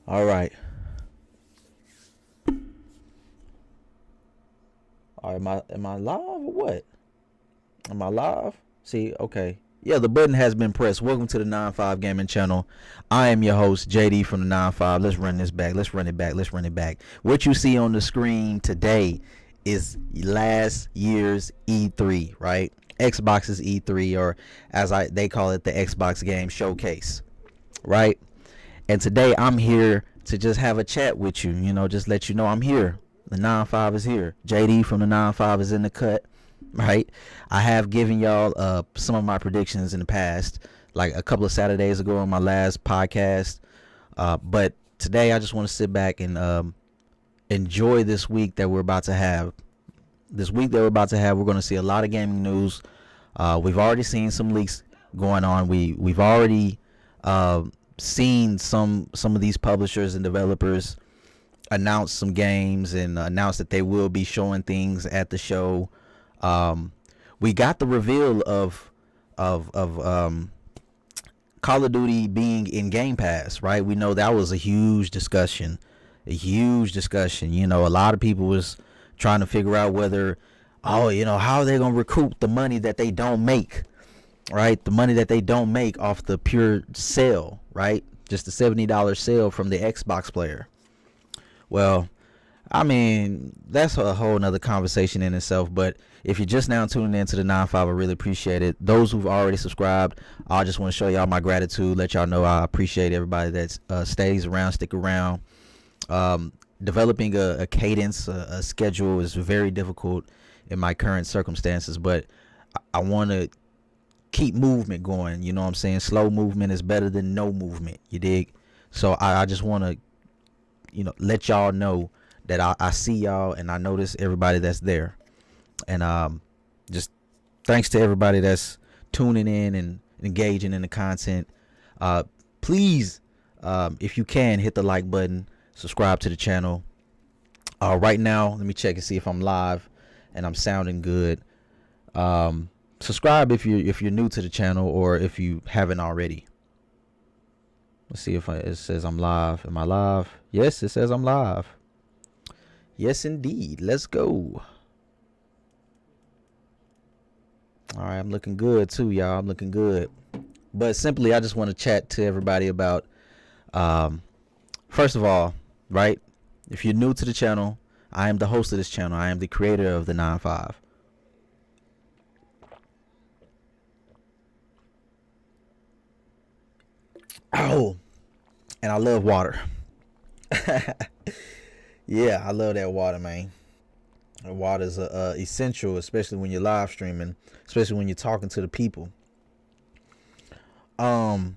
All right. All right. Am I live or what? Am I live? See, okay. Yeah, the button has been pressed. Welcome to the 9-5 Gaming Channel. I am your host, JD from the 9-5. Let's run this back. Let's run it back. Let's run it back. What you see on the screen today is last year's E3, right? Xbox's E3, or they call it, the Xbox Game Showcase, right? And today I'm here to just have a chat with you, just let you know I'm here. The 9-5 is here. JD from the 9-5 is in the cut, right? I have given y'all some of my predictions in the past, like a couple of Saturdays ago on my last podcast. But today I just want to sit back and enjoy this week that we're about to have. This week that we're about to have, we're going to see a lot of gaming news. We've already seen some leaks going on. We've already seen some of these publishers and developers announce some games and announce that they will be showing things at the show. We got the reveal of Call of Duty being in Game Pass, right? We know that was a huge discussion. A lot of people was trying to figure out whether, how are they gonna recoup the money that they don't make, right? The money that they don't make off the pure sale, right? Just the $70 sale from the Xbox player. Well, I mean, that's a whole nother conversation in itself. But if you're just now tuning into the 9-5, I really appreciate it. Those who've already subscribed, I just want to show y'all my gratitude, let y'all know I appreciate everybody that stays around, stick around. Developing a cadence, a schedule is very difficult in my current circumstances, but I want to keep movement going. You know what I'm saying? Slow movement is better than no movement. You dig? So I just want to, let y'all know that I see y'all and I notice everybody that's there. And just thanks to everybody that's tuning in and engaging in the content. Please, if you can, hit the like button, subscribe to the channel. Right now, let me check and see if I'm live and I'm sounding good. Subscribe if you're new to the channel or if you haven't already. Let's see if it says I'm live. Am I live? Yes, it says I'm live. Yes, indeed. Let's go. All right, I'm looking good too, y'all. I'm looking good. But simply, I just want to chat to everybody about, first of all, right? If you're new to the channel, I am the host of this channel. I am the creator of the 9-5. Oh, and I love water. Yeah, I love that water, man. Water is essential, especially when you're live streaming, especially when you're talking to the people. So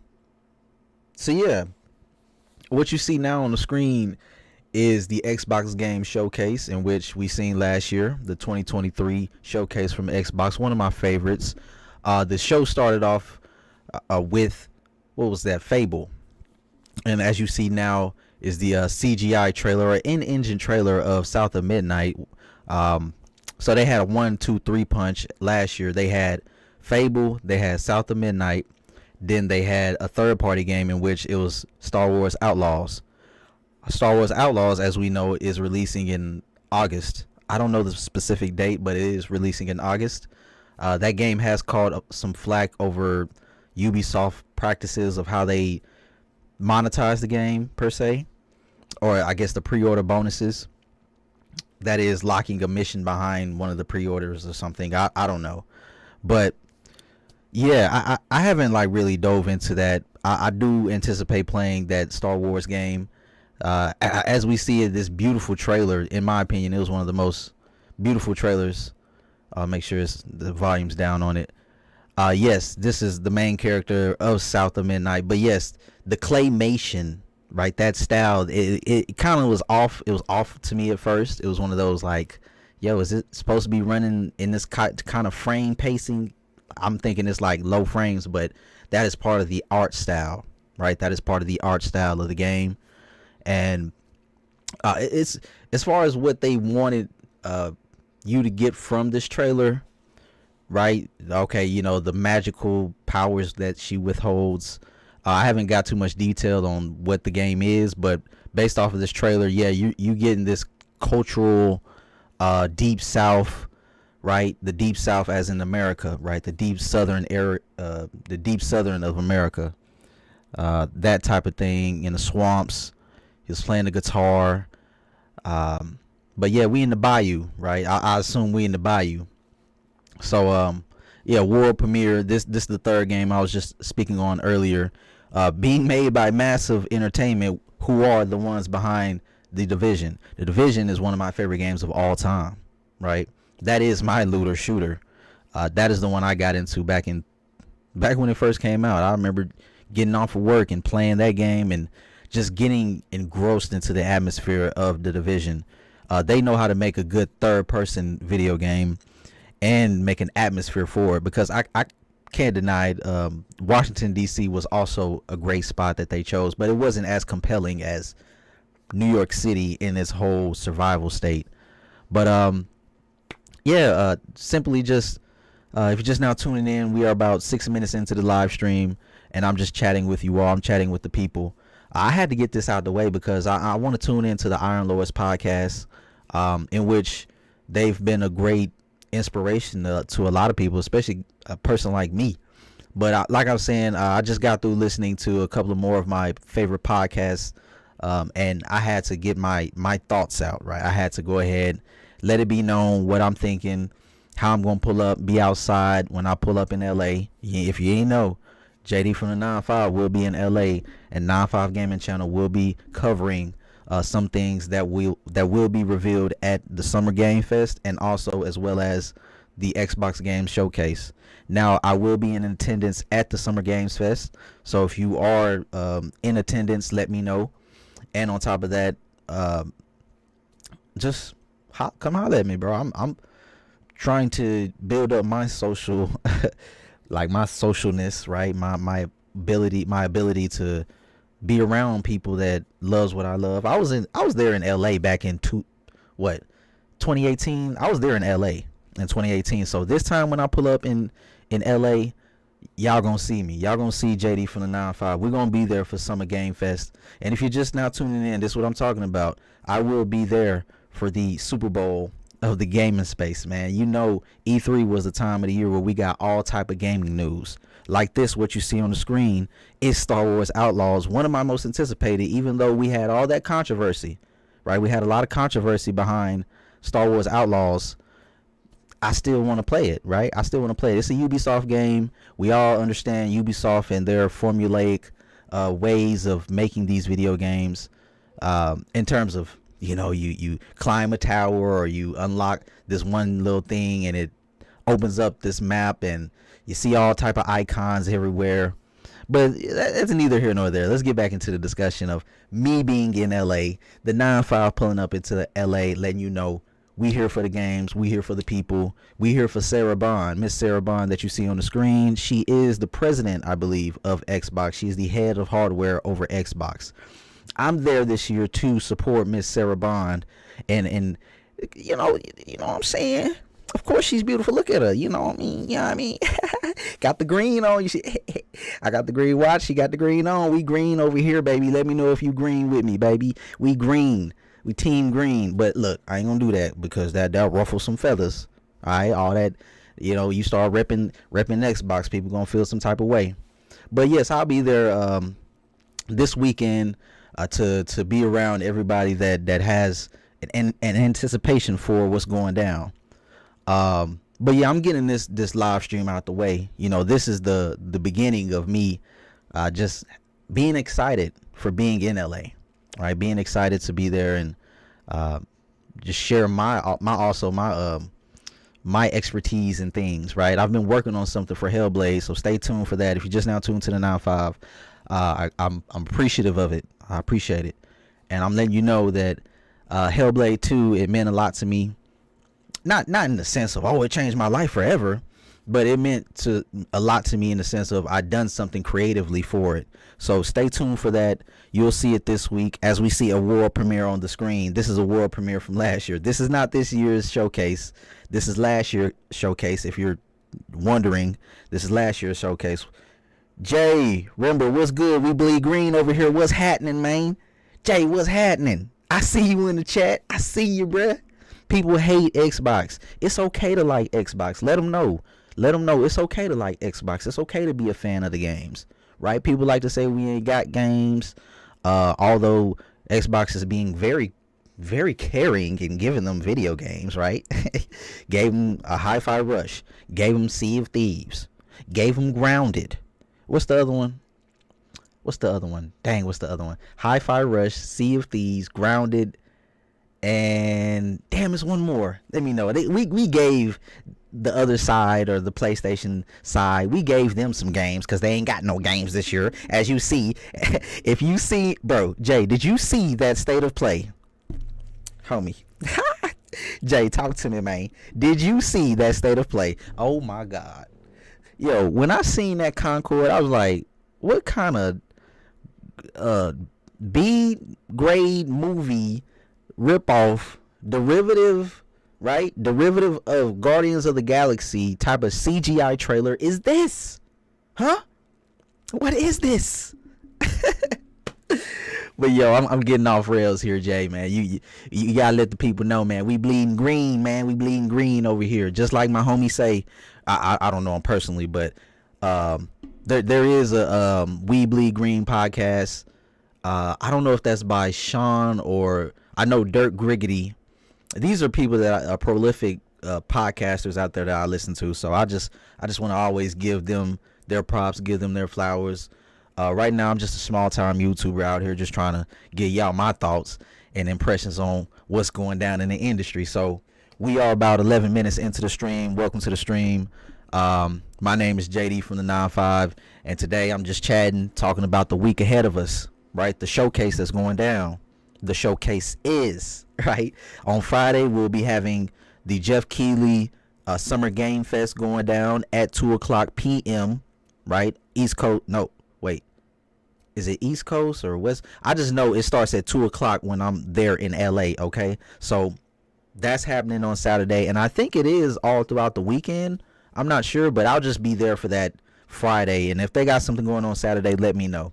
yeah, what you see now on the screen is the Xbox Game Showcase, in which we seen last year, the 2023 showcase from Xbox, one of my favorites. The show started off with, what was that, Fable, and as you see now is the CGI trailer or in-engine trailer of South of Midnight. So they had a 1, 2, 3 punch last year. They had Fable, they had South of Midnight, then they had a third-party game in which it was Star Wars Outlaws. Star Wars Outlaws, as we know, is releasing in August. I don't know the specific date, but it is releasing in August. That game has caught some flack over Ubisoft practices of how they monetize the game, per se, or I guess the pre-order bonuses. That is locking a mission behind one of the pre-orders or something. I don't know, but yeah, I haven't like really dove into that. I do anticipate playing that Star Wars game. As we see it, this beautiful trailer, in my opinion, it was one of the most beautiful trailers. Make sure the volume's down on it. Yes, this is the main character of South of Midnight, but yes, the claymation, right, that style, it kind of was off. It was off to me at first. It was one of those like, yo, is it supposed to be running in this kind of frame pacing? I'm thinking it's like low frames, but that is part of the art style, right? That is part of the art style of the game. And it's, as far as what they wanted you to get from this trailer, right? Okay, the magical powers that she withholds, I haven't got too much detail on what the game is, but based off of this trailer, yeah, you getting this cultural deep south, right? The deep south as in America, right? The deep southern area, the deep southern of America, that type of thing in the swamps. He was playing the guitar. But yeah, we in the bayou, right? I assume we in the bayou. So yeah, world premiere. This is the third game I was just speaking on earlier. Being made by Massive Entertainment, who are the ones behind The Division. The Division is one of my favorite games of all time, right? That is my looter shooter. That is the one I got into back when it first came out. I remember getting off of work and playing that game and just getting engrossed into the atmosphere of The Division. They know how to make a good third-person video game and make an atmosphere for it, because I can't deny it. Washington, D.C. was also a great spot that they chose, but it wasn't as compelling as New York City in its whole survival state. But yeah, simply just if you're just now tuning in, we are about 6 minutes into the live stream, and I'm just chatting with you all. I'm chatting with the people. I had to get this out the way because I want to tune into the Iron Lords podcast, in which they've been a great inspiration to a lot of people, especially a person like me. But like I was saying, I just got through listening to a couple of more of my favorite podcasts, and I had to get my thoughts out, right? I had to go ahead, let it be known what I'm thinking, how I'm going to pull up, be outside when I pull up in LA. If you ain't know, JD from the 9-5 will be in LA, and 9-5 Gaming Channel will be covering some things that will be revealed at the Summer Game Fest, and also as well as the Xbox Game Showcase. Now, I will be in attendance at the Summer Games Fest, so if you are in attendance, let me know. And on top of that, just come holler at me, bro. I'm trying to build up my social, like my socialness, right? My ability to be around people that loves what I love. I was there in LA back in 2018. I was there in LA in 2018. So this time when I pull up in LA, y'all gonna see me. Y'all gonna see JD from the 9-5. We're gonna be there for Summer Game Fest. And if you're just now tuning in, this is what I'm talking about. I will be there for the Super Bowl of the gaming space, man. You know, E3 was the time of the year where we got all type of gaming news. Like this, what you see on the screen is Star Wars Outlaws, one of my most anticipated, even though we had all that controversy, right? We had a lot of controversy behind Star Wars Outlaws. I still want to play it, right? I still want to play it. It's a Ubisoft game. We all understand Ubisoft and their formulaic ways of making these video games, in terms of, you know, you climb a tower or you unlock this one little thing and it opens up this map and you see all type of icons everywhere. But that's neither here nor there. Let's get back into the discussion of me being in LA, the 9-5 pulling up into the LA, letting you know we here for the games, we here for the people, we here for Sarah Bond, Miss Sarah Bond that you see on the screen. She is the president, I believe, of Xbox. She's the head of hardware over Xbox. I'm there this year to support Miss Sarah Bond, and you know what I'm saying. Of course she's beautiful. Look at her. You know what I mean? Yeah, I mean, got the green on. You see, I got the green watch. She got the green on. We green over here, baby. Let me know if you green with me, baby. We green. We team green. But look, I ain't gonna do that because that ruffles some feathers. All right, all that. You know, you start repping Xbox, people gonna feel some type of way. But yes, I'll be there this weekend to be around everybody that has an anticipation for what's going down. But yeah, I'm getting this live stream out the way. You know, this is the beginning of me just being excited for being in LA, right? Being excited to be there and just share my expertise and things, right? I've been working on something for Hellblade, so stay tuned for that. If you just now tuned to the 9-5, I'm appreciative of it. I appreciate it, and I'm letting you know that Hellblade 2, it meant a lot to me. Not in the sense of, oh, it changed my life forever, but it meant a lot to me in the sense of I done something creatively for it. So stay tuned for that. You'll see it this week as we see a world premiere on the screen. This is a world premiere from last year. This is not this year's showcase. This is last year's showcase. If you're wondering, this is last year's showcase. Jay, remember, what's good? We bleed green over here. What's happening, man? Jay, what's happening? I see you in the chat. I see you, bruh. People hate Xbox. It's okay to like Xbox. Let them know. Let them know it's okay to like Xbox. It's okay to be a fan of the games, right? People like to say we ain't got games, although Xbox is being very, very caring and giving them video games, right? Gave them a Hi-Fi Rush. Gave them Sea of Thieves. Gave them Grounded. What's the other one? Dang, what's the other one? Hi-Fi Rush, Sea of Thieves, Grounded, and damn, it's one more. Let me know. We gave the other side, or the PlayStation side, we gave them some games because they ain't got no games this year. As you see, if you see, bro, Jay, did you see that state of play? Homie. Jay, talk to me, man. Did you see that state of play? Oh my God. Yo, when I seen that Concord, I was like, what kind of B grade movie ripoff derivative, right? Derivative of Guardians of the Galaxy type of CGI trailer is this? Huh? What is this? But yo, I'm getting off rails here, Jay, man. You gotta let the people know, man. We bleeding green, man. We bleeding green over here. Just like my homie say, I don't know him personally, but there is a We Bleed Green podcast. I don't know if that's by Sean, or I know Dirk Griggity. These are people that are prolific podcasters out there that I listen to. So I just want to always give them their props, give them their flowers. Right now, I'm just a small time YouTuber out here just trying to get y'all my thoughts and impressions on what's going down in the industry. So we are about 11 minutes into the stream. Welcome to the stream. My name is JD from the 9-5, and today I'm just chatting, talking about the week ahead of us, right? The showcase that's going down. The showcase is, right? On Friday, we'll be having the Jeff Keighley Summer Game Fest going down at 2:00 p.m., right? East Coast. No, wait. Is it East Coast or West? I just know it starts at 2:00 when I'm there in LA, okay? So that's happening on Saturday, and I think it is all throughout the weekend. I'm not sure, but I'll just be there for that Friday, and if they got something going on Saturday, let me know.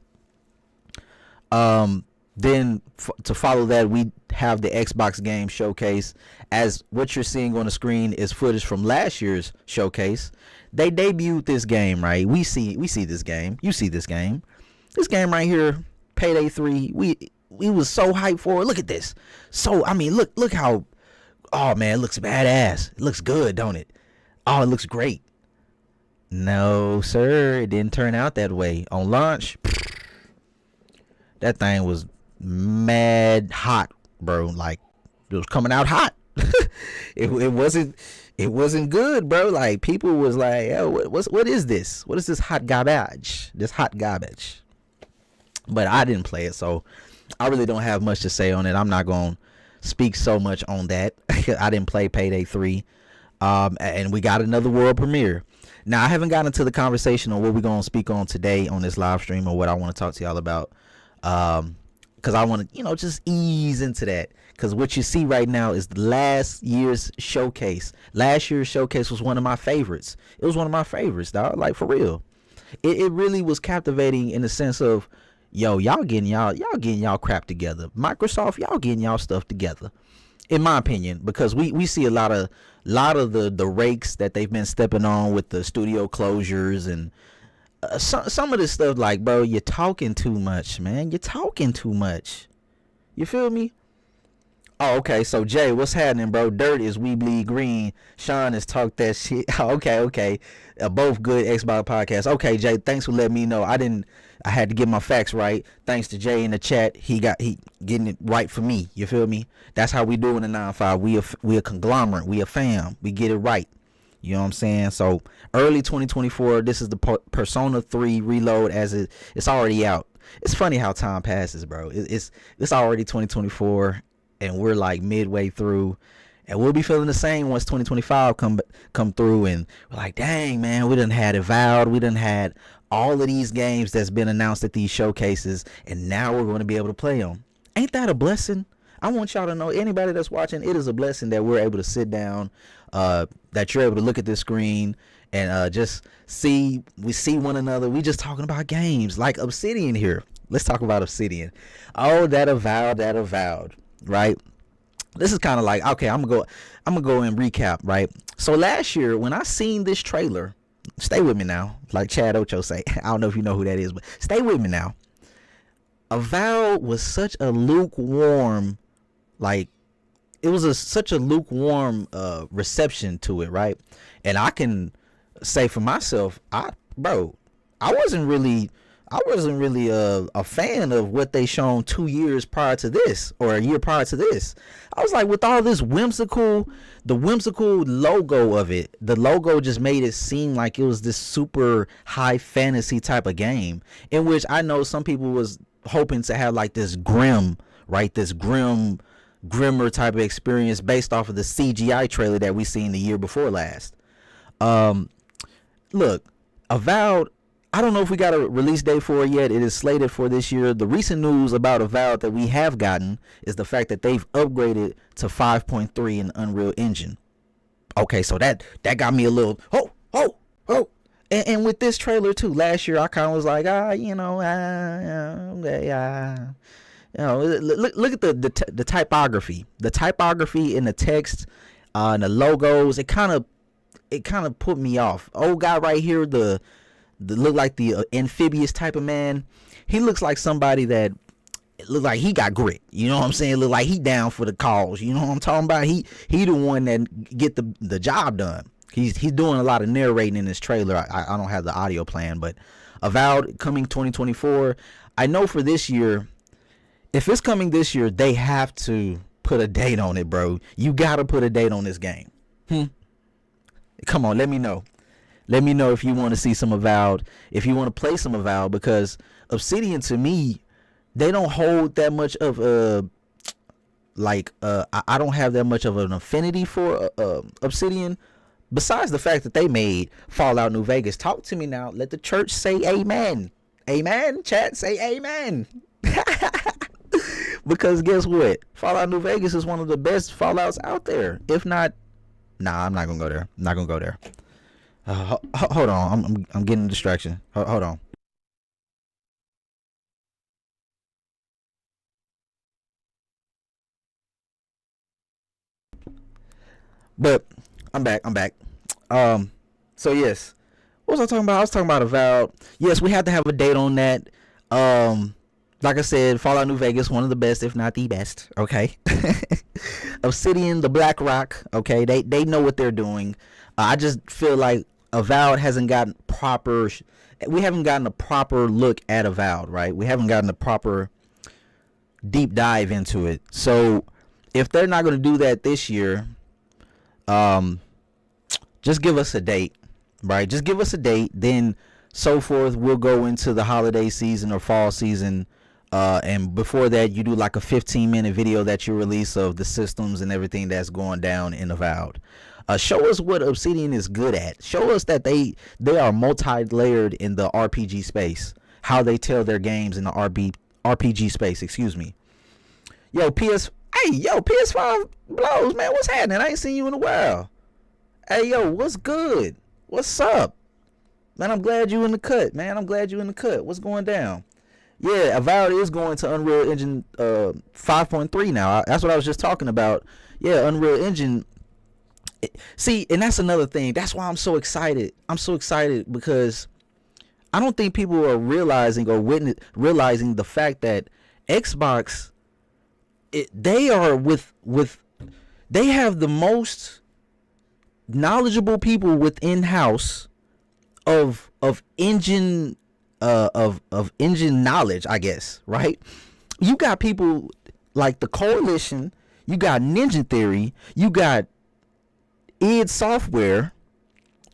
Then to follow that, we have the Xbox Game Showcase. As what you're seeing on the screen is footage from last year's showcase. They debuted this game, right? We see this game. You see this game. This game right here, Payday 3. We was so hyped for it. Look at this. So I mean, look how. Oh man, it looks badass. It looks good, don't it? Oh, it looks great. No, sir, it didn't turn out that way. On launch, that thing was mad hot, bro. Like, it was coming out hot. it wasn't good, bro. Like, people was like, yo, what is this? What is this hot garbage? This hot garbage. But I didn't play it, so I really don't have much to say on it. I'm not gonna speak so much on that. I didn't play Payday 3. And we got another world premiere. Now, I haven't gotten into the conversation on what we're going to speak on today on this live stream, or what I want to talk to y'all about. Because I want to, just ease into that. Because what you see right now is last year's showcase. Last year's showcase was one of my favorites. It was one of my favorites, dog. Like, for real. It really was captivating in the sense of, yo, y'all getting y'all crap together. Microsoft, y'all getting y'all stuff together. In my opinion, because we see a lot of the rakes that they've been stepping on with the studio closures and some of this stuff. Like, bro, you're talking too much, man. You're talking too much. You feel me? Oh, okay. So Jay, what's happening, bro? Dirt is We Bleed Green. Sean has talked that shit. Oh, okay. Both good Xbox podcasts. Okay, Jay, thanks for letting me know. I had to get my facts right. Thanks to Jay in the chat. He getting it right for me. You feel me? That's how we do in the 9-5. We a conglomerate. We a fam. We get it right. You know what I'm saying? So early 2024. This is the Persona 3 Reload, as it's already out. It's funny how time passes, bro. It's already 2024. And we're like midway through, and we'll be feeling the same once 2025 come through, and we're like, dang, man, we done had Avowed, we done had all of these games that's been announced at these showcases, and now we're going to be able to play them. Ain't that a blessing? I want y'all to know, anybody that's watching, it is a blessing that we're able to sit down, that you're able to look at this screen and just we see one another. We just talking about games like Obsidian here. Let's talk about Obsidian. Oh, that avowed, right? This is kind of like, okay, I'm gonna go and recap, right? So last year when I seen this trailer, stay with me now, like Chad Ocho say. I don't know if you know who that is, but stay with me now. Avowed was such a lukewarm, like it was such a lukewarm reception to it, right? And I can say for myself, I wasn't really a fan of what they shown 2 years prior to this, or a year prior to this. I was like, with all this the whimsical logo of it, the logo just made it seem like it was this super high fantasy type of game, in which I know some people was hoping to have like this grimmer type of experience based off of the CGI trailer that we seen the year before last. Look, Avowed, I don't know if we got a release date for it yet. It is slated for this year. The recent news about Avowed that we have gotten is the fact that they've upgraded to 5.3 in Unreal Engine. Okay, so that got me a little oh. And with this trailer too, last year I kind of was like, look at the typography, in the text, and the logos. It kind of put me off. Old guy right here, the look like the amphibious type of man. He looks like somebody that look like he got grit. You know what I'm saying? Look like he down for the cause. You know what I'm talking about? He the one that get the job done. He's doing a lot of narrating in this trailer. I don't have the audio playing, but Avowed coming 2024. I know for this year, if it's coming this year, they have to put a date on it, bro. You gotta put a date on this game. Come on, let me know. Let me know if you want to see some Avowed, if you want to play some Avowed, because Obsidian, to me, they don't hold that much of I don't have that much of an affinity for Obsidian. Besides the fact that they made Fallout New Vegas. Talk to me now. Let the church say amen. Amen. Chat, say amen. Because guess what? Fallout New Vegas is one of the best Fallouts out there. If not, I'm not gonna go there. I'm not gonna go there. Hold on. I'm getting a distraction. Hold on. But I'm back. So yes, what was I talking about? I was talking about Avowed. Yes, we had to have a date on that. Like I said, Fallout New Vegas, one of the best, if not the best. Okay. Obsidian, the Black Rock. Okay, they know what they're doing. I just feel like Avowed hasn't gotten proper. We haven't gotten a proper look at Avowed, right? We haven't gotten a proper deep dive into it. So if they're not going to do that this year, just give us a date, right? Just give us a date. Then so forth, we'll go into the holiday season or fall season. And before that, you do like a 15-minute video that you release of the systems and everything that's going down in Avowed. Show us what Obsidian is good at. Show us that they are multi-layered in the RPG space. How they tell their games in the RPG space. Excuse me. PS5 blows, man. What's happening? I ain't seen you in a while. Hey, yo, what's good? What's up? Man, I'm glad you in the cut, man. I'm glad you in the cut. What's going down? Yeah, Avowed is going to Unreal Engine 5.3 now. That's what I was just talking about. Yeah, Unreal Engine. See, and that's another thing. That's why I'm so excited. I'm so excited because I don't think people are realizing or realizing the fact that Xbox, they have the most knowledgeable people within house of engine of engine knowledge, I guess, right? You got people like the Coalition, you got Ninja Theory, you got id Software,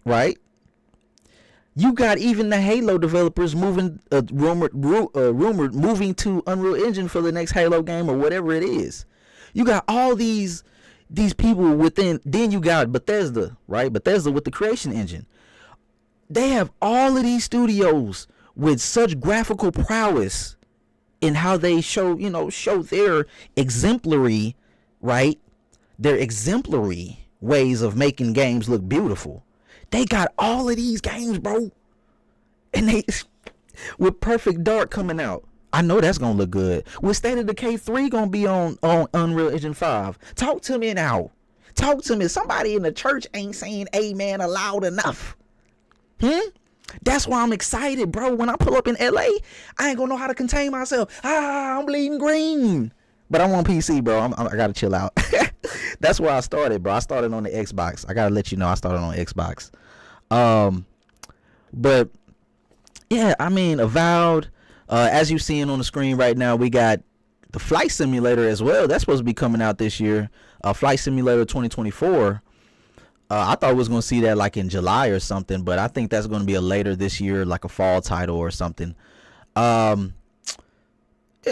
right? You got even the Halo developers moving rumored moving to Unreal Engine for the next Halo game or whatever it is. You got all these people within. Then you got Bethesda, right? Bethesda with the Creation Engine. They have all of these studios with such graphical prowess in how they show their exemplary, right? Their exemplary ways of making games look beautiful. They got all of these games, bro. And they with Perfect Dark coming out. I know that's gonna look good. With State of Decay 3 gonna be on Unreal Engine 5. Talk to me now. Talk to me. Somebody in the church ain't saying amen loud enough. That's why I'm excited, bro. When I pull up in LA, I ain't gonna know how to contain myself. I'm bleeding green. But I'm on PC, bro. I gotta chill out. That's where I started, bro. I started on the Xbox. I gotta let you know I started on Xbox. But yeah, I mean, Avowed. As you're seeing on the screen right now, we got the Flight Simulator as well. That's supposed to be coming out this year. Flight Simulator 2024. I thought we was going to see that like in July or something, but I think that's going to be a later this year, like a fall title or something. Yeah,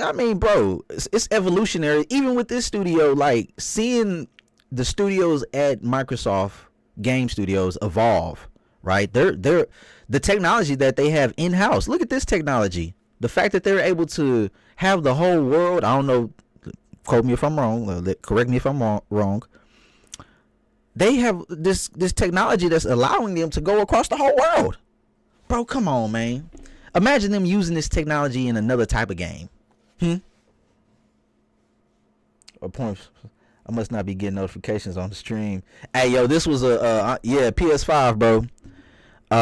I mean, bro, it's evolutionary. Even with this studio, like seeing the studios at Microsoft Game Studios evolve, right? They're the technology that they have in-house. Look at this technology. The fact that they're able to have the whole world, I don't know, quote me if I'm wrong, correct me if I'm wrong. They have this technology that's allowing them to go across the whole world. Bro, come on, man. Imagine them using this technology in another type of game. I must not be getting notifications on the stream. Hey, yo, this was PS5, bro.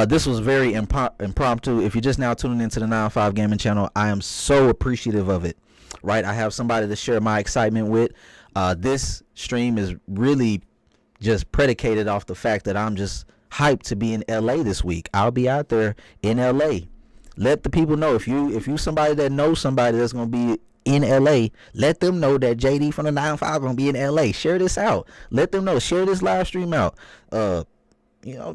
This was very impromptu. If you're just now tuning into the 9-5 Gaming channel, I am so appreciative of it. Right, I have somebody to share my excitement with. This stream is really just predicated off the fact that I'm just hyped to be in LA this week. I'll be out there in LA. Let the people know, if you somebody that knows somebody that's gonna be in LA, let them know that JD from the 9-5 gonna be in LA. Share this out. Let them know. Share this live stream out.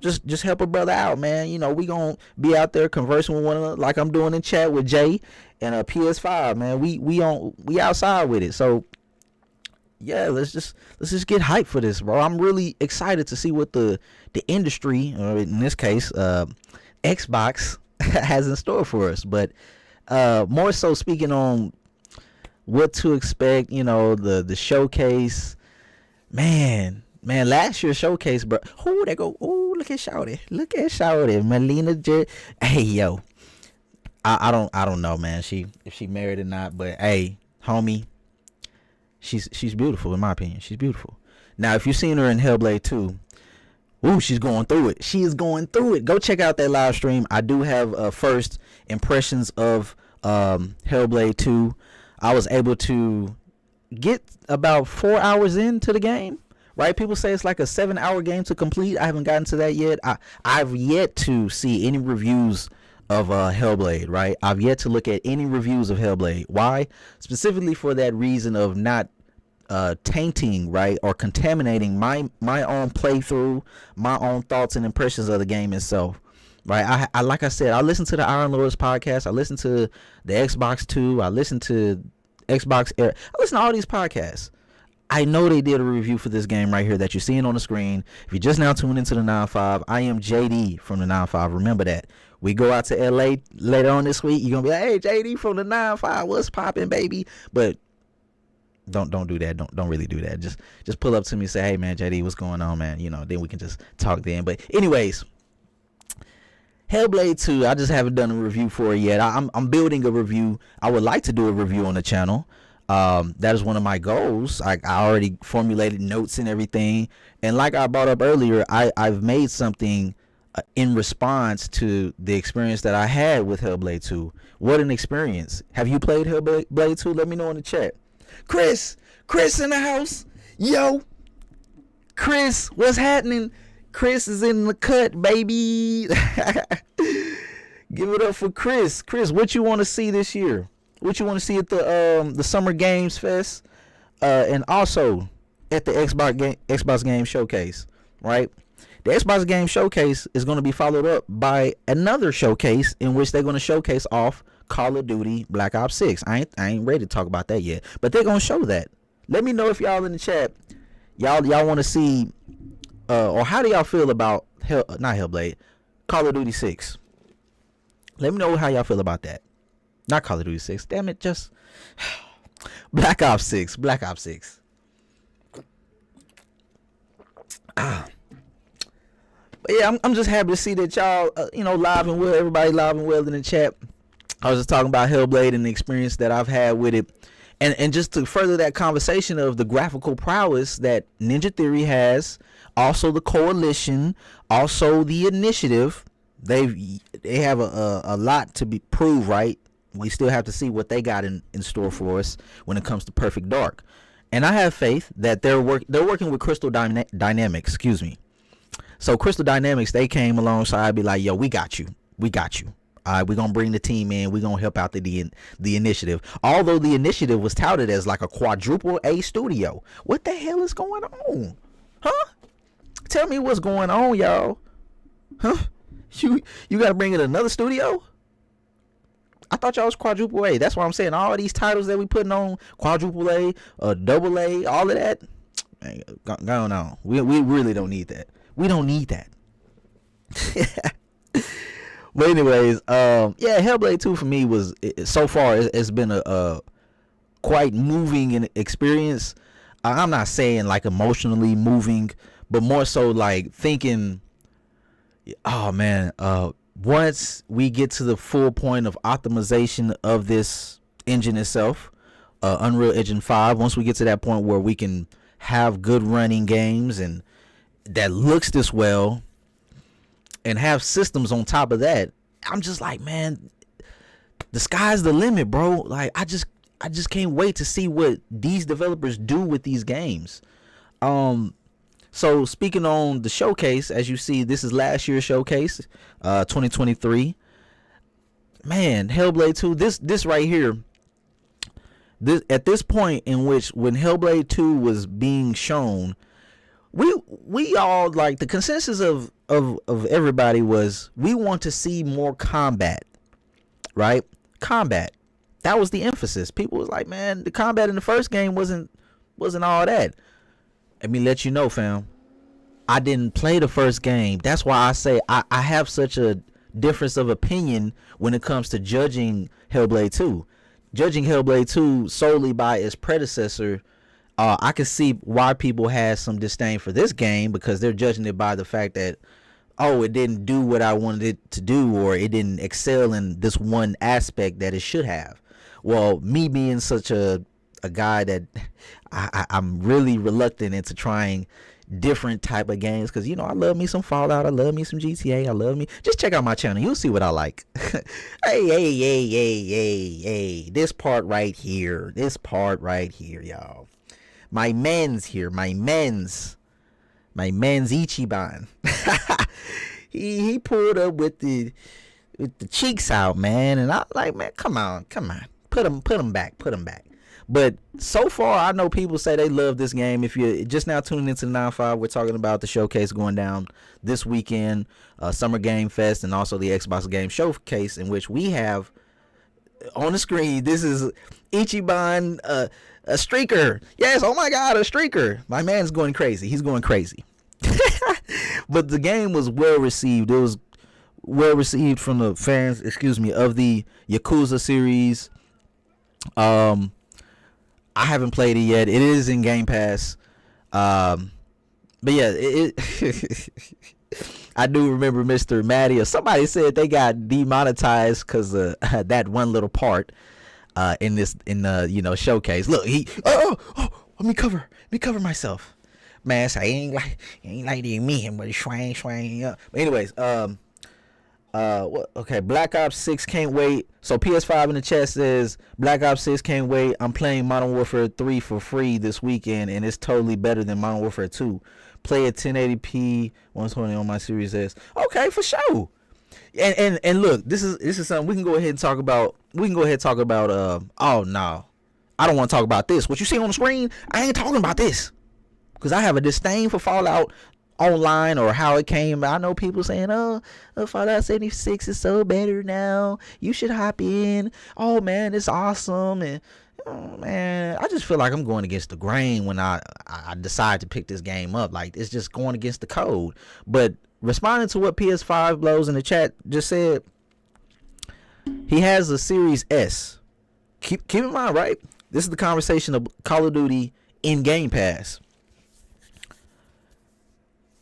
Just help a brother out, man. We gonna be out there conversing with one another like I'm doing in chat with Jay and PS5, man. We outside with it. So yeah, let's just get hyped for this, bro. I'm really excited to see what the industry, or in this case, Xbox, has in store for us. But more so speaking on what to expect, the showcase, man, last year's showcase, bro. Oh, they go. Oh, look at Shawty, Melina J. Hey, yo, I don't know, man. If she married or not, but hey, homie, she's beautiful in my opinion. She's beautiful. Now, if you've seen her in Hellblade 2, ooh, she's going through it. She is going through it. Go check out that live stream. I do have first impressions of Hellblade 2. I was able to get about 4 hours into the game. Right? People say it's like a 7-hour game to complete. I haven't gotten to that yet. I've yet to see any reviews of Hellblade, right? I've yet to look at any reviews of Hellblade. Why? Specifically for that reason of not tainting, right, or contaminating my own playthrough, my own thoughts and impressions of the game itself. Right? I like I said, I listened to the Iron Lords podcast. I listened to the Xbox 2. I listened to Xbox Air. I listened to all these podcasts. I know they did a review for this game right here that you're seeing on the screen. If you're just now tuning into the 9-5, I am JD from the 9-5. Remember that. We go out to LA later on this week. You're going to be like, hey, JD from the 9-5, what's popping, baby? But don't do that. Don't really do that. Just pull up to me and say, hey, man, JD, what's going on, man? Then we can just talk then. But anyways, Hellblade 2, I just haven't done a review for it yet. I'm building a review. I would like to do a review on the channel. That is one of my goals. I already formulated notes and everything, and like I brought up earlier, I've made something in response to the experience that I had with Hellblade 2. What an experience. Have you played Hellblade 2? Let me know in the chat. Chris in the house. Yo, Chris, what's happening? Chris is in the cut, baby. Give it up for Chris. What you want to see this year? What you want to see at the Summer Games Fest, and also at the Xbox Game Showcase, right? The Xbox Game Showcase is going to be followed up by another showcase in which they're going to showcase off Call of Duty Black Ops 6. I ain't ready to talk about that yet, but they're going to show that. Let me know if y'all in the chat, y'all want to see, or how do y'all feel about not Hellblade, Call of Duty 6? Let me know how y'all feel about that. Not Call of Duty 6. Damn it, just Black Ops 6. But yeah, I'm just happy to see that y'all, live and well. Everybody live and well in the chat. I was just talking about Hellblade and the experience that I've had with it. And just to further that conversation of the graphical prowess that Ninja Theory has, also the Coalition, also the Initiative, they have a lot to be proved, right? We still have to see what they got in store for us when it comes to Perfect Dark. And I have faith that they're working with Crystal Dynamics, excuse me. So Crystal Dynamics, they came alongside, be like, yo, we got you. All right, we're going to bring the team in. We're going to help out the Initiative. Although the Initiative was touted as like a quadruple A studio. What the hell is going on? Huh? Tell me what's going on, y'all. Huh? You got to bring in another studio? I thought y'all was quadruple A. That's why I'm saying all these titles that we putting on, quadruple A, double A, all of that, man, going on. We really don't need that. We don't need that. But anyways, Hellblade 2 for me was, so far it's been a quite moving experience. I'm not saying like emotionally moving, but more so like thinking, oh man, once we get to the full point of optimization of this engine itself, Unreal Engine 5, once we get to that point where we can have good running games and that looks this well, and have systems on top of that, I'm just like, man, the sky's the limit, bro. Like, I just can't wait to see what these developers do with these games. So speaking on the showcase, as you see, this is last year's showcase, 2023. Man, Hellblade 2, this right here, at this point in which when Hellblade 2 was being shown, we all, like, the consensus of everybody was, we want to see more combat, right? Combat. That was the emphasis. People was like, man, the combat in the first game wasn't all that. Let me let you know, fam, I didn't play the first game. That's why I say I have such a difference of opinion when it comes to judging Hellblade 2. Judging Hellblade 2 solely by its predecessor, I can see why people had some disdain for this game, because they're judging it by the fact that, oh, it didn't do what I wanted it to do, or it didn't excel in this one aspect that it should have. Well, me being such a guy that I'm really reluctant into trying different type of games, because I love me some Fallout, I love me some GTA, I love me. Just check out my channel, you'll see what I like. hey, this part right here, y'all. My man's here, my man's Ichiban. he pulled up with the cheeks out, man, and I like, man, come on, put him back. But so far, I know people say they love this game. If you're just now tuning into the 9-5, we're talking about the showcase going down this weekend, Summer Game Fest, and also the Xbox Game Showcase, in which we have on the screen, this is Ichiban, a streaker. Yes, oh my God, a streaker. My man's going crazy. He's going crazy. But the game was well received. It was well received from the fans, of the Yakuza series. I haven't played it yet. It is in Game Pass. But yeah, I do remember Mr. Maddie, or somebody said they got demonetized because of that one little part in the showcase. Look, let me cover myself. Man, I ain't like the men, but swang up. But anyways, okay, Black Ops 6 can't wait. So PS5 in the chat says Black Ops 6 can't wait. I'm playing Modern Warfare 3 for free this weekend, and it's totally better than Modern Warfare 2. Play at 1080p 120 on my Series S. Okay, for sure. And look, this is something we can go ahead and talk about. Oh no, I don't want to talk about this. What you see on the screen, I ain't talking about this, because I have a disdain for Fallout Online, or how it came. I know people saying, Fallout 76 is so better now, you should hop in, oh man, it's awesome. And oh man, I just feel like I'm going against the grain when I decide to pick this game up. Like, it's just going against the code. But responding to what PS5 blows in the chat just said, he has a Series S. Keep in mind, right, this is the conversation of Call of Duty in Game Pass.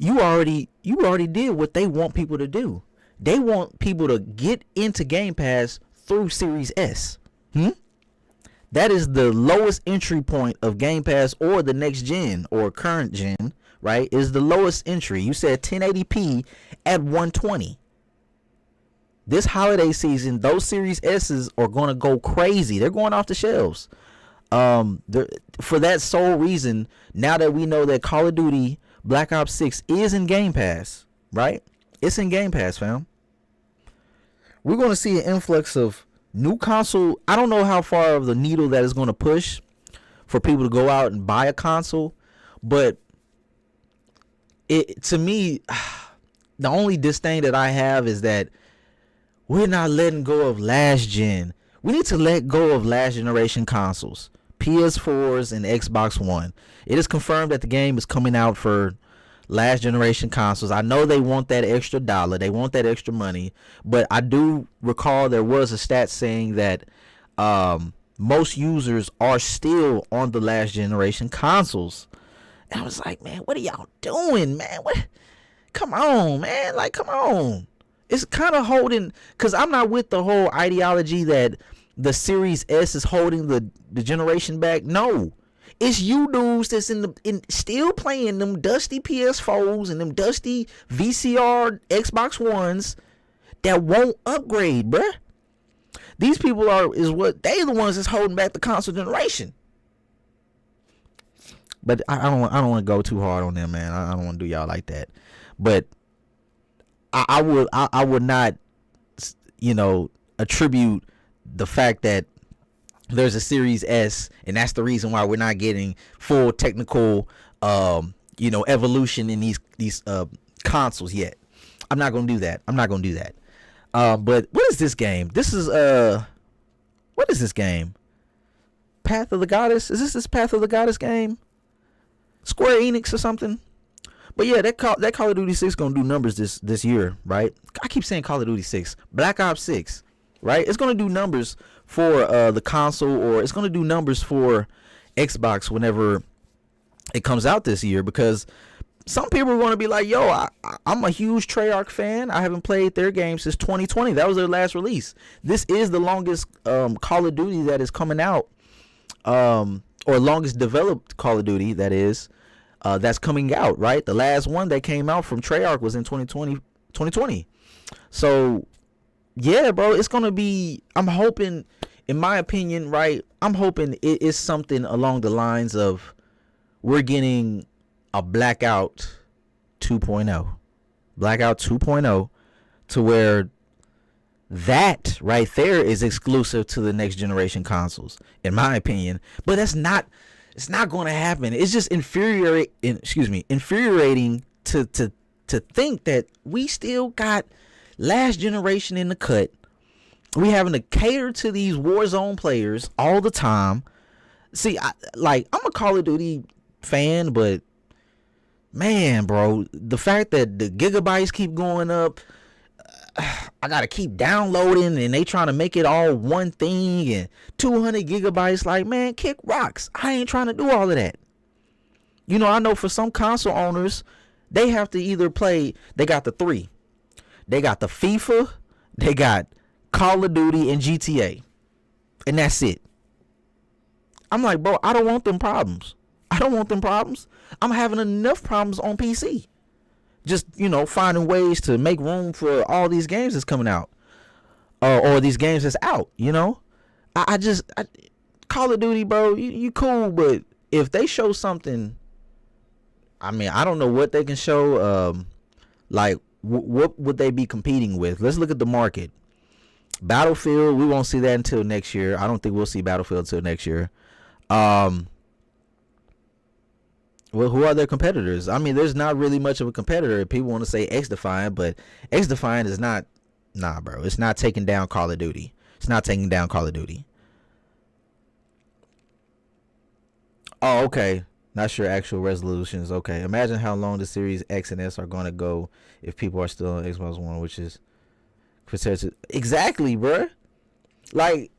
You already you already did what they want people to do. They want people to get into Game Pass through Series S. That is the lowest entry point of Game Pass or the next gen or current gen, right? Is the lowest entry. You said 1080p at 120. This holiday season, those Series S's are going to go crazy. They're going off the shelves. For that sole reason, now that we know that Call of Duty Black Ops 6 is in Game Pass, right? It's in Game Pass, fam. We're going to see an influx of new console. I don't know how far of the needle that is going to push for people to go out and buy a console, but to me, the only disdain that I have is that we're not letting go of last gen. We need to let go of last generation consoles, PS4s and Xbox One. It is confirmed that the game is coming out for last generation consoles. I know they want that extra dollar, they want that extra money, but I do recall there was a stat saying that most users are still on the last generation consoles. And I was like, man, what are y'all doing, man? What? Come on, man. Like, come on. It's kind of holding, because I'm not with the whole ideology that the Series S is holding the generation back. No. It's you dudes that's still playing them dusty PS4s and them dusty VCR Xbox Ones that won't upgrade, bruh. These people they the ones that's holding back the console generation. But I don't want to go too hard on them, man. I don't want to do y'all like that. But I would not, attribute the fact that there's a Series S, and that's the reason why we're not getting full technical, evolution in these consoles yet. I'm not gonna do that. But what is this game? What is this game? Path of the Goddess? Is this Path of the Goddess game? Square Enix or something? But yeah, that Call of Duty 6 gonna do numbers this year, right? I keep saying Call of Duty 6, Black Ops 6, right? It's gonna do numbers for the console, or it's gonna do numbers for Xbox whenever it comes out this year, because some people are gonna be like, yo, I'm a huge Treyarch fan. I haven't played their game since 2020. That was their last release. This is the longest Call of Duty that is coming out, or longest developed Call of Duty that is. That's coming out, right? The last one that came out from Treyarch was in 2020. So, yeah, bro, it's going to be, I'm hoping, in my opinion, right, I'm hoping it is something along the lines of we're getting a Blackout 2.0. Blackout 2.0, to where that right there is exclusive to the next generation consoles, in my opinion. But it's not going to happen. It's just infuriating to think that we still got last generation in the cut. We having to cater to these Warzone players all the time. See, I'm a Call of Duty fan, but man, bro, the fact that the gigabytes keep going up, I gotta keep downloading, and they trying to make it all one thing, and 200 gigabytes. Like, man, kick rocks. I ain't trying to do all of that. I know for some console owners, they have to either play, they got the three. They got the FIFA, they got Call of Duty, and GTA. And that's it. I'm like, bro, I don't want them problems. I'm having enough problems on PC. Just, finding ways to make room for all these games that's coming out. Or these games that's out, I Call of Duty, bro, you cool, but if they show something, I mean, I don't know what they can show. What would they be competing with? Let's look at the market. Battlefield, we won't see that until next year. I don't think we'll see Battlefield until next year. Well, who are their competitors? I mean, there's not really much of a competitor. People want to say X-Defiant, but X-Defiant is not, bro. It's not taking down Call of Duty. Oh, okay. Not sure actual resolutions. Okay. Imagine how long the Series X and S are going to go if people are still on Xbox One, which is exactly, bro. Like,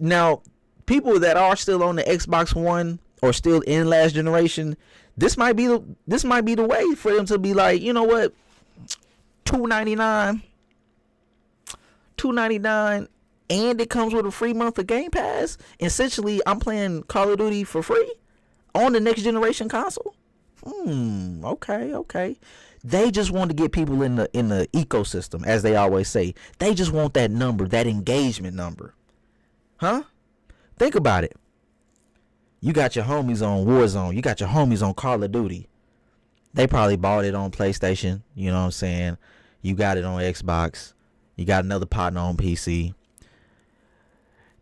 now, people that are still on the Xbox One or still in last generation, This might be the way for them to be like, you know what, $2.99, and it comes with a free month of Game Pass. Essentially, I'm playing Call of Duty for free on the next generation console. Okay. They just want to get people in the ecosystem, as they always say. They just want that number, that engagement number. Huh? Think about it. You got your homies on Warzone. You got your homies on Call of Duty. They probably bought it on PlayStation. You know what I'm saying? You got it on Xbox. You got another partner on PC.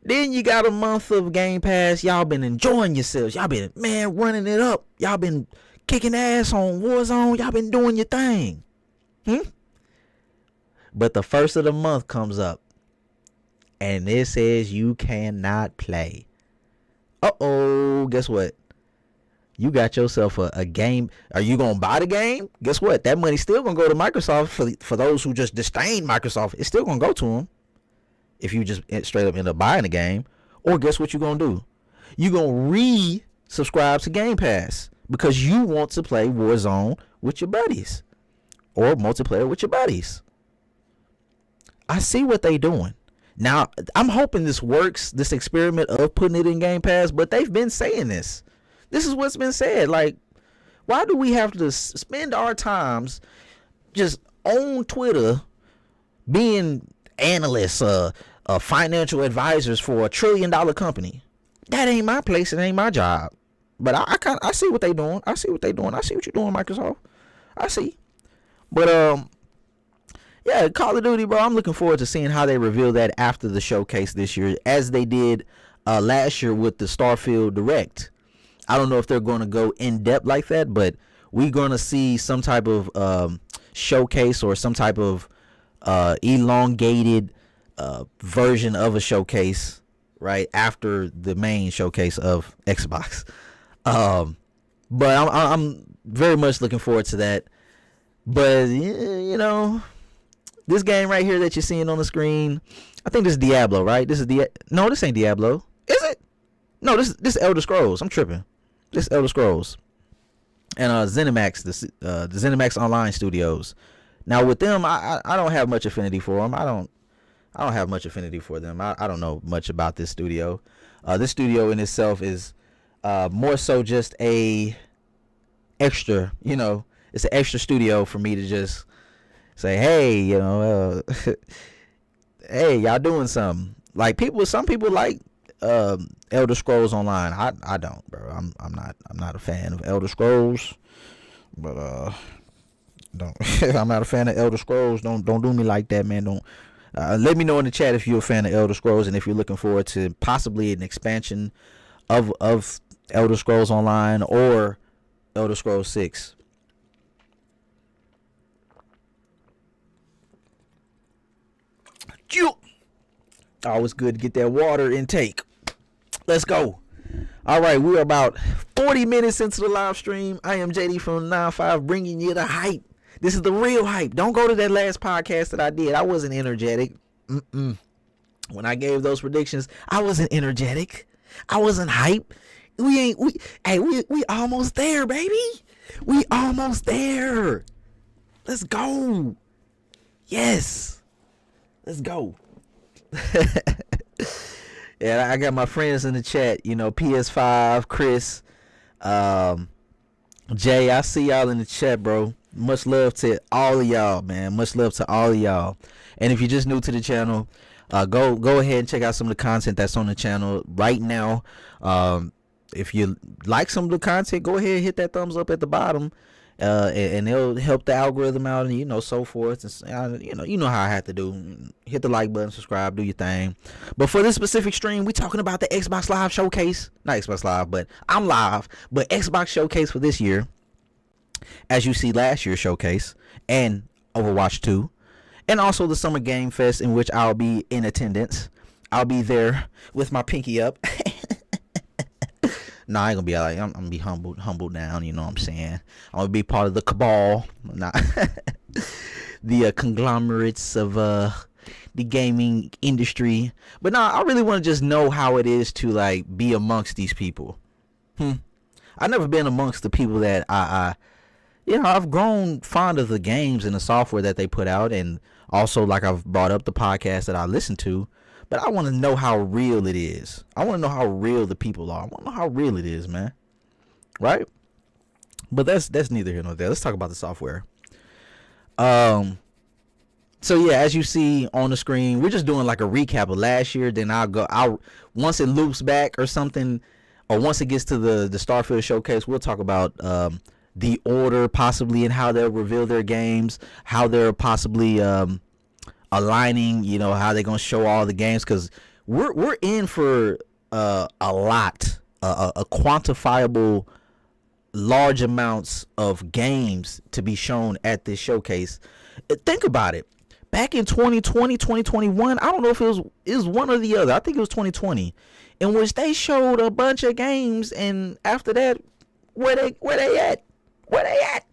Then you got a month of Game Pass. Y'all been enjoying yourselves. Y'all been, man, running it up. Y'all been kicking ass on Warzone. Y'all been doing your thing. But the first of the month comes up, and it says you cannot play. Guess what? You got yourself a game. Are you going to buy the game? Guess what? That money's still going to go to Microsoft. For those who just disdain Microsoft, it's still going to go to them if you just straight up end up buying the game. Or guess what you're going to do? You're going to re-subscribe to Game Pass because you want to play Warzone with your buddies or multiplayer with your buddies. I see what they doing. Now, I'm hoping this works, this experiment of putting it in Game Pass, but they've been saying this. This is what's been said. Like, why do we have to spend our times just on Twitter being analysts, financial advisors for $1 trillion company? That ain't my place. It ain't my job. But I see what they doing. I see what you're doing, Microsoft. I see. But yeah, Call of Duty, bro. I'm looking forward to seeing how they reveal that after the showcase this year, as they did last year with the Starfield Direct. I don't know if they're going to go in depth like that, but we're going to see some type of showcase or some type of elongated version of a showcase right after the main showcase of Xbox. But I'm very much looking forward to that. But you know, this game right here that you're seeing on the screen, I think this is Diablo, right? No, this ain't Diablo. Is it? No, this is Elder Scrolls. I'm tripping. This is Elder Scrolls. And ZeniMax, the ZeniMax Online Studios. Now with them, I don't have much affinity for them. I don't have much affinity for them. I don't know much about this studio. This studio in itself is more so just a extra, you know, it's an extra studio for me to just say, hey, you know, hey, y'all doing something. Like some people like Elder Scrolls Online. I don't, bro. I'm not a fan of Elder Scrolls, but don't I'm not a fan of Elder Scrolls. Don't do me like that, man. Don't. Let me know in the chat if you're a fan of Elder Scrolls and if you're looking forward to possibly an expansion of Elder Scrolls Online or Elder Scrolls 6. Always good to get that water intake. Let's go. All right, we're about 40 minutes into the live stream. I am JD from 95 bringing you the hype. This is the real hype. Don't go to that last podcast that I did. I wasn't energetic. When I gave those predictions, I wasn't energetic. I wasn't hype. We almost there, baby. We almost there. Let's go. Yes. Let's go. Yeah, I got my friends in the chat. You know, PS5, Chris, Jay. I see y'all in the chat, bro. Much love to all of y'all, man. Much love to all of y'all. And if you're just new to the channel, go ahead and check out some of the content that's on the channel right now. If you like some of the content, go ahead and hit that thumbs up at the bottom, and it'll help the algorithm out, and you know, so forth. And you know how I have to do. Hit the like button, subscribe, do your thing. But for this specific stream, we talking about the Xbox Live Showcase. Not Xbox Live, but I'm live. But Xbox Showcase for this year. As you see, last year's showcase and Overwatch 2, and also the Summer Game Fest, in which I'll be in attendance. I'll be there with my pinky up. Nah, I ain't gonna be like, I'm gonna be humbled down. You know what I'm saying? I'm gonna be part of the cabal, not the conglomerates of the gaming industry. But nah, I really want to just know how it is to like be amongst these people. I've never been amongst the people that I've grown fond of the games and the software that they put out, and also, like I've brought up, the podcast that I listen to. But I want to know how real it is. I want to know how real the people are. I want to know how real it is, man. Right? But that's neither here nor there. Let's talk about the software. So yeah, as you see on the screen, we're just doing like a recap of last year. Then I'll once it loops back or something, or once it gets to the Starfield showcase, we'll talk about the order possibly and how they'll reveal their games, how they're possibly aligning, how they're gonna show all the games, because we're in for a lot, a quantifiable large amounts of games to be shown at this showcase. Think about it. Back in 2020, 2021, I don't know if it was one or the other. I think it was 2020, in which they showed a bunch of games, and after that, where they at? Where they at?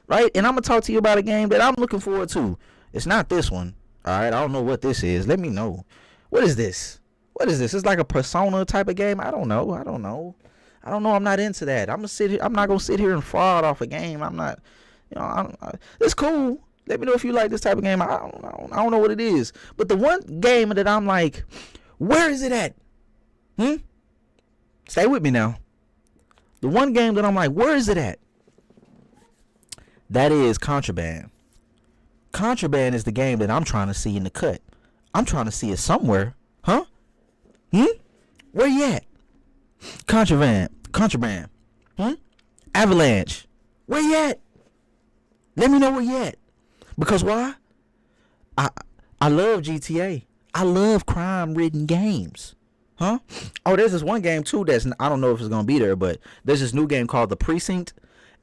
Right? And I'm gonna talk to you about a game that I'm looking forward to. It's not this one. All right, I don't know what this is. Let me know. What is this? What is this? It's like a Persona type of game. I don't know. I'm not into that. I'm not gonna sit here and fraud off a game. I'm not. It's cool. Let me know if you like this type of game. I don't know what it is. But the one game that I'm like, where is it at? Stay with me now. The one game that I'm like, where is it at? That is Contraband. Contraband is the game that I'm trying to see in the cut. I'm trying to see it somewhere. Huh? Where you at? Contraband. Avalanche. Where you at? Let me know where you at. Because why? I love GTA. I love crime-ridden games. Huh? Oh, there's this one game too I don't know if it's gonna be there, but there's this new game called The Precinct,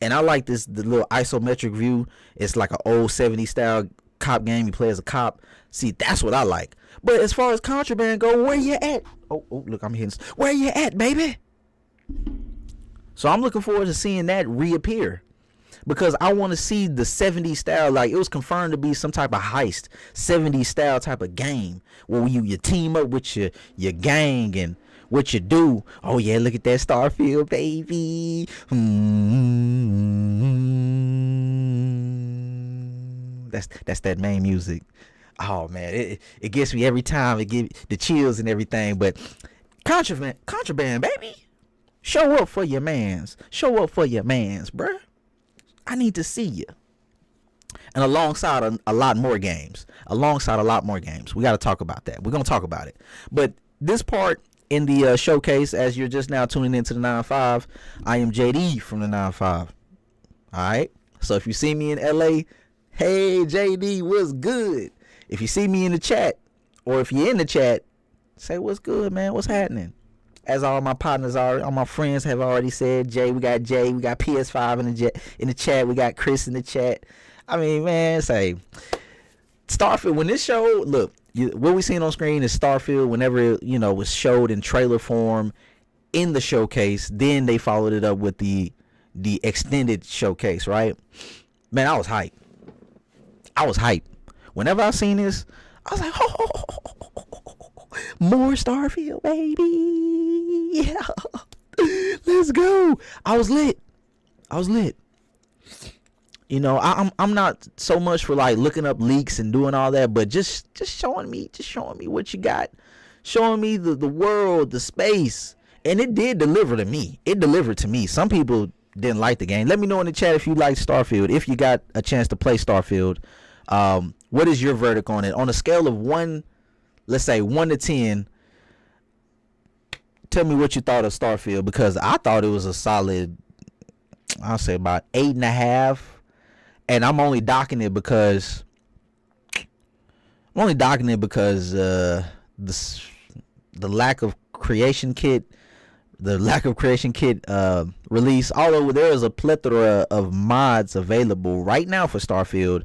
and I like the little isometric view. It's like an old 70s style cop game. You play as a cop. See, that's what I like. But as far as Contraband go, where you at? Oh, look, I'm hitting. Where you at, baby? So I'm looking forward to seeing that reappear, because I want to see the 70s style. Like, it was confirmed to be some type of heist 70s style type of game where you team up with your gang and what you do. Oh yeah, look at that Starfield, baby. That's that main music. Oh man, it gets me every time. It gives the chills and everything. But contraband, baby. Show up for your mans. Show up for your mans, bruh. I need to see you. And alongside a lot more games. We got to talk about that. We're going to talk about it. But this part in the showcase, as you're just now tuning into the 9-5, I am JD from the 9-5. All right? So if you see me in LA, hey, JD, what's good? If you see me in the chat, or if you're in the chat, say what's good, man. What's happening? As all my partners all my friends have already said, we got PS5 in the chat, we got Chris in the chat. I mean, man, say Starfield, when this show, look, what we seen on screen is Starfield whenever it was showed in trailer form in the showcase. Then they followed it up with the extended showcase, right? Man, I was hyped. Whenever I seen this, I was like, more Starfield, baby. Yeah. Let's go. I was lit. I'm not so much for like looking up leaks and doing all that, but just showing me what you got. Showing me the world, the space. And it did deliver to me. It delivered to me. Some people didn't like the game. Let me know in the chat if you like Starfield, if you got a chance to play Starfield. What is your verdict on it? On a scale of 1, let's say 1 to 10, tell me what you thought of Starfield, because I thought it was a solid, I'll say about 8.5. And I'm only docking it because the lack of Creation Kit, release. Although there is a plethora of mods available right now for Starfield,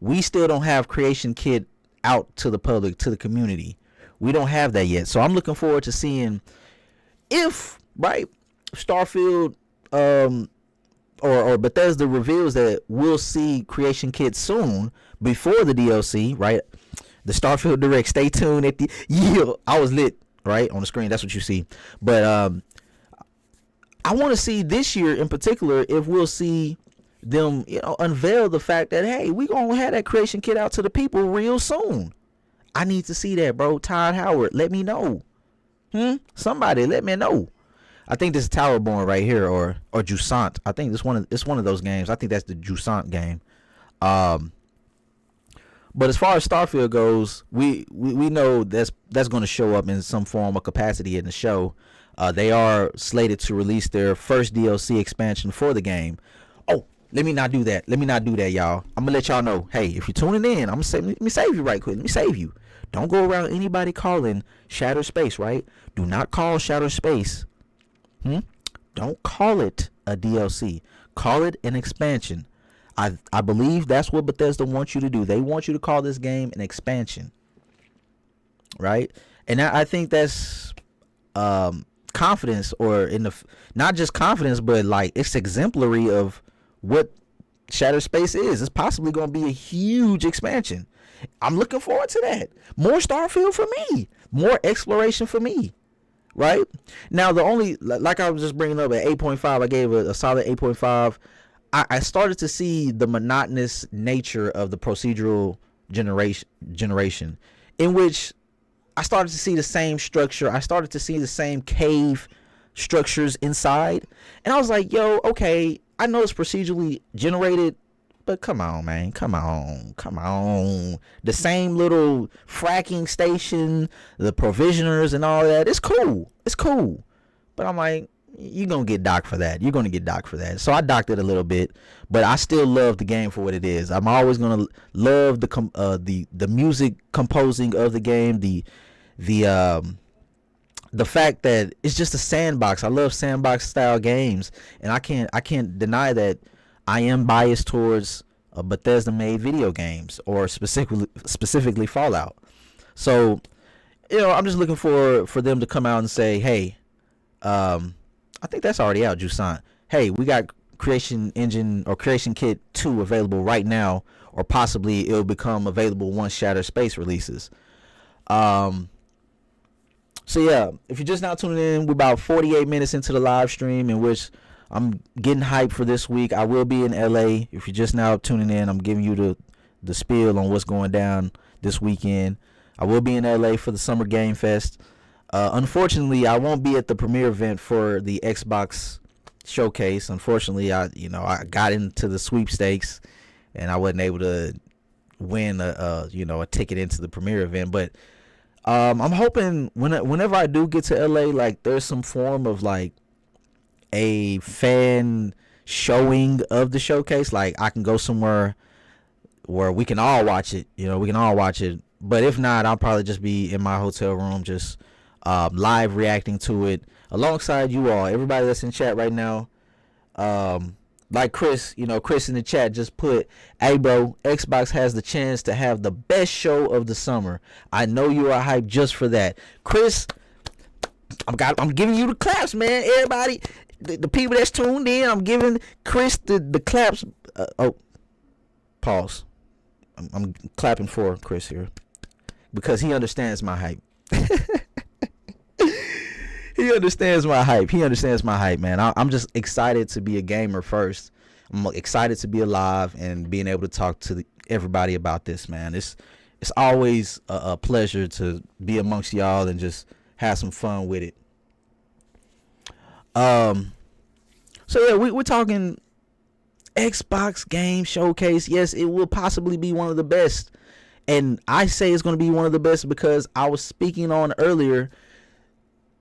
we still don't have Creation Kit out to the public, to the community. We don't have that yet. So I'm looking forward to seeing if, right, Starfield or Bethesda reveals that we'll see Creation Kit soon before the DLC, right? The Starfield Direct. Stay tuned at the I was lit, right, on the screen. That's what you see. But I want to see this year in particular if we'll see them, unveil the fact that, hey, we gonna have that creation kit out to the people real soon. I need to see that, bro. Todd Howard, let me know. Somebody let me know. I think this is Towerborn right here, or Jusant. I think it's one of those games. I think that's the Jusant game. But as far as Starfield goes, we know that's going to show up in some form or capacity in the show. They are slated to release their first DLC expansion for the game. Oh, let me not do that. Y'all. I'm gonna let y'all know. Hey, if you're tuning in, let me save you right quick. Let me save you. Don't go around anybody calling Shattered Space, right? Do not call Shattered Space. Don't call it a DLC. Call it an expansion. I believe that's what Bethesda wants you to do. They want you to call this game an expansion, right? And I think that's confidence, or not just confidence, but like it's exemplary of what Shattered Space is. It's possibly going to be a huge expansion. I'm looking forward to that. More Starfield for me. More exploration for me. Right? Now, the only, like I was just bringing up at 8.5, I gave a solid 8.5. I started to see the monotonous nature of the procedural generation, in which I started to see the same structure. I started to see the same cave structures inside. And I was like, yo, okay, I know it's procedurally generated, but come on, man. Come on. The same little fracking station, the provisioners and all that. It's cool. But I'm like, you're going to get docked for that. You're going to get docked for that. So I docked it a little bit, but I still love the game for what it is. I'm always going to love the music composing of the game, the fact that it's just a sandbox. I love sandbox style games, and I can't deny that I am biased towards Bethesda made video games, or specifically Fallout. So, I'm just looking for them to come out and say, hey, I think that's already out, Jusant. Hey, we got Creation Engine or Creation Kit 2 available right now, or possibly it'll become available once Shattered Space releases. So yeah, if you're just now tuning in, we're about 48 minutes into the live stream, in which I'm getting hyped for this week. I will be in LA. If you're just now tuning in, I'm giving you the spiel on what's going down this weekend. I will be in LA for the Summer Game Fest. Unfortunately, I won't be at the premiere event for the Xbox showcase. Unfortunately, I got into the sweepstakes and I wasn't able to win a ticket into the premiere event. But I'm hoping whenever I do get to LA, like there's some form of like a fan showing of the showcase. Like I can go somewhere where we can all watch it. We can all watch it. But if not, I'll probably just be in my hotel room, just live reacting to it alongside you all, everybody that's in chat right now. Like Chris, Chris in the chat just put, hey bro, Xbox has the chance to have the best show of the summer. I know you are hyped just for that. Chris, I'm giving you the claps, man. Everybody, the people that's tuned in, I'm giving Chris the claps. Pause. I'm clapping for Chris here because he understands my hype. He understands my hype, man. I'm just excited to be a gamer first. I'm excited to be alive and being able to talk to everybody about this, man. It's always a pleasure to be amongst y'all and just have some fun with it. So yeah, we're talking Xbox Game Showcase. Yes, it will possibly be one of the best. And I say it's going to be one of the best because I was speaking on earlier,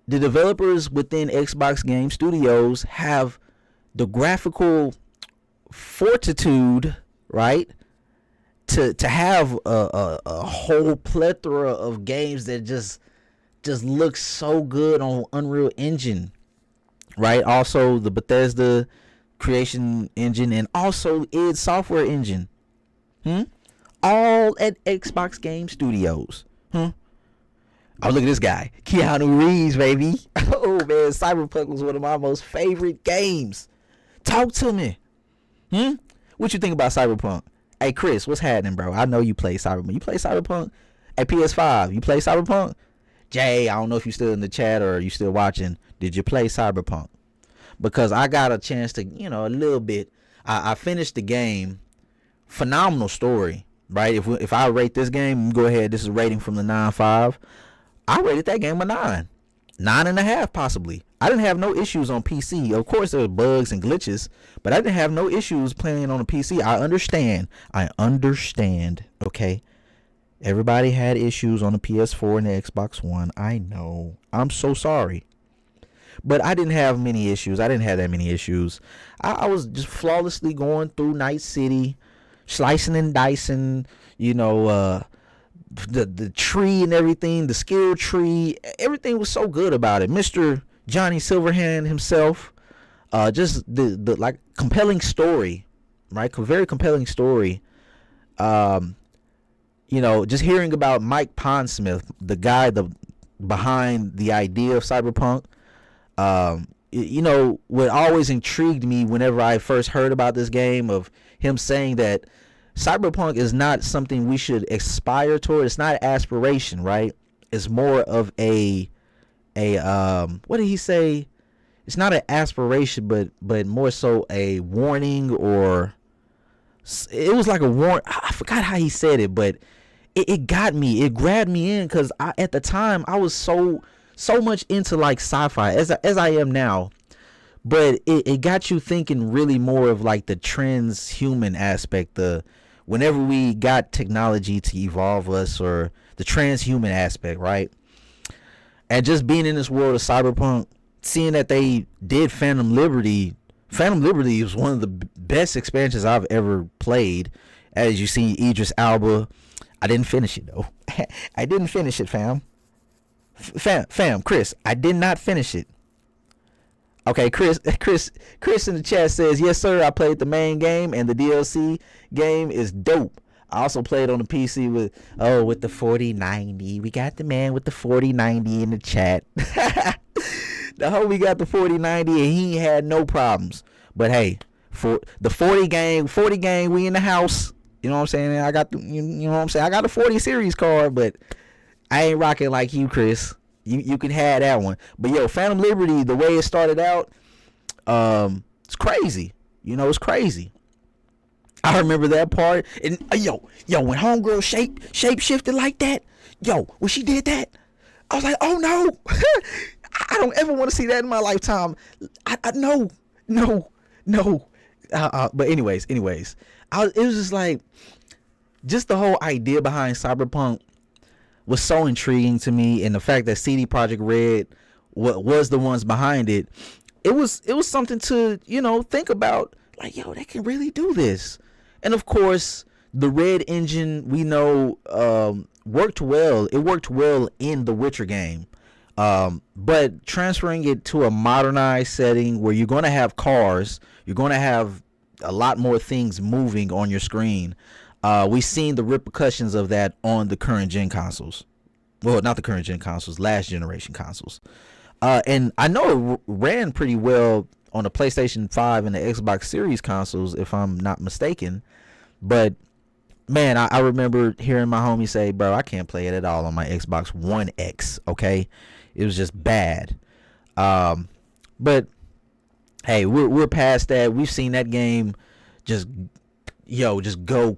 the developers within Xbox Game Studios have the graphical fortitude, right, to have a whole plethora of games that just look so good on Unreal Engine, right? Also the Bethesda Creation Engine and also id Software Engine, all at Xbox Game Studios. Oh, look at this guy. Keanu Reeves, baby. Oh, man. Cyberpunk was one of my most favorite games. Talk to me. What you think about Cyberpunk? Hey, Chris, what's happening, bro? I know you play Cyberpunk. You play Cyberpunk at PS5. You play Cyberpunk? Jay, I don't know if you still in the chat or you still watching. Did you play Cyberpunk? because I got a chance to, a little bit. I finished the game. Phenomenal story, right? If I rate this game, go ahead. This is a rating from the 9.5. I rated that game a 9.5 possibly. I didn't have no issues on PC. Of course, there were bugs and glitches, but I didn't have no issues playing on a PC. I understand. Okay. Everybody had issues on the PS4 and the Xbox One. I know. I'm so sorry. But I didn't have many issues. I didn't have that many issues. I was just flawlessly going through Night City, slicing and dicing, the tree and everything, the skill tree. Everything was so good about it. Mr. Johnny Silverhand himself. Just the like compelling story, right? Very compelling story. Just hearing about Mike Pondsmith, the guy behind the idea of Cyberpunk. What always intrigued me whenever I first heard about this game, of him saying that Cyberpunk is not something we should aspire toward. It's not aspiration, right? It's more of a what did he say? It's not an aspiration, but more so a warning, or it was like a warn. I forgot how he said it, but it got me. It grabbed me in, because at the time I was so much into like sci-fi as I am now, but it got you thinking really more of like the transhuman aspect, whenever we got technology to evolve us, or the transhuman aspect, right? And just being in this world of Cyberpunk, seeing that they did Phantom Liberty. Phantom Liberty was one of the best expansions I've ever played. As you see, Idris Elba. I didn't finish it though. I didn't finish it, fam. Chris, I did not finish it. Okay, Chris in the chat says, yes sir, I played the main game, and the DLC game is dope. I also played on the PC with the 4090. We got the man with the 4090 in the chat. The homie got the 4090 and he had no problems. But hey, for the 40 gang, we in the house. You know what I'm saying? I got you know what I'm saying? I got a 40 series card, but I ain't rocking like you, Chris. You can have that one. But yo, Phantom Liberty, the way it started out, it's crazy. It's crazy. I remember that part. And yo, when homegirl shape shifted like that, when she did that, I was like, oh no. I don't ever want to see that in my lifetime. No. But anyways, it was just like, just the whole idea behind Cyberpunk was so intriguing to me, and the fact that CD Projekt Red was the ones behind it, it was something to think about. Like, they can really do this. And of course, the Red engine, we know, worked well. It worked well in the Witcher game. But transferring it to a modernized setting where you're going to have cars, you're going to have a lot more things moving on your screen. We've seen the repercussions of that on the current gen consoles. Well, not the current gen consoles, last generation consoles. And I know it ran pretty well on the PlayStation 5 and the Xbox Series consoles, if I'm not mistaken. But man, I remember hearing my homie say, bro, I can't play it at all on my Xbox One X. Okay. It was just bad. But hey, we're past that. We've seen that game just go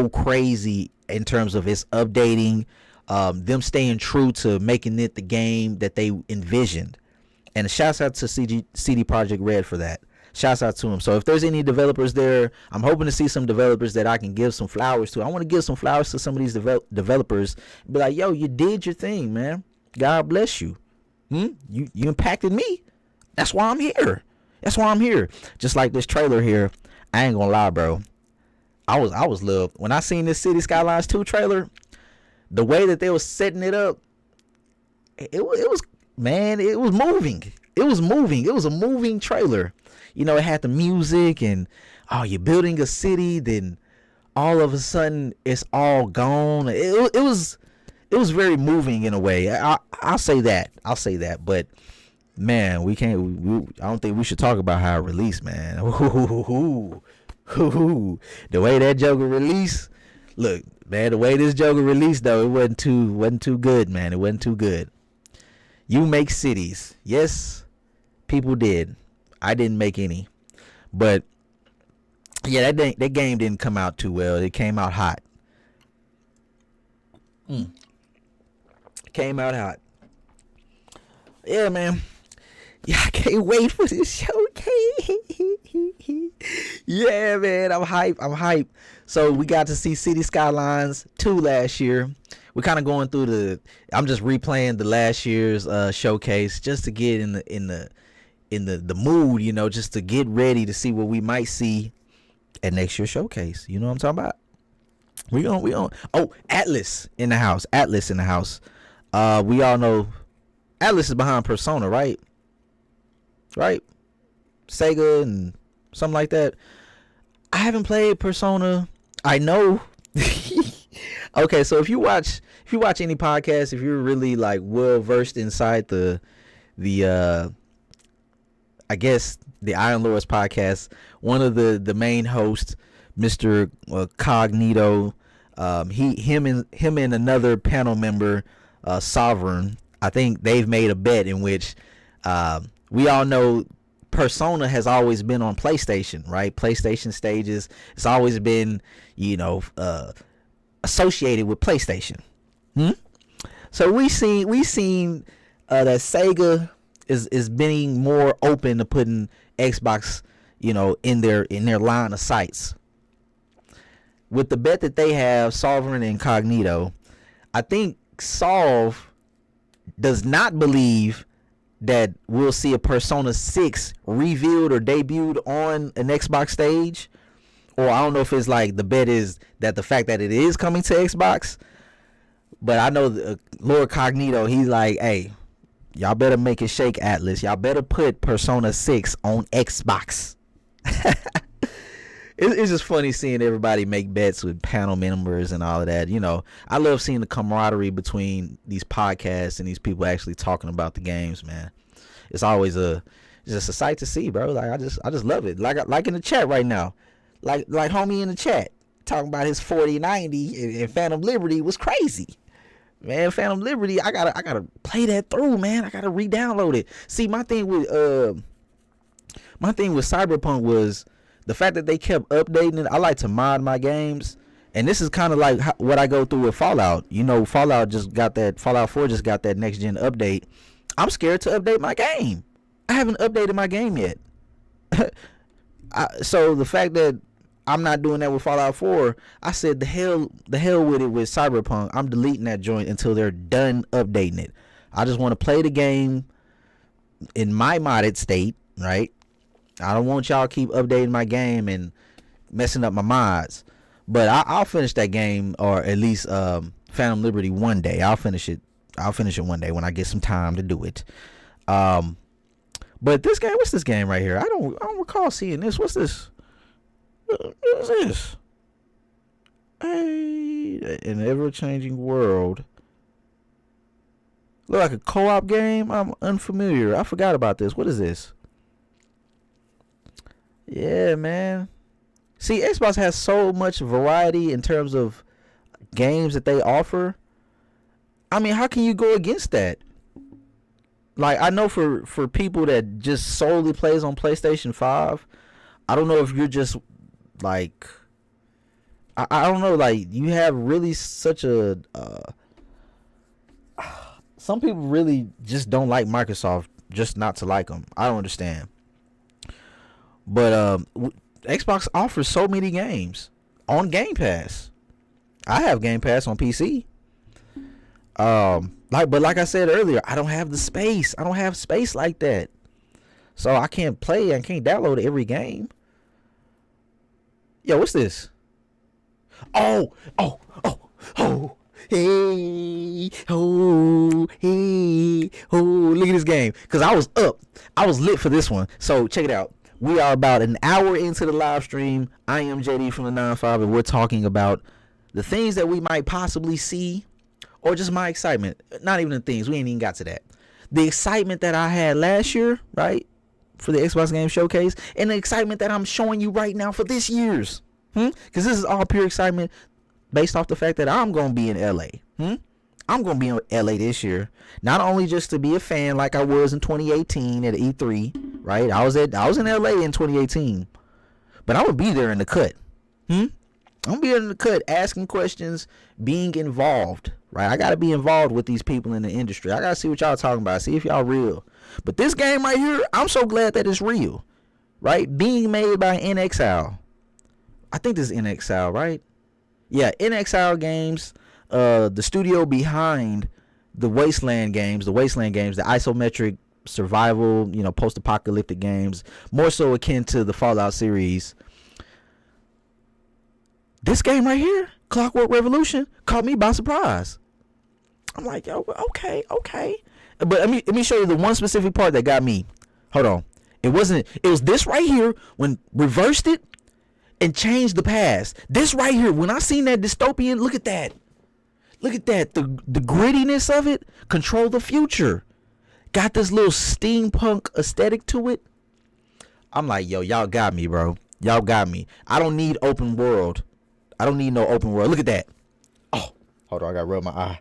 crazy in terms of its updating, them staying true to making it the game that they envisioned. And shouts out to CD Projekt Red for that. Shouts out to them. So if there's any developers there, I'm hoping to see some developers that I can give some flowers to. I want to give some flowers to some of these developers. Be like, yo, you did your thing, man. God bless you. You impacted me. That's why I'm here. Just like this trailer here. I ain't gonna lie, bro. I was loved when I seen this City Skylines 2 trailer. The way that they was setting it up, it was moving. It was a moving trailer. It had the music and you're building a city, then all of a sudden it's all gone. It was very moving in a way. I'll say that. But man, I don't think we should talk about how it released, man. The way that Joker released, look, man, the way this Joker released though, it wasn't too good, man. It wasn't too good. You make cities. Yes, people did. I didn't make any. But yeah, that game didn't come out too well. It came out hot. Came out hot. Yeah, man. Yeah, I can't wait for this showcase. Yeah, man. I'm hype. So we got to see City Skylines 2 last year. We're kind of going through I'm just replaying the last year's showcase just to get in the mood, you know, just to get ready to see what we might see at next year's showcase. You know what I'm talking about? We on. Oh, Atlas in the house. We all know Atlas is behind Persona, right? Right? Sega and something like that. I haven't played Persona. I know. Okay, so if you watch any podcast, if you're really like well versed inside the I guess the Iron Lords podcast, one of the main hosts, Mr. Cognito, him and another panel member, Sovereign, I think they've made a bet in which we all know Persona has always been on PlayStation, right? PlayStation stages. It's always been, you know, associated with PlayStation. So we seen that Sega is being more open to putting Xbox, you know, in their line of sights. With the bet that they have, Sovereign and Cognito, I think Solve does not believe that we'll see a Persona 6 revealed or debuted on an Xbox stage. Or I don't know if it's like the bet is that the fact that it is coming to Xbox. But I know Lord Cognito, he's like, hey, y'all better make it shake, Atlas. Y'all better put Persona 6 on Xbox. It's just funny seeing everybody make bets with panel members and all of that. You know, I love seeing the camaraderie between these podcasts and these people actually talking about the games, man. It's always just a sight to see, bro. Like I just love it. Like in the chat right now. Like homie in the chat talking about his 4090 and Phantom Liberty was crazy. Man, Phantom Liberty, I gotta play that through, man. I gotta re-download it. See, my thing with Cyberpunk was the fact that they kept updating it. I like to mod my games, and this is kind of like what I go through with Fallout. You know, Fallout 4 just got that next gen update. I'm scared to update my game. I haven't updated my game yet. So the fact that I'm not doing that with Fallout 4, I said the hell with it with Cyberpunk. I'm deleting that joint until they're done updating it. I just want to play the game in my modded state, right? I don't want y'all keep updating my game and messing up my mods. But I'll finish that game, or at least Phantom Liberty, one day. I'll finish it one day when I get some time to do it. But this game, what's this game right here? I don't recall seeing this. What's this? What is this? Hey, an ever-changing world. Look like a co-op game. I'm unfamiliar. I forgot about this. What is this? Yeah, man. See, Xbox has so much variety in terms of games that they offer. I mean, how can you go against that? Like, I know for people that just solely plays on PlayStation 5, I don't know if you're just like, I don't know, like, you have really such a some people really just don't like Microsoft just not to like them. I don't understand. But Xbox offers so many games on Game Pass. I have Game Pass on PC. Like I said earlier, I don't have the space. I don't have space like that. So I can't play. I can't download every game. Yo, what's this? Oh, hey, look at this game. Cause I was up. I was lit for this one. So check it out. We are about an hour into the live stream. I am JD from the 9-5, and we're talking about the things that we might possibly see, or just my excitement. Not even the things. We ain't even got to that. The excitement that I had last year, right, for the Xbox Game Showcase, and the excitement that I'm showing you right now for this year's. Because this is all pure excitement based off the fact that I'm going to be in LA. I'm gonna be in LA this year, not only just to be a fan like I was in 2018 at E3, right? I was in LA in 2018, but I'm gonna be there in the cut. I'm gonna be in the cut, asking questions, being involved, right? I gotta be involved with these people in the industry. I gotta see what y'all talking about, see if y'all real. But this game right here, I'm so glad that it's real, right? Being made by NXL. I think this is NXL, right? Yeah, NXL Games. The studio behind the Wasteland games, the isometric survival, post-apocalyptic games, more so akin to the Fallout series. This game right here, Clockwork Revolution, caught me by surprise. I'm like, yo, okay. But let me show you the one specific part that got me. Hold on. It was this right here when reversed it and changed the past. This right here, when I seen that dystopian, look at that. The grittiness of it. Control the Future. Got this little steampunk aesthetic to it. I'm like, yo, y'all got me, bro. Y'all got me. I don't need open world. I don't need no open world. Look at that. Oh, hold on. I got to rub my eye.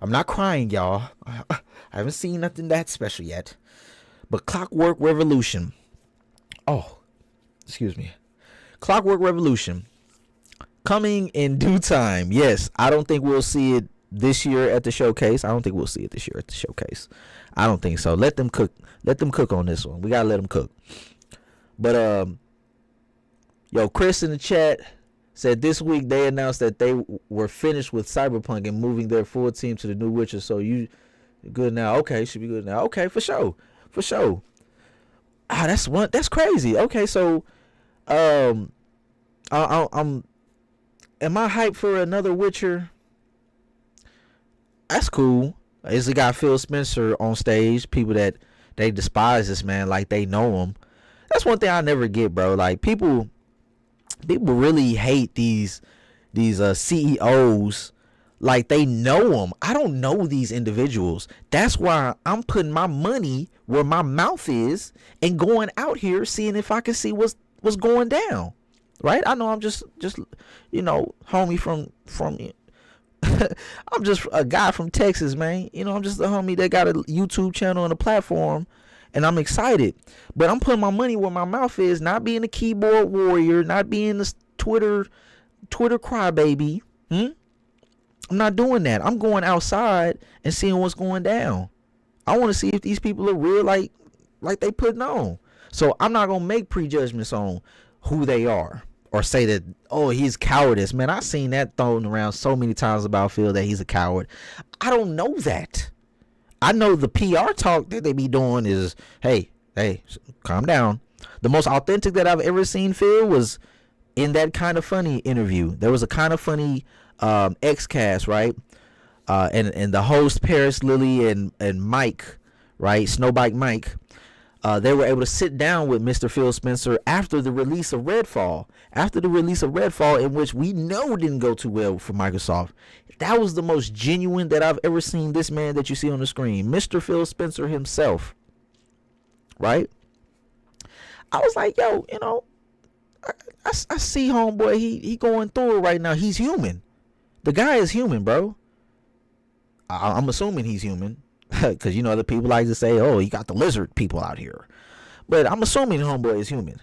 I'm not crying, y'all. I haven't seen nothing that special yet. But Clockwork Revolution. Oh, excuse me. Clockwork Revolution. Coming in due time. Yes, I don't think we'll see it this year at the showcase. I don't think so. Let them cook on this one. We gotta let them cook. But Chris in the chat said this week they announced that they were finished with Cyberpunk and moving their full team to the new Witcher. So you good now? Okay, should be good now. Okay, for sure. That's crazy. Okay, so am I hyped for another Witcher? That's cool. It's a guy Phil Spencer on stage. People that they despise this man like they know him. That's one thing I never get, bro. Like people really hate these CEOs like they know them. I don't know these individuals. That's why I'm putting my money where my mouth is and going out here seeing if I can see what's going down. Right? I know I'm just homie from I'm just a guy from Texas, man. I'm just a homie that got a YouTube channel and a platform, and I'm excited. But I'm putting my money where my mouth is, not being a keyboard warrior, not being this Twitter crybaby. I'm not doing that. I'm going outside and seeing what's going down. I want to see if these people are real like they putting on. So I'm not gonna make prejudgments on who they are or say that, oh, he's cowardice. Man, I've seen that thrown around so many times about Phil that he's a coward. I don't know that. I know the PR talk that they be doing is, hey, calm down. The most authentic that I've ever seen Phil was in that Kind of Funny interview. There was a Kind of Funny X-Cast, right? And the host, Paris Lily and Mike, right? Snowbike Mike. They were able to sit down with Mr. Phil Spencer after the release of Redfall. In which we know didn't go too well for Microsoft. That was the most genuine that I've ever seen this man that you see on the screen. Mr. Phil Spencer himself. Right? I was like, yo, I see homeboy, he going through it right now. He's human. The guy is human, bro. I'm assuming he's human. Because the people like to say, oh, you got the lizard people out here. But I'm assuming homeboy is human.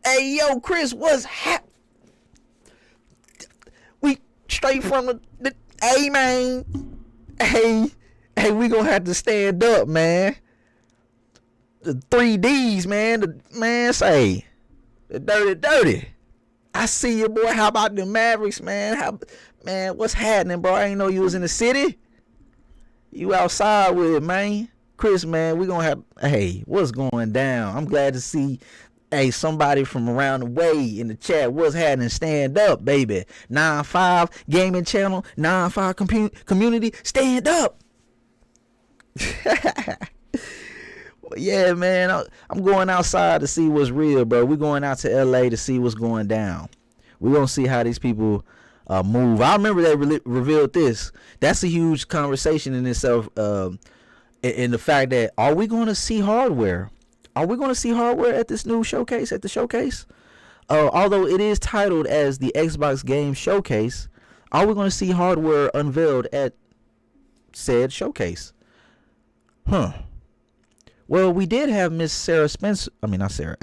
Hey, yo, Chris, what's we straight from the hey, man. Hey, we gonna have to stand up, man. The 3Ds, man. Say, the dirty. I see you, boy. How about the Mavericks, man? Man, what's happening, bro? I ain't know you was in the city. You outside with it, man. Chris, man, we gonna have, hey, what's going down? I'm glad to see, somebody from around the way in the chat. What's happening? Stand up, baby. 9-5 gaming channel, 9-5 community, stand up. Yeah, man, I'm going outside to see what's real, bro. We're going out to LA to see what's going down. We're gonna see how these people move. I remember they revealed this. That's a huge conversation in itself. In the fact that, are we going to see hardware? Are we going to see hardware at this new showcase? Although it is titled as the Xbox Game Showcase, Are we going to see hardware unveiled at said showcase? Well, we did have Miss Sarah Spencer. I mean, not Sarah.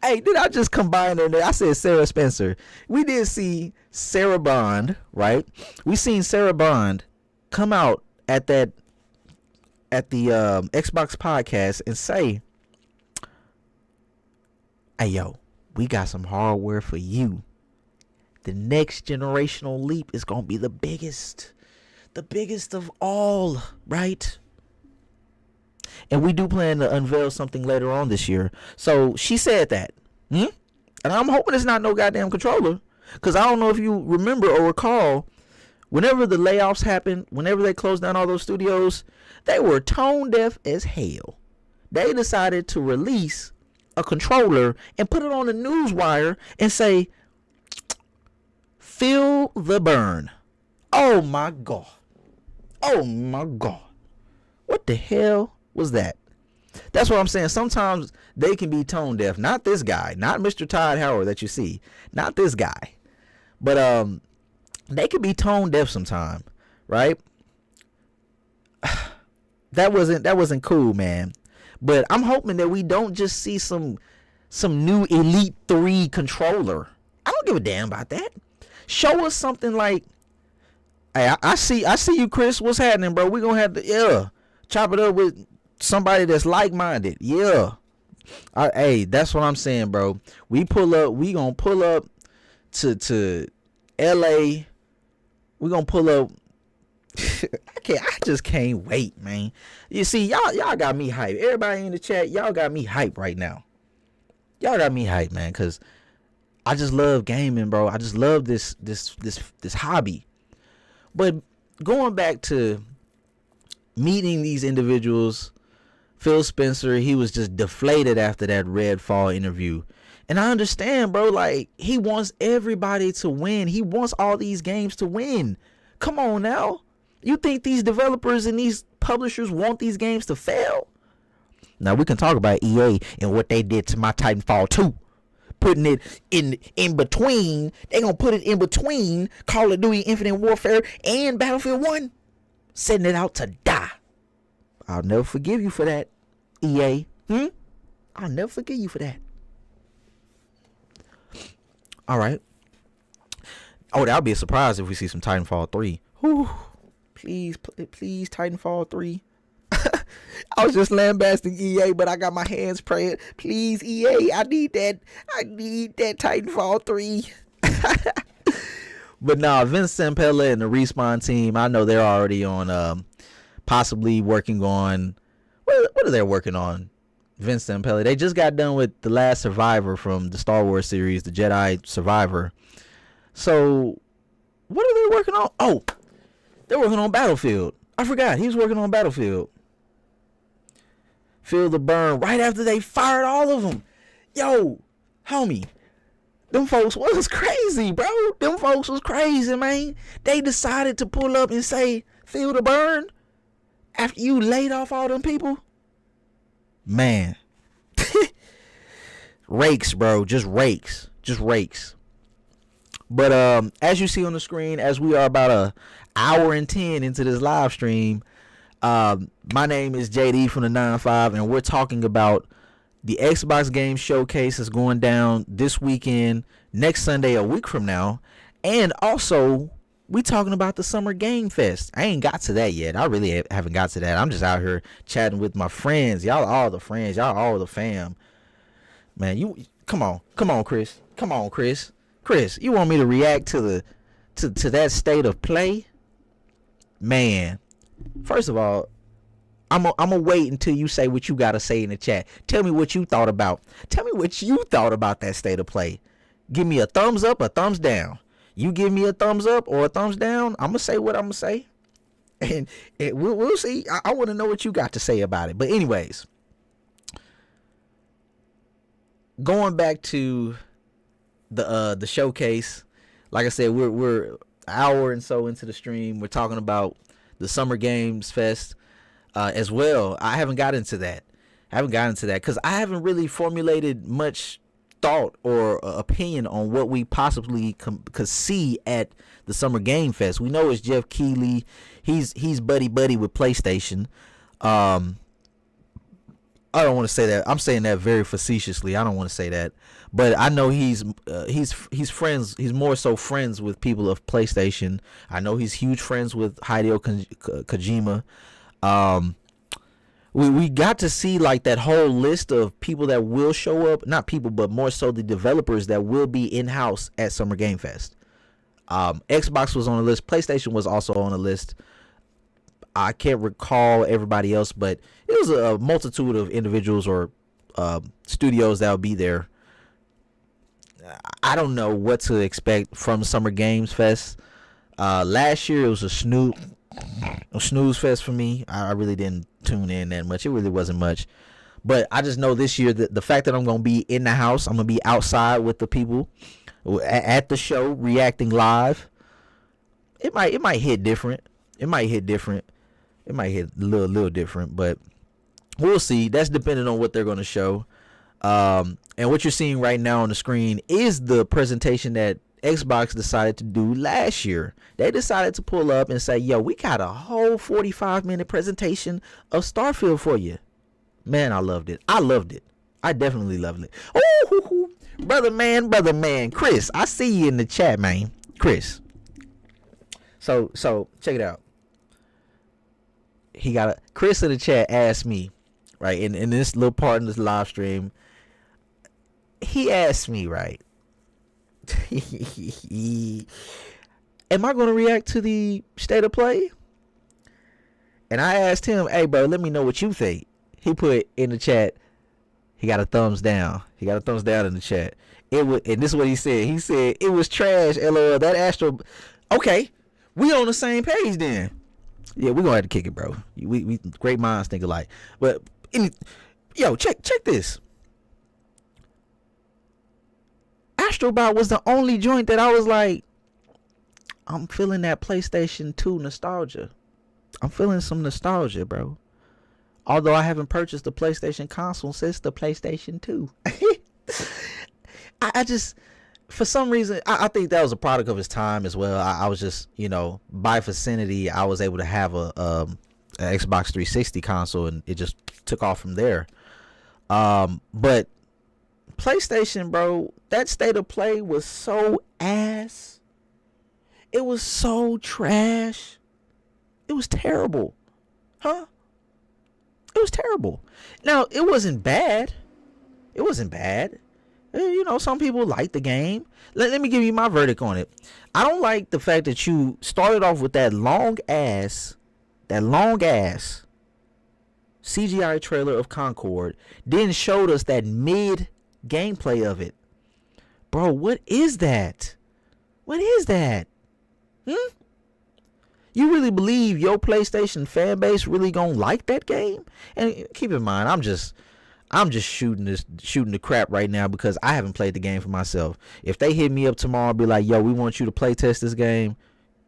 Hey, did I just combine her there? I said Sarah Spencer. We did see Sarah Bond, right? We seen Sarah Bond come out at the Xbox podcast and say, "Hey, yo, we got some hardware for you. The next generational leap is gonna be the biggest of all, right?" And we do plan to unveil something later on this year. So she said that. And I'm hoping it's not no goddamn controller. Because I don't know if you remember or recall, whenever the layoffs happened, whenever they closed down all those studios, they were tone deaf as hell. They decided to release a controller and put it on the news wire and say, "Feel the burn." Oh my God. Oh my God. What the hell was that? That's what I'm saying. Sometimes they can be tone deaf. Not this guy. Not Mr. Todd Howard that you see. Not this guy. But they can be tone deaf sometime, right? That wasn't cool, man. But I'm hoping that we don't just see some new Elite 3 controller. I don't give a damn about that. Show us something like, hey, I see you, Chris. What's happening, bro? We gonna have to chop it up with somebody that's like-minded. Yeah. Hey, that's what I'm saying, bro. We gonna pull up to LA. We gonna pull up. I just can't wait, man. You see, y'all got me hyped. Everybody in the chat, y'all got me hyped right now. Y'all got me hyped, man, cause I just love gaming, bro. I just love this hobby. But going back to meeting these individuals, Phil Spencer, he was just deflated after that Redfall interview. And I understand, bro, like, he wants everybody to win. He wants all these games to win. Come on now. You think these developers and these publishers want these games to fail? Now, we can talk about EA and what they did to my Titanfall 2. Putting it in between. They gonna put it in between Call of Duty Infinite Warfare and Battlefield 1. Setting it out to die. I'll never forgive you for that, EA. I'll never forgive you for that. All right. Oh, that'll be a surprise if we see some Titanfall 3. Whew. Please, Titanfall 3. I was just lambasting EA, but I got my hands praying. Please, EA, I need that Titanfall 3. But nah, Vince Zampella and the Respawn team, I know they're already on possibly working on what are they working on? Vince Zampella. They just got done with The Last Survivor from the Star Wars series, the Jedi Survivor. So what are they working on? Oh, they're working on Battlefield. I forgot. He was working on Battlefield. Feel the burn right after they fired all of them. Yo, homie, them folks was crazy, bro. Them folks was crazy, man. They decided to pull up and say, "Feel the burn," after you laid off all them people. Man. Rakes, bro. Just rakes. But as you see on the screen, as we are about an hour and 10 into this live stream, my name is JD from the 9-5, and we're talking about the Xbox Game Showcase is going down this weekend, next Sunday, a week from now. And also, we talking about the Summer Game Fest. I ain't got to that yet. I really haven't got to that. I'm just out here chatting with my friends. Y'all are all the friends. Y'all are all the fam. Man, you come on, Chris. Come on, Chris. Chris, you want me to react to that state of play? Man, first of all, I'm gonna wait until you say what you gotta say in the chat. Tell me what you thought about. Tell me what you thought about that state of play. Give me a thumbs up, a thumbs down. You give me a thumbs up or a thumbs down, I'm gonna say what I'm gonna say, and we'll see. I want to know what you got to say about it. But anyways, going back to the showcase, like I said, we're an hour and so into the stream. We're talking about the Summer Games Fest as well. I haven't got into that because I haven't really formulated much thought or opinion on what we possibly could see at the Summer Game Fest. We know it's Jeff Keighley. He's buddy with PlayStation. I don't want to say that. I'm saying that very facetiously. I don't want to say that, but I know he's friends. He's more so friends with people of PlayStation. I know he's huge friends with Hideo Kojima. We got to see like that whole list of people that will show up. Not people, but more so the developers that will be in house at Summer Game Fest. Xbox was on the list. PlayStation was also on the list. I can't recall everybody else, but it was a multitude of individuals or studios that will be there. I don't know what to expect from Summer Games Fest. Last year it was a snooze fest for me. I really didn't tune in that much. It really wasn't much. But I just know this year that the fact that I'm going to be in the house, I'm going to be outside with the people at the show reacting live. It might hit different. It might hit a little different, but we'll see. That's depending on what they're going to show. And what you're seeing right now on the screen is the presentation that Xbox decided to do last year. They decided to pull up and say, yo, we got a whole 45-minute presentation of Starfield for you. Man, I loved it. I definitely loved it. Oh, brother man. Chris, I see you in the chat, man. Chris. So check it out. Chris in the chat asked me, right, in this little part in this live stream, he asked me, right, am I going to react to the state of play? And I asked him, hey, bro, let me know what you think. He put in the chat, he got a thumbs down. He got a thumbs down in the chat. And this is what he said. He said, it was trash, LOL. That Astro. Okay, we on the same page then. Yeah, we're gonna have to kick it, bro. We great minds think alike. But yo, check this. Astrobot was the only joint that I was like, I'm feeling that PlayStation 2 nostalgia. I'm feeling some nostalgia, bro. Although I haven't purchased the PlayStation console since the PlayStation 2. I just, for some reason, I think that was a product of his time as well. I was just, by vicinity, I was able to have a Xbox 360 console, and it just took off from there. But PlayStation, bro, that state of play was so ass. It was so trash. It was terrible. Huh? It was terrible. Now, it wasn't bad. Some people like the game. Let me give you my verdict on it. I don't like the fact that you started off with that long ass CGI trailer of Concord, then showed us that mid gameplay of it. Bro, what is that? You really believe your PlayStation fan base really gonna like that game? And keep in mind, I'm just shooting the crap right now because I haven't played the game for myself. If they hit me up tomorrow and be like, yo, we want you to play test this game,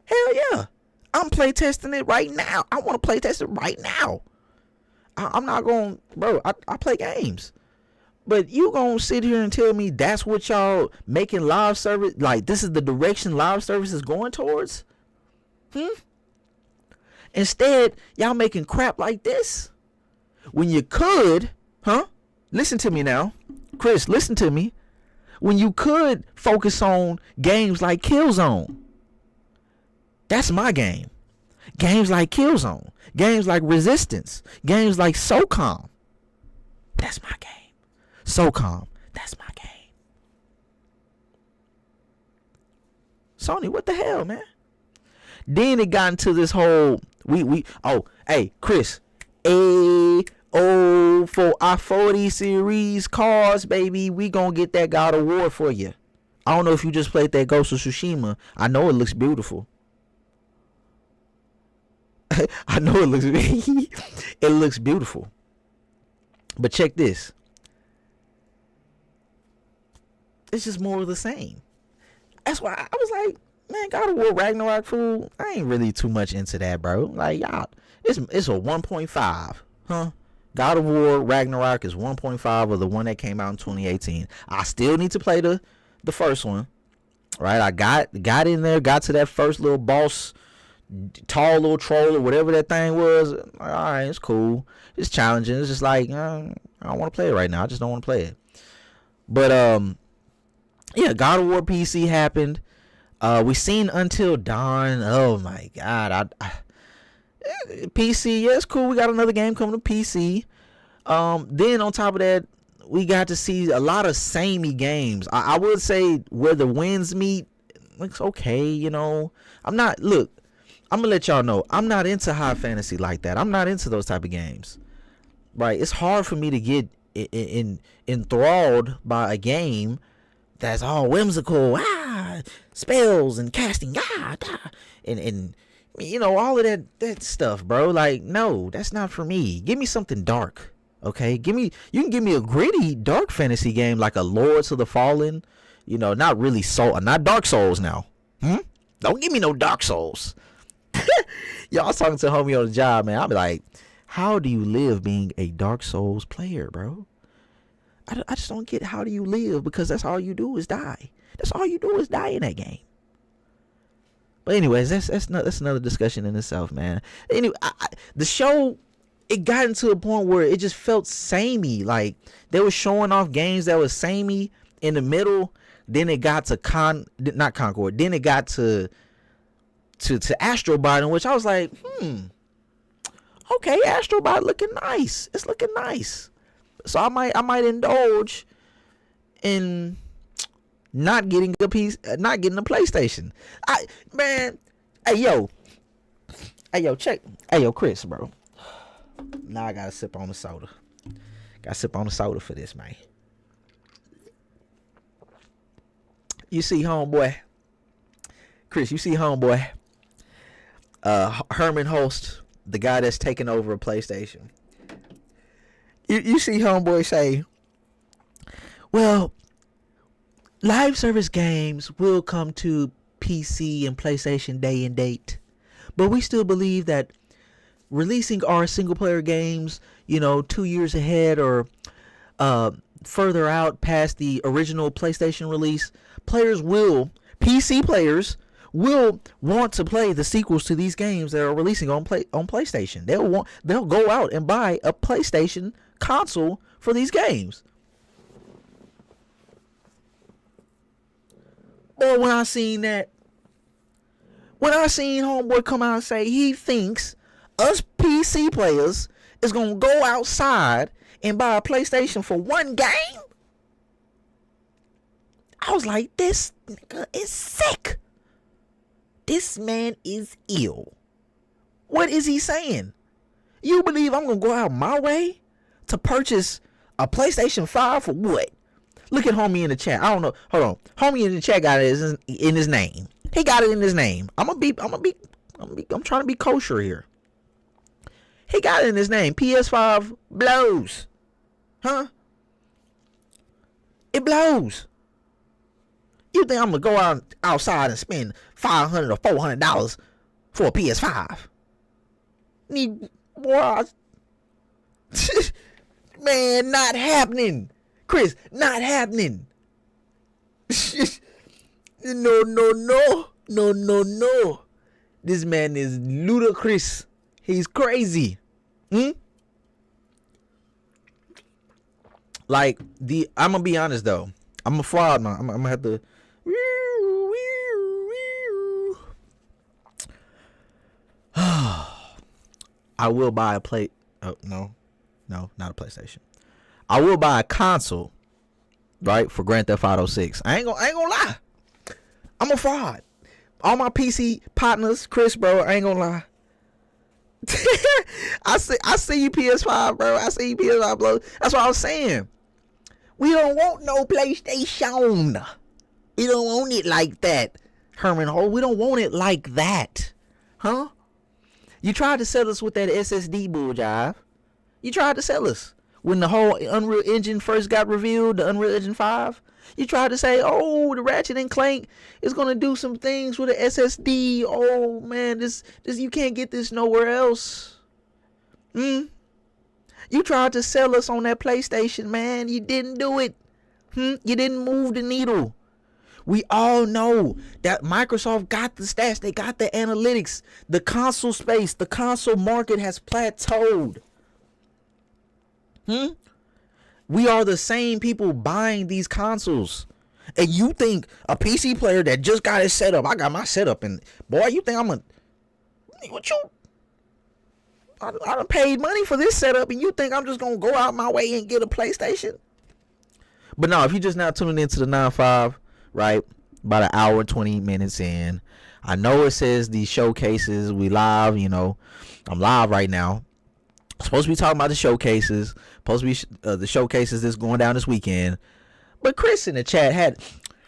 hell yeah. I'm play testing it right now. I want to play test it right now. I'm not going, bro, I play games. But you gonna sit here and tell me that's what y'all making live service, like this is the direction live service is going towards? Instead, y'all making crap like this when you could, listen to me now, Chris, listen to me. When you could focus on games like Killzone. That's my game. Games like Killzone, games like Resistance, games like SOCOM. That's my game. SOCOM, that's my game. Sony, what the hell, man? Then it got into this whole Chris, for our 40 series cars, baby, we gonna get that God of War for you. I don't know if you just played that Ghost of Tsushima. I know it looks beautiful. It looks beautiful. But check this. It's just more of the same. That's why I was like, man, God of War Ragnarok, fool, I ain't really too much into that, bro. Like, y'all, it's a 1.5, God of War Ragnarok is 1.5 of the one that came out in 2018. I still need to play the first one. Right? I got in there, got to that first little boss, tall little troll or whatever that thing was. All right, it's cool. It's challenging. It's just like I don't want to play it right now. I just don't want to play it. But yeah, God of War PC happened. We seen Until Dawn. Oh my God, PC. Yeah, it's cool. We got another game coming to PC. Then on top of that, we got to see a lot of samey games. I would say where the winds meet looks okay. You know, I'm gonna let y'all know I'm not into high fantasy like that. I'm not into those type of games. Right? It's hard for me to get enthralled by a game that's all whimsical, spells and casting, and you know, all of that stuff, bro. Like, no, that's not for me. Give me something dark, okay? You can give me a gritty dark fantasy game like a Lords of the Fallen, you know, not Dark Souls now. Don't give me no Dark Souls. Y'all, I was talking to a homie on the job, man. I'll be like, how do you live being a Dark Souls player, bro? I just don't get how do you live, because that's all you do is die. That's all you do is die in that game. But anyways, that's another discussion in itself, man. Anyway, the show, it got into a point where it just felt samey. Like they were showing off games that was samey in the middle. Then it got to not Concord. Then it got to Astrobot, in which I was like, okay, Astrobot looking nice. It's looking nice. So I might indulge in not getting a PlayStation. Hey yo, Chris, bro. Now I gotta sip on the soda. Gotta sip on the soda for this, man. You see, homeboy, Chris. You see, homeboy, Herman Host, the guy that's taking over a PlayStation. You see homeboy say, well, live service games will come to PC and PlayStation day and date, but we still believe that releasing our single player games, 2 years ahead or further out past the original PlayStation release, PC players will want to play the sequels to these games that are releasing on PlayStation. They'll go out and buy a PlayStation console for these games. Or when I seen homeboy come out and say he thinks us PC players is gonna go outside and buy a PlayStation for one game, I was like, this nigga is sick. This man is ill. What is he saying? You believe I'm gonna go out my way to purchase a PlayStation 5 for what? Look at homie in the chat. I don't know. Hold on. Homie in the chat got it in his name. He got it in his name. I'm trying to be kosher here. He got it in his name. PS5 blows. Huh? It blows. You think I'm gonna go outside and spend $500 or $400 for a PS5? Boy, man, not happening. Chris, not happening. No. This man is ludicrous. He's crazy. Like, I'm gonna be honest though. I'm a fraud, man. I'm gonna have to. I will buy a plate. Oh no, not a PlayStation. I will buy a console, right, for Grand Theft Auto 6. I ain't gonna lie. I'm a fraud. All my PC partners, Chris, bro, I ain't gonna lie. I see you PS5, bro. I see you PS5, bro. That's what I was saying. We don't want no PlayStation. We don't want it like that, Herman Hole. We don't want it like that. Huh? You tried to sell us with that SSD bull jive. You tried to sell us. When the whole Unreal Engine first got revealed, the Unreal Engine 5, you tried to say, oh, the Ratchet and Clank is going to do some things with the SSD. Oh, man, this you can't get this nowhere else. You tried to sell us on that PlayStation, man. You didn't do it. You didn't move the needle. We all know that Microsoft got the stats. They got the analytics. The console space, the console market has plateaued. We are the same people buying these consoles. And you think a PC player that just got his setup, I got my setup, and boy, you think I done paid money for this setup, and you think I'm just gonna go out my way and get a PlayStation? But no, if you just now tuning into the 9-5, right, about an hour and 20 minutes in, I know it says the showcases, we live, I'm live right now. Supposed to be talking about the showcases, supposed to be the showcases that's going down this weekend. But Chris in the chat had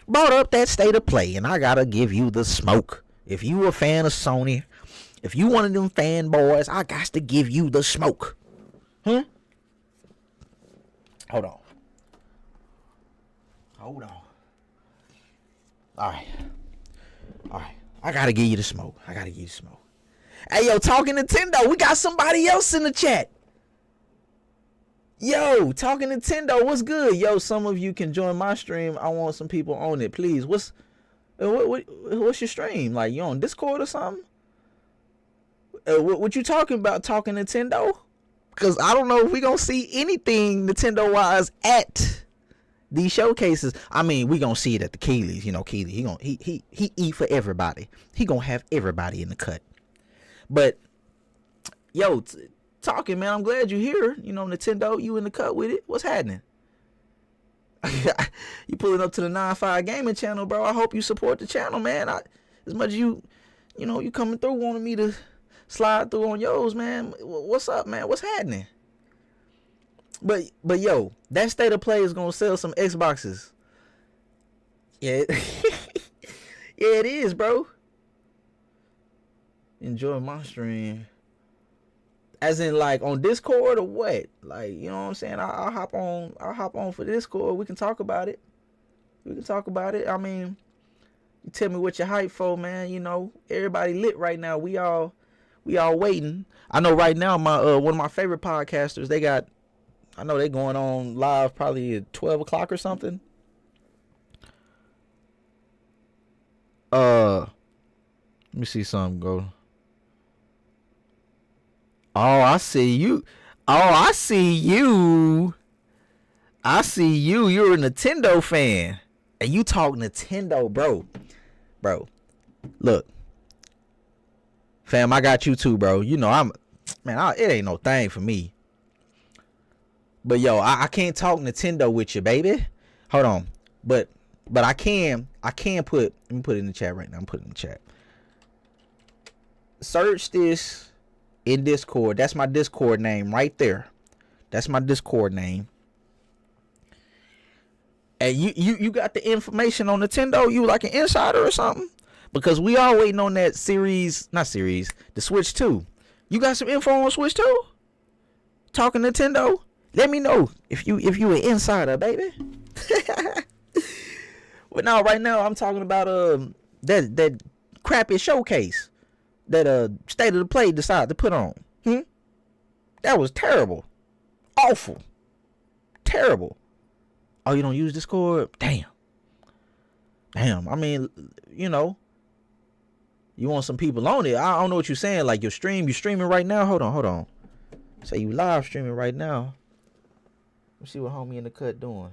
brought up that state of play, and I gotta give you the smoke. If you a fan of Sony, if you one of them fanboys, I got to give you the smoke. Hold on. All right. I gotta give you the smoke. Hey, yo, talking Nintendo, we got somebody else in the chat. Yo, talking Nintendo, what's good? Yo, some of you can join my stream. I want some people on it, please. What's your stream? Like, you on Discord or something? What you talking about? Talking Nintendo? Because I don't know if we gonna see anything Nintendo wise at these showcases. I mean, we gonna see it at the Keeley's. Keeley, he eat for everybody. He gonna have everybody in the cut. But yo, talking, man, I'm glad you're here. Nintendo, you in the cut with it. What's happening? You pulling up to the 9-5 gaming channel, bro. I hope you support the channel, man. As much as you coming through, wanting me to slide through on yours, man. What's up, man? What's happening? But yo, that state of play is gonna sell some Xboxes. Yeah, yeah, it is, bro. Enjoy my stream. As in, like, on Discord or what? Like, you know what I'm saying? I'll hop on for Discord. We can talk about it. I mean, you tell me what you're hyped for, man. Everybody lit right now. We all waiting. I know right now my one of my favorite podcasters, I know they going on live probably at 12 o'clock or something. Let me see something go. Oh, I see you. I see you. You're a Nintendo fan. And you talk Nintendo, bro. Bro, look. Fam, I got you too, bro. It ain't no thing for me. But yo, I can't talk Nintendo with you, baby. Hold on. But I can put, let me put it in the chat right now. I'm putting it in the chat. Search this in Discord. That's my Discord name right there. That's my Discord name. And you got the information on Nintendo? You like an insider or something? Because we all waiting on that the Switch 2. You got some info on Switch 2? Talking Nintendo? Let me know if you an insider, baby. But now, right now, I'm talking about that crappy showcase that State of the Play decided to put on. That was terrible. Awful. Terrible. Oh, you don't use Discord? Damn. I mean, you want some people on it. I don't know what you're saying. Like, you streaming right now? Hold on. Say you live streaming right now. Let's see what homie in the cut doing.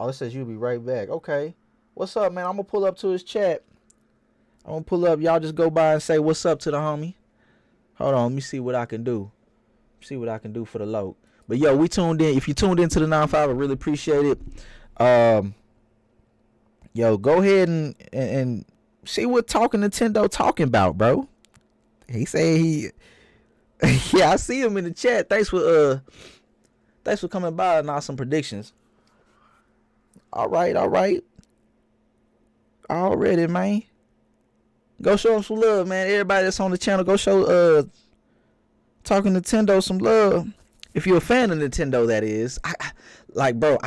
Oh, it says you'll be right back. Okay. What's up, man? I'm going to pull up to his chat. I'm going to pull up. Y'all just go by and say what's up to the homie. Hold on. Let me see what I can do. See what I can do for the load. But, yo, we tuned in. If you tuned into the 9-5, I really appreciate it. Yo, go ahead and see what Talking Nintendo talking about, bro. He say he... Yeah, I see him in the chat. Thanks for coming by and some predictions. All right. Already, man. Go show him some love, man. Everybody that's on the channel, go show Talking Nintendo some love. If you're a fan of Nintendo, that is. I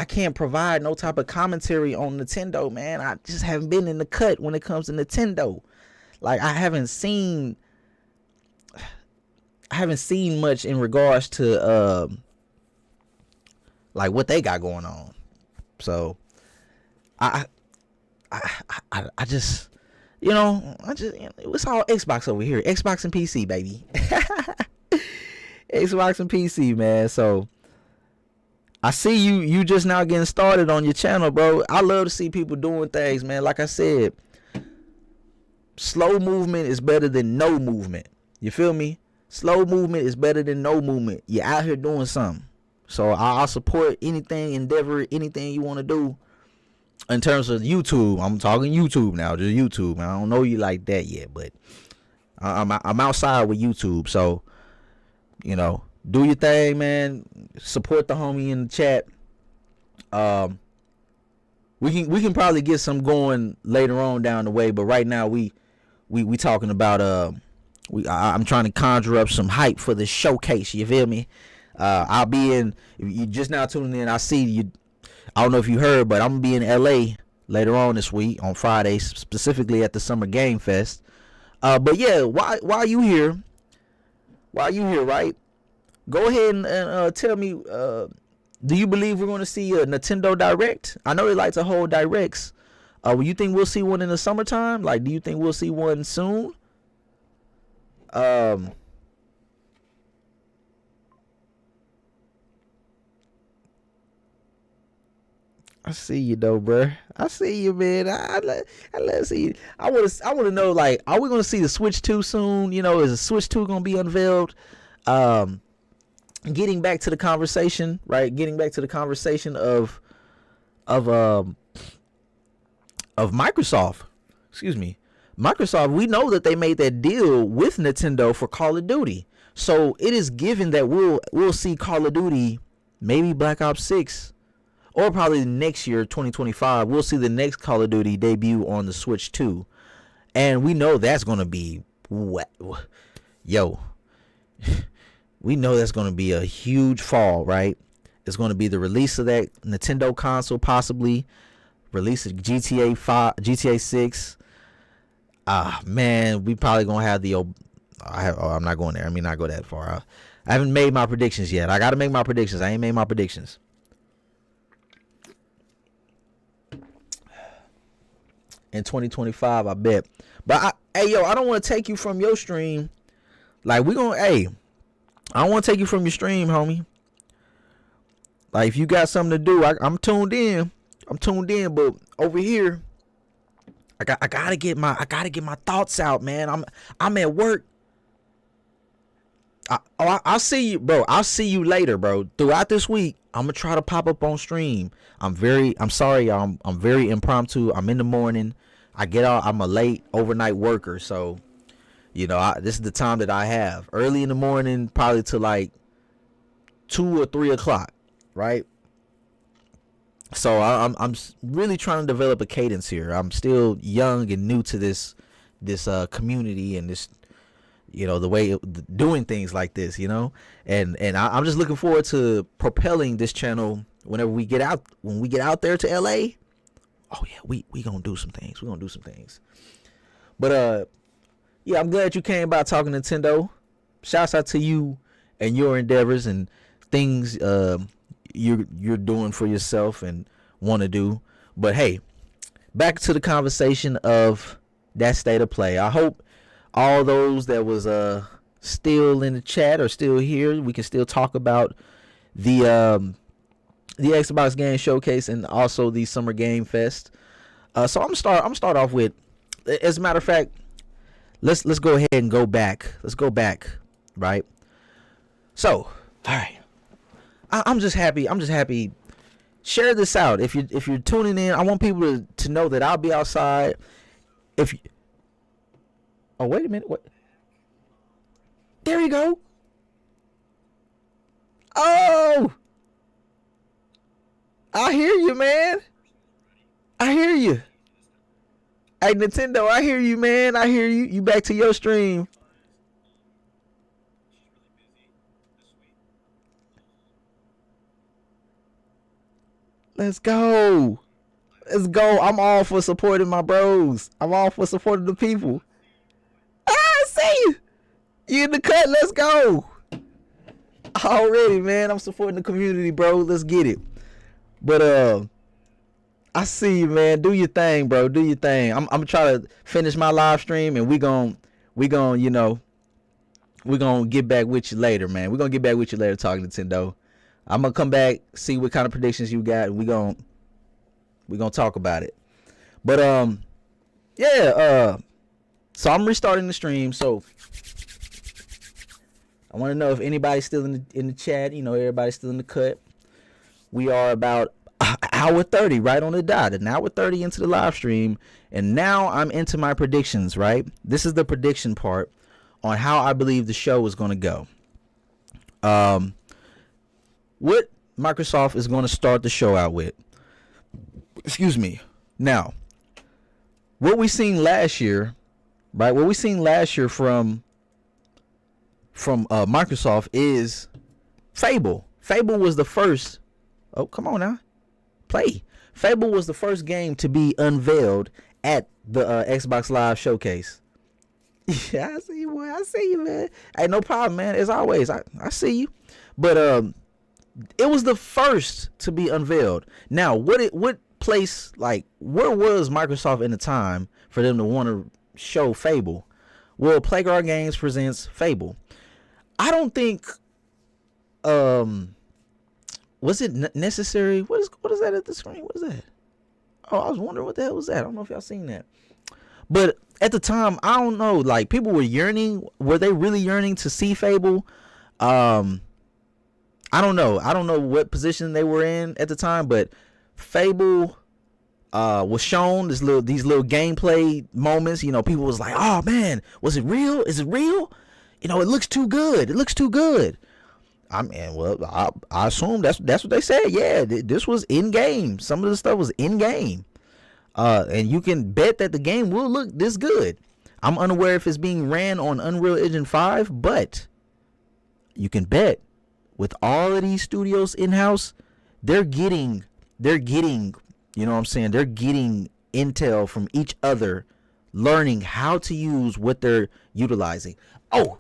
can't provide no type of commentary on Nintendo, man. I just haven't been in the cut when it comes to Nintendo. Like, I haven't seen seen much in regards to like what they got going on. So I just, it's all Xbox over here. Xbox and PC, baby. Xbox and PC, man. So I see you just now getting started on your channel, bro. I love to see people doing things, man. Like I said, slow movement is better than no movement. You feel me? Slow movement is better than no movement. You're out here doing something. So I'll support anything, endeavor, anything you want to do. In terms of YouTube, I'm talking YouTube now, just YouTube. I don't know you like that yet, but I'm outside with YouTube. So, do your thing, man. Support the homie in the chat. We can probably get some going later on down the way, but right now we talking about I'm trying to conjure up some hype for the showcase. You feel me? I'll be in. If you just now tuning in, I see you. I don't know if you heard, but I'm gonna be in LA later on this week on Friday, specifically at the Summer Game Fest. But yeah, while you here, right? Go ahead and tell me. Do you believe we're going to see a Nintendo Direct? I know they like to hold directs. You think we'll see one in the summertime? Like, do you think we'll see one soon? I see you though, bruh. I see you, man. I let's see you. I want to know, like, are we gonna see the Switch 2 soon? Is the Switch 2 gonna be unveiled? Getting back to the conversation, right? Getting back to the conversation of Microsoft. Excuse me, Microsoft. We know that they made that deal with Nintendo for Call of Duty, so it is given that we'll see Call of Duty, maybe Black Ops 6. Or probably next year, 2025, we'll see the next Call of Duty debut on the Switch 2. And we know that's going to be, we know that's going to be a huge fall, right? It's going to be the release of that Nintendo console, possibly. Release of GTA 5, GTA 6. Man, we probably going to have the... I'm not going there. I mean, not go that far. I haven't made my predictions yet. I got to make my predictions. I ain't made my predictions. In 2025, I bet. But I don't want to take you from your stream. Like, I don't want to take you from your stream, homie. Like, if you got something to do, I'm tuned in. But over here, I gotta get my thoughts out, man. I'm at work. I'll see you, bro. I'll see you later, bro. Throughout this week, I'm gonna try to pop up on stream. I'm sorry, y'all. I'm very impromptu. I'm in the morning. I get out. I'm a late overnight worker, so this is the time that I have. Early in the morning, probably to like 2 or 3 o'clock, right? So I'm really trying to develop a cadence here. I'm still young and new to this community and this, the way doing things like this, and I'm just looking forward to propelling this channel when we get out there to LA. Oh yeah, we gonna do some things. But yeah, I'm glad you came by talking Nintendo. Shouts out to you and your endeavors and things you're doing for yourself and want to do. But hey, back to the conversation of that state of play. I hope all those that was still in the chat are still here. We can still talk about the Xbox Game Showcase and also the Summer Game Fest. So I'm start off with, as a matter of fact, let's go ahead and go back. Let's go back, right? So, all right. I'm just happy. Share this out. If you're tuning in, I want people to know that I'll be outside. Oh, wait a minute. What? There you go. Oh, I hear you, man. I hear you. Hey, Nintendo, I hear you, man. I hear you. You back to your stream. Let's go. I'm all for supporting my bros. I'm all for supporting the people. I see you. You in the cut? Let's go. Already, man. I'm supporting the community, bro. Let's get it. But I see you, man. Do your thing, bro. Do your thing. I'm trying to finish my live stream, and we gon' you know, we're gonna get back with you later, man. We're gonna get back with you later talking Nintendo. I'm gonna come back, see what kind of predictions you got, and we gonna talk about it. But yeah, so I'm restarting the stream. So I want to know if anybody's still in the chat. You know, everybody's still in the cut. We are about an hour 30 right on the dot, an hour 30 into the live stream, and now I'm into my predictions. Right, this is the prediction part on how I believe the show is going to go. What Microsoft is going to start the show out with. Excuse me. Now, what we seen last year, right? What we seen last year from Microsoft is Fable. Fable was the first. Oh, come on now, play. Fable was the first game to be unveiled at the Xbox Live showcase. Yeah, I see you, boy. I see you, man. Hey, no problem, man. As always, I see you. But it was the first to be unveiled. Now, what place, like, where was Microsoft in the time for them to want to show Fable? Well, Playground Games presents Fable. I don't think was it necessary? What is that at the screen? What is that? Oh, I was wondering what the hell was that. I don't know if y'all seen that. But at the time, I don't know, like, people were yearning. Were they really yearning to see Fable? I don't know. I don't know what position they were in at the time, but Fable was shown these little gameplay moments. You know, people was like, "Oh man, was it real? Is it real? You know, it looks too good. It looks too good." I mean, well, I assume that's what they said. Yeah, this was in game. Some of the stuff was in game. And you can bet that the game will look this good. I'm unaware if it's being ran on Unreal Engine 5, but you can bet with all of these studios in-house, they're getting, you know what I'm saying? They're getting intel from each other, learning how to use what they're utilizing. Oh,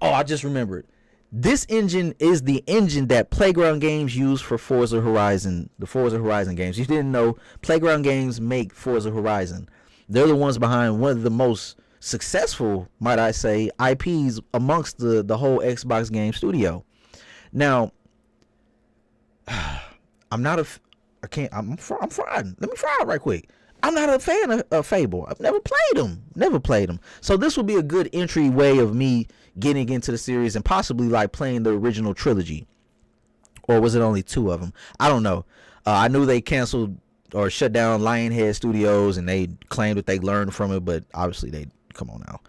I just remembered. This engine is the engine that Playground Games use for Forza Horizon, the Forza Horizon games. You didn't know Playground Games make Forza Horizon. They're the ones behind one of the most successful, might I say, IPs amongst the whole Xbox game studio. Now, I'm fried. Let me fry it right quick. I'm not a fan of Fable. I've never played them. So this will be a good entry way of me getting into the series and possibly like playing the original trilogy. Or was it only 2 of them? I don't know. I knew they canceled or shut down Lionhead Studios and they claimed that they learned from it, but obviously come on now.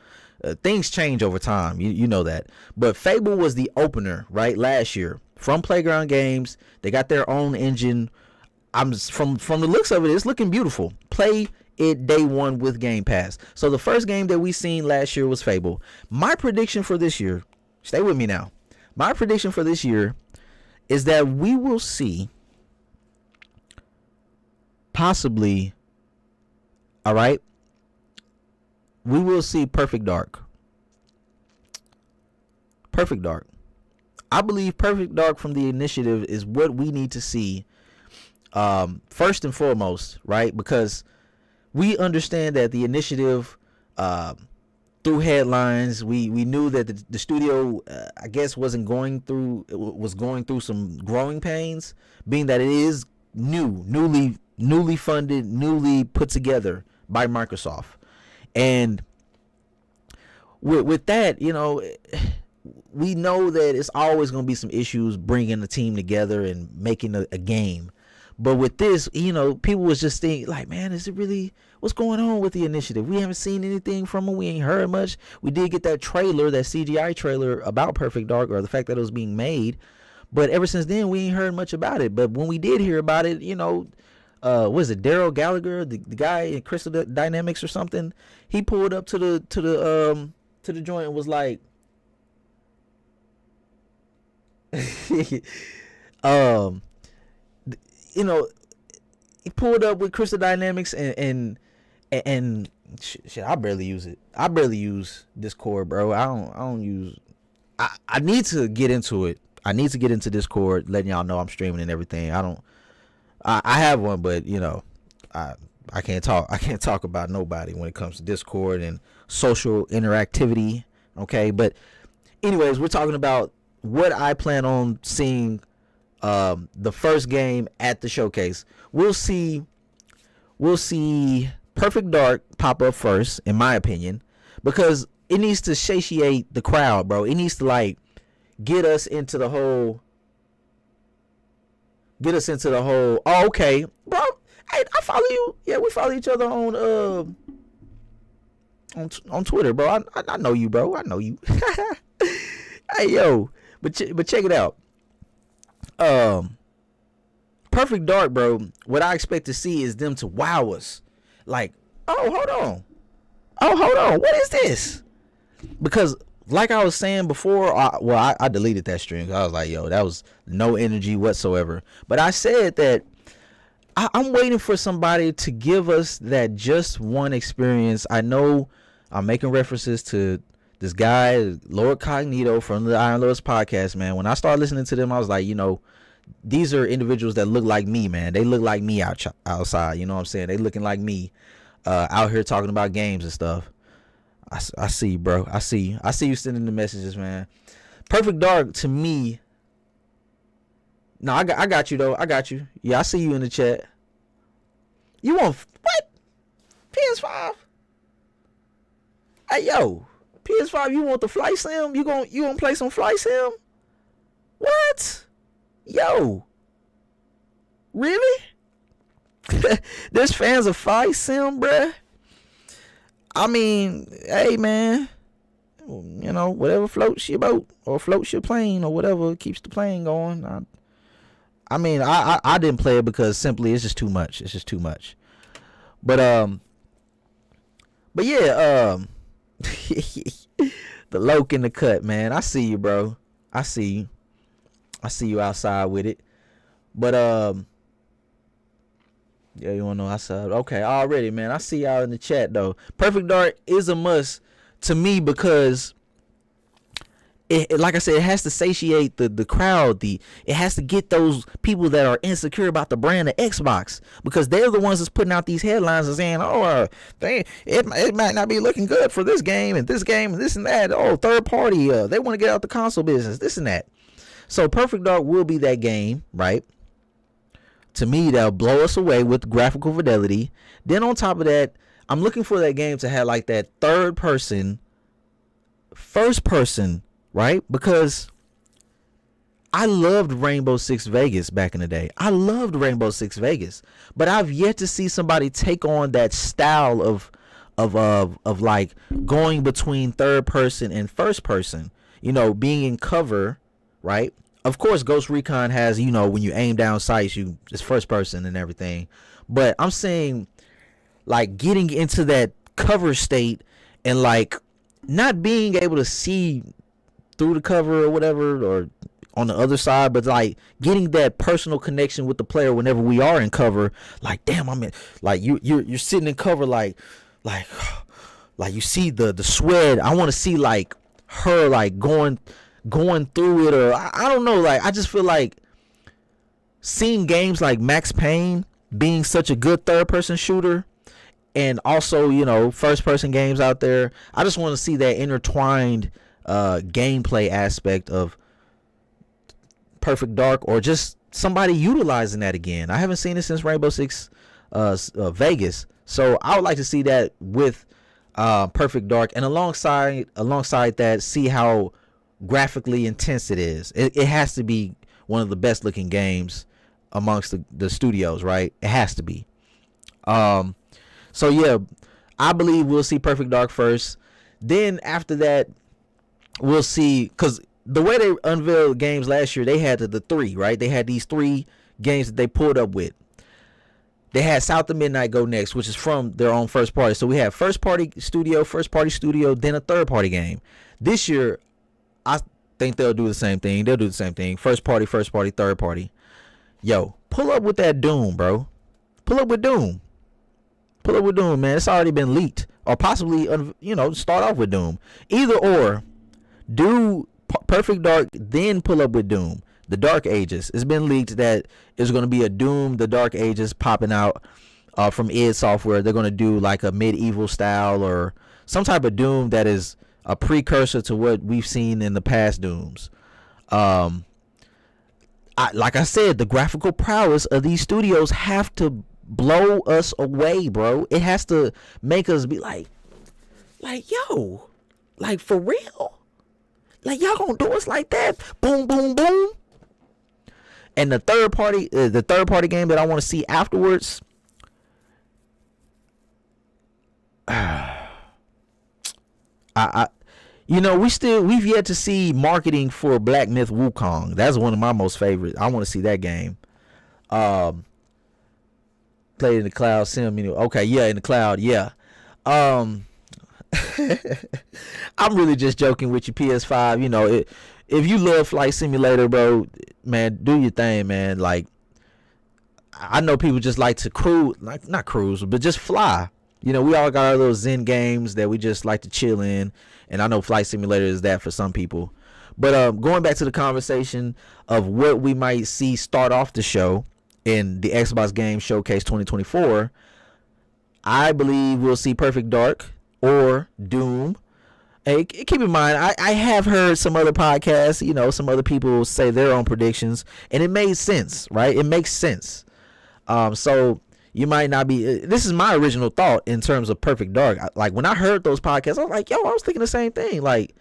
Things change over time. You know that. But Fable was the opener, right, last year from Playground Games. They got their own engine. From the looks of it, it's looking beautiful. Play it day one with Game Pass. So the first game that we seen last year was Fable. My prediction for this year, stay with me now. My prediction for this year is that we will see possibly, all right, we will see Perfect Dark. Perfect Dark. I believe Perfect Dark from the initiative is what we need to see first and foremost, right? Because we understand that the initiative, through headlines, we knew that the studio, I guess, was going through some growing pains, being that it is newly funded, newly put together by Microsoft. And with that, you know, we know that it's always going to be some issues bringing the team together and making a game. But with this, you know, people was just thinking, like, man, is it really, what's going on with the initiative? We haven't seen anything from them. We ain't heard much. We did get that trailer, that CGI trailer about Perfect Dark, or the fact that it was being made. But ever since then, we ain't heard much about it. But when we did hear about it, you know, what is it, Daryl Gallagher, the guy in Crystal Dynamics or something, he pulled up to the joint and was like, you know, he pulled up with Crystal Dynamics and Shit, I barely use it. I barely use Discord, bro. I don't use. I need to get into it. I need to get into Discord, letting y'all know I'm streaming and everything. I don't. I have one, but I can't talk. I can't talk about nobody when it comes to Discord and social interactivity. Okay, but anyways, we're talking about what I plan on seeing. The first game at the showcase. We'll see Perfect Dark pop up first, in my opinion, because it needs to satiate the crowd, bro. It needs to like get us into the whole. Oh, okay, bro. Hey, I follow you. Yeah, we follow each other on Twitter, bro. I know you, bro. I know you. Hey, yo, but check it out. Perfect Dark, bro. What I expect to see is them to wow us. Like, oh, hold on. What is this? Because, like I was saying before, I deleted that stream. I was like, yo, that was no energy whatsoever. But I said that I'm waiting for somebody to give us that just one experience. I know I'm making references to this guy, Lord Cognito from the Iron Lords podcast, man. When I started listening to them, I was like, these are individuals that look like me, man. They look like me outside. You know what I'm saying? They looking like me out here talking about games and stuff. I see you, bro. I see you sending the messages, man. Perfect Dark, to me. No, I got you, though. I got you. Yeah, I see you in the chat. You want what? PS5? Hey, yo. PS5, you want the flight sim? You gonna play some flight sim? What? Yo, really? There's fans of flight sim, bruh. I mean, hey, man, whatever floats your boat or floats your plane or whatever keeps the plane going. I didn't play it because simply it's just too much. It's just too much. But yeah, the Loke in the cut, man. I see you, bro. I see you outside with it. But yeah, you wanna know outside? Okay, already, man. I see y'all in the chat though. Perfect Dark is a must to me because it, like I said, it has to satiate the crowd. It has to get those people that are insecure about the brand of Xbox, because they're the ones that's putting out these headlines and saying, it might not be looking good for this game and this game and this and that. Oh, third party, they want to get out the console business, this and that. So Perfect Dark will be that game, right? To me, that'll blow us away with graphical fidelity. Then on top of that, I'm looking for that game to have like that third person, first person, right? Because I loved Rainbow Six Vegas back in the day. I loved Rainbow Six Vegas, but I've yet to see somebody take on that style of like going between third person and first person. Being in cover, right? Of course, Ghost Recon has, when you aim down sights, it's first person and everything. But I'm saying, like, getting into that cover state and, like, not being able to see through the cover or whatever, or on the other side, but, like, getting that personal connection with the player whenever we are in cover. Like, damn, like, you're sitting in cover, like you see the sweat. I want to see, like, her, like, going through it, or I don't know, like, I just feel like seeing games like Max Payne being such a good third person shooter, and also first person games out there, I just want to see that intertwined gameplay aspect of Perfect Dark, or just somebody utilizing that again. I haven't seen it since Rainbow Six Vegas, so I would like to see that with Perfect Dark, and alongside that, see how graphically intense it is. It has to be one of the best looking games amongst the studios, right? It has to be. So yeah, I believe we'll see Perfect Dark first. Then after that, we'll see, because the way they unveiled games last year, they had the three, right? They had these three games that they pulled up with. They had South of Midnight go next, which is from their own first party. So we have first party studio, then a third party game. This year, I think they'll do the same thing. They'll do the same thing. First party, third party. Yo, pull up with that Doom, bro. Pull up with Doom, man. It's already been leaked. or possibly start off with Doom. Either or, do Perfect Dark, then pull up with Doom. The Dark Ages. It's been leaked that it's going to be a Doom, the Dark Ages popping out from id Software. They're going to do like a medieval style or some type of Doom that is a precursor to what we've seen in the past Dooms. Like I said, the graphical prowess of these studios have to blow us away, bro. It has to make us be like, yo, like for real? Like y'all gonna do us like that? Boom, boom, boom. And the third party game that I want to see afterwards. We've yet to see marketing for Black Myth Wukong. That's one of my most favorite. I want to see that game. Played in the cloud, okay, yeah, in the cloud, yeah. I'm really just joking with you, PS5. If you love Flight Simulator, bro, man, do your thing, man. Like, I know people just like to cruise, like not cruise, but just fly. We all got our little Zen games that we just like to chill in, and I know Flight Simulator is that for some people. But going back to the conversation of what we might see start off the show in the Xbox Game Showcase 2024, I believe we'll see Perfect Dark or Doom. Hey, keep in mind, I have heard some other podcasts, some other people say their own predictions, and it made sense, right? It makes sense. So you might not be. This is my original thought in terms of Perfect Dark. Like when I heard those podcasts, I was like, yo, I was thinking the same thing. Like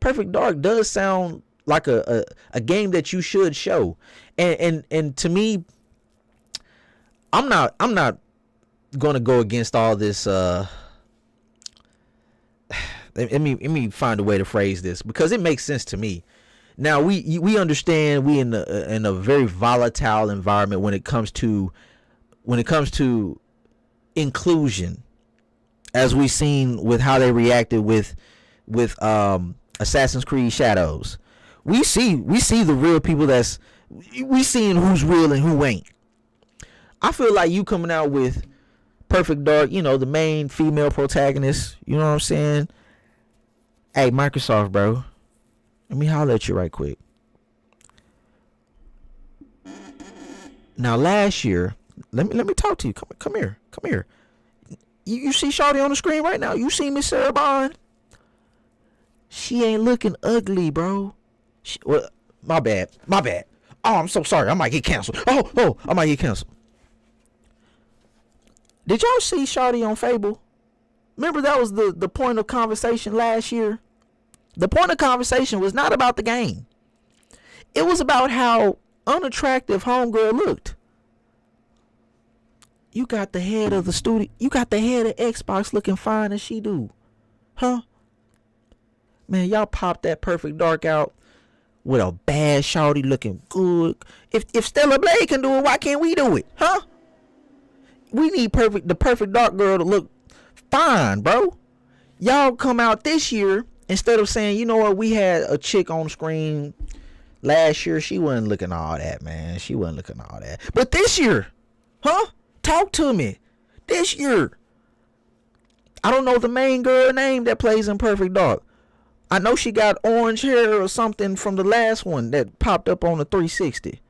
Perfect Dark does sound like a game that you should show, and to me, I'm not going to go against all this. Let me find a way to phrase this because it makes sense to me. Now we understand we in a very volatile environment when it comes to inclusion, as we've seen with how they reacted with Assassin's Creed Shadows. We see the real people we seeing who's real and who ain't. I feel like you coming out with Perfect Dark, the main female protagonist, you know what I'm saying? Hey, Microsoft, bro. Let me holler at you right quick. Now, last year, let me talk to you. Come here. You see Shawty on the screen right now? You see Miss Sarah Bond? She ain't looking ugly, bro. My bad. Oh, I'm so sorry. I might get canceled. Oh, I might get canceled. Did y'all see Shawty on Fable? Remember that was the point of conversation last year? The point of conversation was not about the game. It was about how unattractive Homegirl looked. You got the head of the studio. You got the head of Xbox looking fine as she do. Huh? Man, y'all popped that Perfect Dark out with a bad Shawty looking good. If Stella Blade can do it, why can't we do it? Huh? We need the Perfect Dark girl to look fine, bro. Y'all come out this year instead of saying, you know what, we had a chick on screen last year. She wasn't looking all that, man. She wasn't looking all that. But this year, huh? Talk to me. This year. I don't know the main girl name that plays in Perfect Dark. I know she got orange hair or something from the last one that popped up on the 360.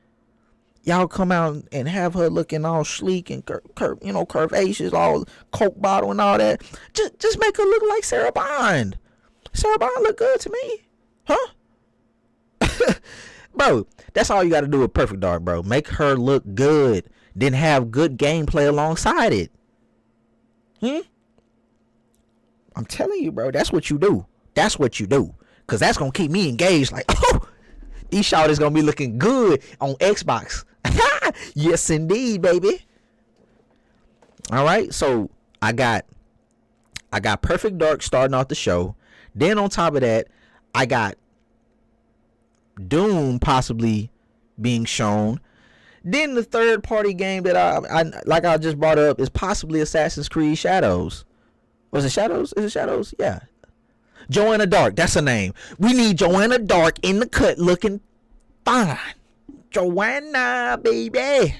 Y'all come out and have her looking all sleek and curvaceous, all Coke bottle and all that. Just make her look like Sarah Bond. Sarah Bond look good to me. Huh? Bro, that's all you got to do with Perfect Dark, bro. Make her look good. Then have good gameplay alongside it. I'm telling you, bro, that's what you do. That's what you do. Because that's going to keep me engaged. Like, oh, these shawty's going to be looking good on Xbox. Yes, indeed, baby. All right. So I got Perfect Dark starting off the show. Then on top of that, I got Doom possibly being shown. Then the third party game that I just brought up is possibly Assassin's Creed Shadows. Was it Shadows? Is it Shadows? Yeah. Joanna Dark, that's her name. We need Joanna Dark in the cut looking fine. Joanna, baby.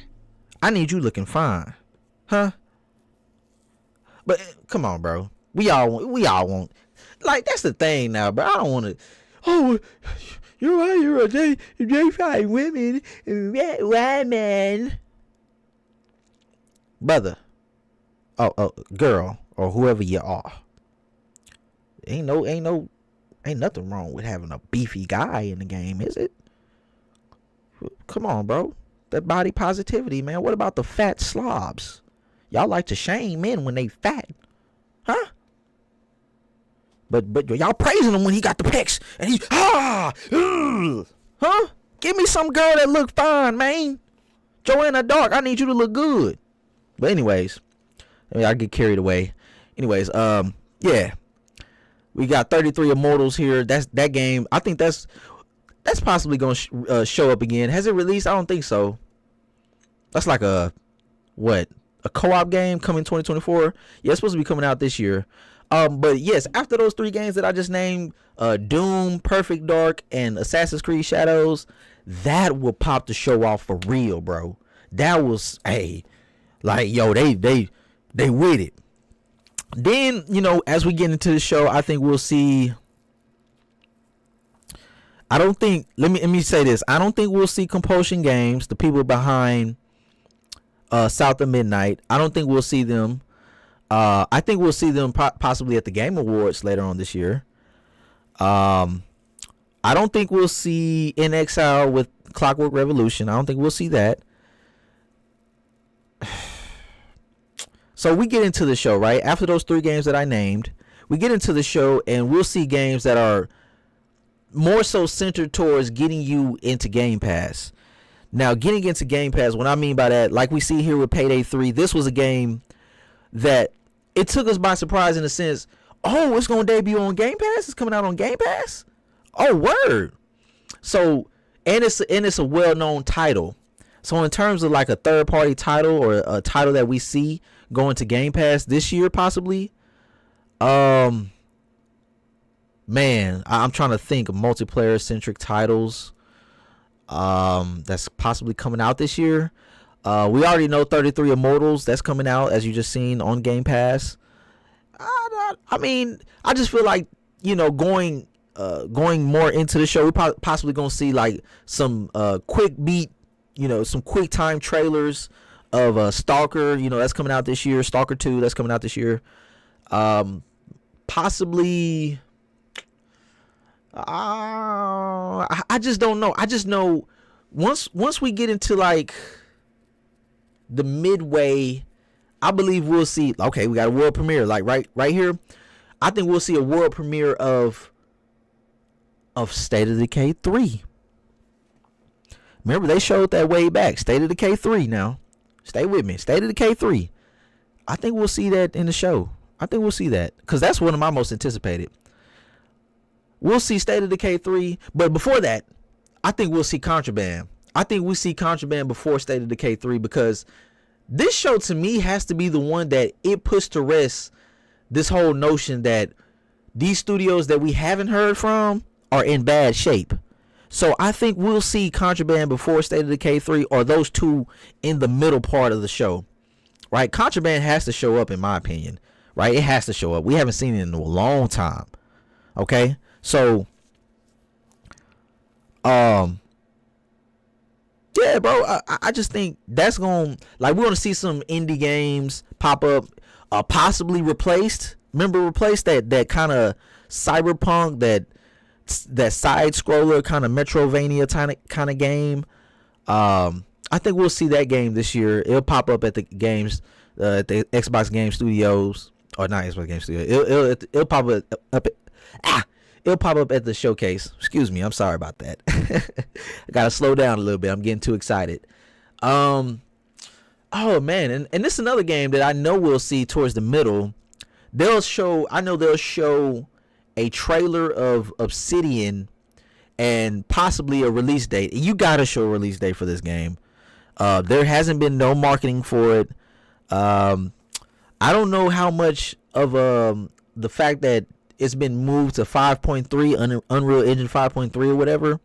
I need you looking fine. Huh? But come on, bro. We all want. Like, that's the thing now, bro. I don't want to. Oh, you're right. You're a J five women, white man, brother. Oh, girl, or whoever you are. Ain't nothing wrong with having a beefy guy in the game, is it? Come on, bro. That body positivity, man. What about the fat slobs? Y'all like to shame men when they fat, huh? But y'all praising him when he got the pecs and he huh? Give me some girl that look fine, man. Joanna Dark, I need you to look good. But anyways, I get carried away. Anyways, yeah, we got 33 Immortals here. That game. I think that's possibly gonna show up again. Has it released? I don't think so. That's like a co-op game coming 2024. Yeah, it's supposed to be coming out this year. But yes, after those 3 games that I just named, Doom, Perfect Dark, and Assassin's Creed Shadows, that will pop the show off for real, bro. That was, hey, like, yo, they with it. Then, as we get into the show, I think we'll see. Let me say this. I don't think we'll see Compulsion Games, the people behind South of Midnight. I don't think we'll see them. I think we'll see them possibly at the Game Awards later on this year. I don't think we'll see In Exile with Clockwork Revolution. I don't think we'll see that. So we get into the show, right? After those 3 games that I named, we get into the show and we'll see games that are more so centered towards getting you into Game Pass. Now, getting into Game Pass, what I mean by that, like we see here with Payday 3, this was a game that it took us by surprise in a sense. Oh, it's going to debut on Game Pass? It's coming out on Game Pass? Oh, word. So, and it's a well-known title. So, in terms of like a third-party title or a title that we see going to Game Pass this year possibly, man, I'm trying to think of multiplayer-centric titles that's possibly coming out this year. We already know 33 Immortals. That's coming out, as you just seen, on Game Pass. I mean, I just feel like, going more into the show, we're possibly going to see like some quick beat, some quick time trailers of Stalker, that's coming out this year. Stalker 2, that's coming out this year. Possibly, I just don't know. I just know once we get into like the midway, I believe we'll see. Okay, we got a world premiere, like right here. I think we'll see a world premiere of State of Decay 3. Remember, they showed that way back. State of Decay 3. Now, stay with me. State of Decay 3. I think we'll see that in the show. I think we'll see that because that's one of my most anticipated. We'll see State of Decay 3, but before that, I think we'll see Contraband. I think we see Contraband before State of Decay 3 because this show to me has to be the one that it puts to rest this whole notion that these studios that we haven't heard from are in bad shape. So I think we'll see Contraband before State of Decay 3 or those two in the middle part of the show. Right? Contraband has to show up in my opinion. Right? It has to show up. We haven't seen it in a long time. Okay? So yeah, bro, I just think that's going to, like, we're going to see some indie games pop up, possibly replaced. Remember, replaced that kind of cyberpunk, that side scroller kind of Metrovania kind of game. I think we'll see that game this year. It'll pop up at the games, at the Xbox Game Studios, or not Xbox Game Studios. It'll pop up it'll pop up at the showcase. Excuse me, I'm sorry about that. I gotta slow down a little bit. I'm getting too excited. Oh man, and this is another game that I know we'll see towards the middle. I know they'll show a trailer of Obsidian and possibly a release date. You gotta show a release date for this game. There hasn't been no marketing for it. I don't know how much of the fact that it's been moved to 5.3 Unreal Engine 5.3 or whatever.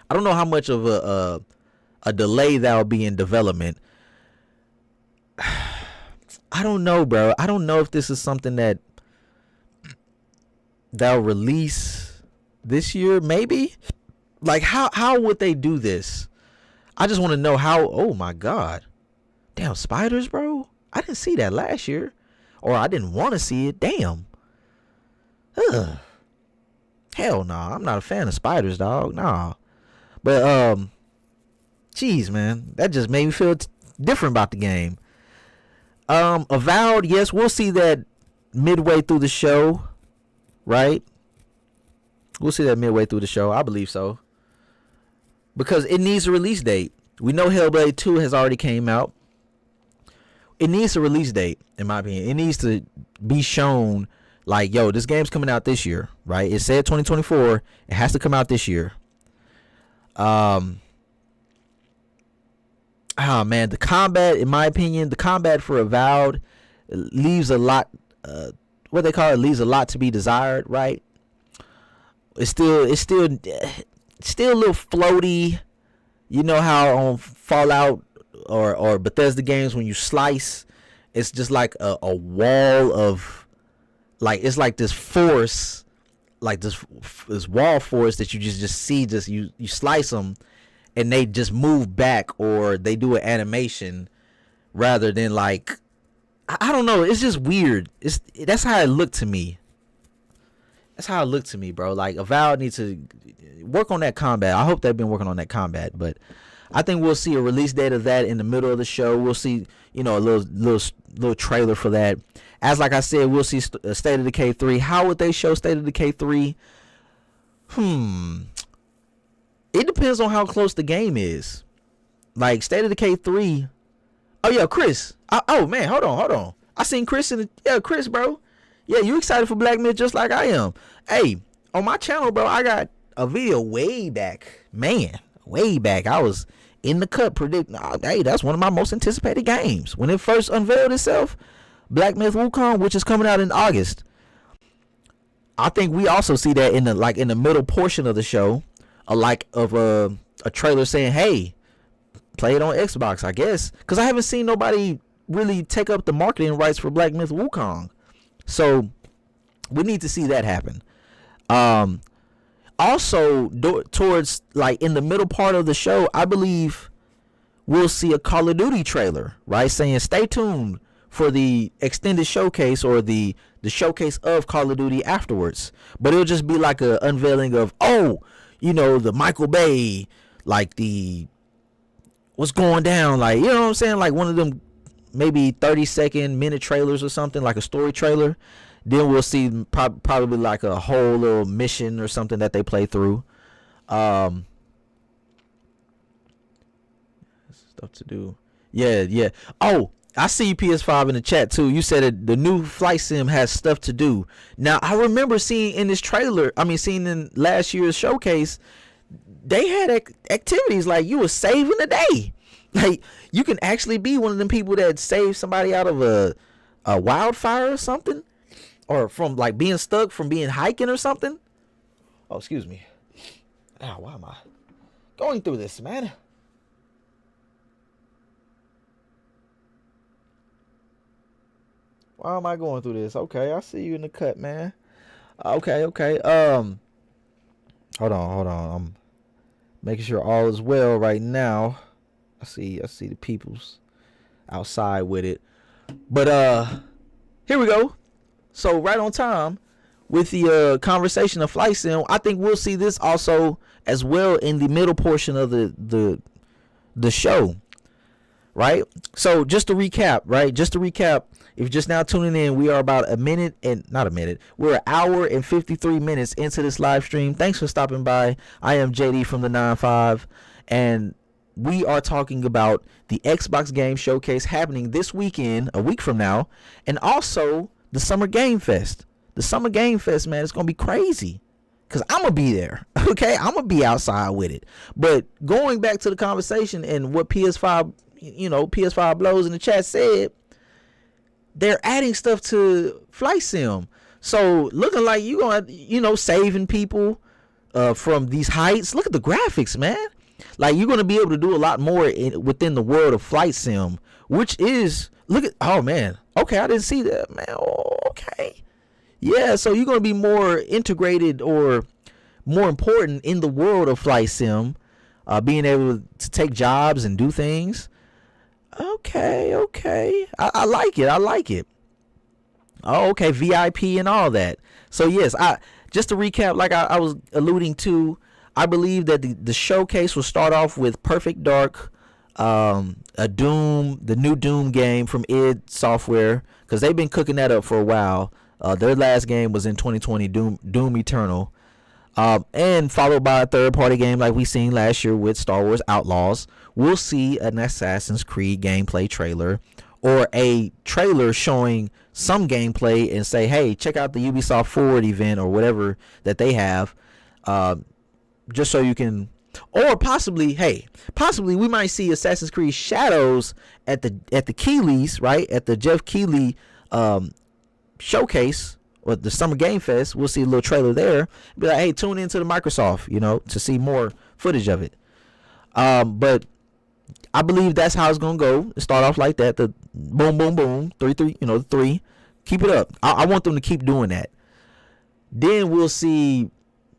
I don't know how much of a delay that will be in development. I don't know, bro. I don't know if this is something that they'll release this year, maybe. Like how would they do this? I just want to know how. Oh my god, damn spiders, bro! I didn't see that last year, or I didn't want to see it. Damn. Ugh. Hell no, I'm not a fan of spiders, dog. Nah. But jeez, man, that just made me feel different about the game. Avowed, yes, we'll see that midway through the show, right? We'll see that midway through the show. I believe so. Because it needs a release date. We know Hellblade 2 has already came out. It needs a release date, in my opinion. It needs to be shown like, yo, this game's coming out this year, right? It said 2024. It has to come out this year. Oh man, the combat, in my opinion, the combat for Avowed leaves a lot, what they call it, leaves a lot to be desired, right? It's still a little floaty. You know how on Fallout or Bethesda games, when you slice, it's just like a wall of, like, it's like this force, like this wall force that you just see, just you slice them and they just move back, or they do an animation rather than, like, I don't know, it's just weird. That's how it looked to me. That's how it looked to me, bro. Like, Avowed needs to work on that combat. I hope they've been working on that combat, but I think we'll see a release date of that in the middle of the show. We'll see, you know, a little trailer for that. As like I said, we'll see State of Decay 3. How would they show State of Decay 3? It depends on how close the game is. Like, State of Decay 3. Oh yeah, Chris. Oh man, hold on. I seen Chris Chris, bro. Yeah, you excited for Black Myth just like I am. Hey, on my channel, bro, I got a video way back. Man, way back. I was in the cut predicting, hey, that's one of my most anticipated games. When it first unveiled itself, Black Myth Wukong, which is coming out in August. I think we also see that in the middle portion of the show, a trailer saying, hey, play it on Xbox, I guess. Because I haven't seen nobody really take up the marketing rights for Black Myth Wukong. So we need to see that happen. Also, towards, like, in the middle part of the show, I believe we'll see a Call of Duty trailer, right? Saying stay tuned for the extended showcase, or the showcase of Call of Duty afterwards. But it'll just be like a unveiling of, the Michael Bay, like what's going down, like, you know what I'm saying? Like one of them maybe 30-second minute trailers or something, like a story trailer. Then we'll see probably like a whole little mission or something that they play through. Stuff to do. Yeah. Oh, I see PS5 in the chat too. You said the new Flight Sim has stuff to do. Now, I remember seeing in last year's showcase, they had activities like you were saving the day. Like, you can actually be one of them people that saved somebody out of a wildfire or something, or from like being stuck from being hiking or something. Oh, excuse me. Ow, why am I going through this, man? Why am I going through this? Okay, I see you in the cut, man. Okay. Hold on. I'm making sure all is well right now. I see the peoples outside with it. But here we go. So right on time with the conversation of Flight Sim. I think we'll see this also as well in the middle portion of the show. Right? So just to recap, if you're just now tuning in, we are about we're an hour and 53 minutes into this live stream. Thanks for stopping by. I am JD from the 9-5, and we are talking about the Xbox Game Showcase happening this weekend, a week from now, and also the Summer Game Fest. The Summer Game Fest, man, it's going to be crazy because I'm going to be there, okay? I'm going to be outside with it. But going back to the conversation and what PS5 blows in the chat said, they're adding stuff to Flight Sim. So looking like you're going to, saving people from these heights. Look at the graphics, man. Like, you're going to be able to do a lot more within the world of Flight Sim, which is, oh man, okay, I didn't see that, man. Oh, okay. Yeah, so you're gonna be more integrated or more important in the world of flight sim, being able to take jobs and do things. Okay, okay, I like it. I like it. Oh, okay, VIP and all that. So yes, I just to recap, like I was alluding to, I believe that the showcase will start off with Perfect Dark, a Doom, the new Doom game from id Software, because they've been cooking that up for a while. Their last game was in 2020, Doom Eternal, and followed by a third party game like we seen last year with Star Wars Outlaws. We'll see an Assassin's Creed gameplay trailer, or a trailer showing some gameplay and say, hey, check out the Ubisoft Forward event or whatever that they have, just so you can, or possibly we might see Assassin's Creed Shadows at the Keighley's, right, at the Jeff Keighley showcase or the Summer Game Fest. We'll see a little trailer there, be like, hey, tune into the Microsoft, to see more footage of it. But I believe that's how it's gonna go. Start off like that, the boom, boom, boom, 3-3, the 3. Keep it up. I want them to keep doing that. Then we'll see